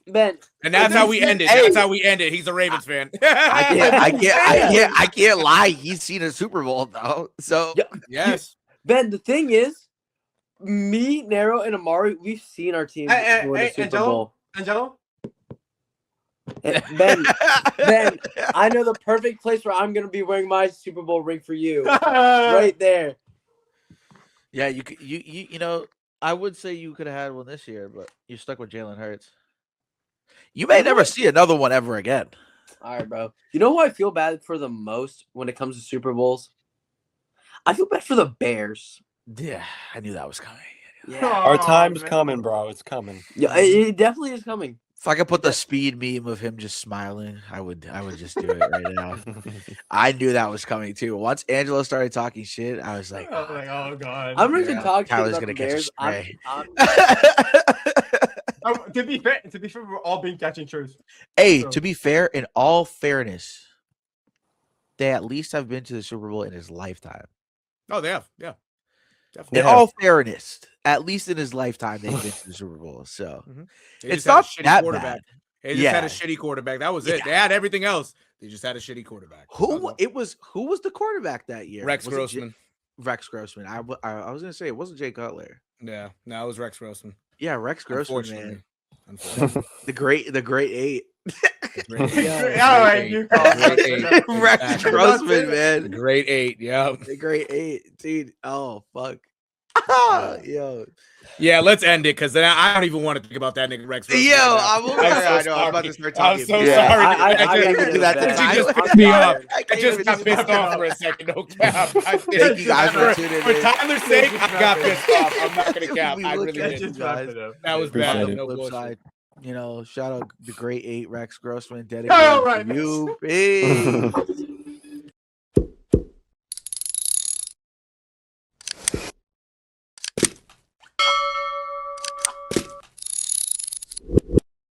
Ben. And that's how we ended. Hey. That's how we ended. He's a Ravens fan. I can't lie. He's seen a Super Bowl though. So Yes. Ben, the thing is, me, Nero, and Amari, we've seen our teams win the Super Bowl. Angelo? Ben, I know the perfect place where I'm going to be wearing my Super Bowl ring for you. Right there. yeah, you know, I would say you could have had one this year, but you're stuck with Jalen Hurts. You may never see another one ever again. All right, bro. You know who I feel bad for the most when it comes to Super Bowls? I feel bad for the Bears. Yeah, I knew that was coming. Yeah, Our time's coming, bro. It's coming. yeah, it definitely is coming. If I could put the speed meme of him just smiling, I would just do it right now. I knew that was coming too. Once Angelo started talking shit, I was like, oh god. I'm not even talking Tyler's about gonna the catch a Bears. stray. To be fair, we're all being catching shirts. Hey, So- to be fair, in all fairness, they at least have been to the Super Bowl in his lifetime. Oh, they have. Yeah. In all fairness, at least in his lifetime, they've been to the Super Bowl. So They it's just had a not shitty that quarterback. bad. They just had a shitty quarterback. That was it. Yeah. They had everything else. They just had a shitty quarterback. Who was the quarterback that year? Rex Was it Grossman. Rex Grossman. I was gonna say it wasn't Jay Cutler. Yeah, no, it was Rex Grossman. Yeah, Rex Grossman, man. Unfortunately. The great 8. All right, you call it. Rex Grossman, The man. great 8. Yeah. The great 8, dude. Oh fuck. Yo. Yeah, let's end it because then I don't even want to think about that nigga Rex. Grossman Yo, right now. I'm over there. I know. I'm about to start talking. I'm so Yeah, sorry. I can't gotta even get do that it to back. Tyler. She just I'm pissed me sorry. off. I I can't just even got do pissed that. off for a second. No cap. Thank you guys for tuning in. For Tyler's sake, I got pissed off. I'm not gonna cap. We I look really at did. you guys. That was Appreciate bad. it. No Flip bullshit. side, you know, shout out the great 8 Rex Grossman dedicated All right, to you. Peace.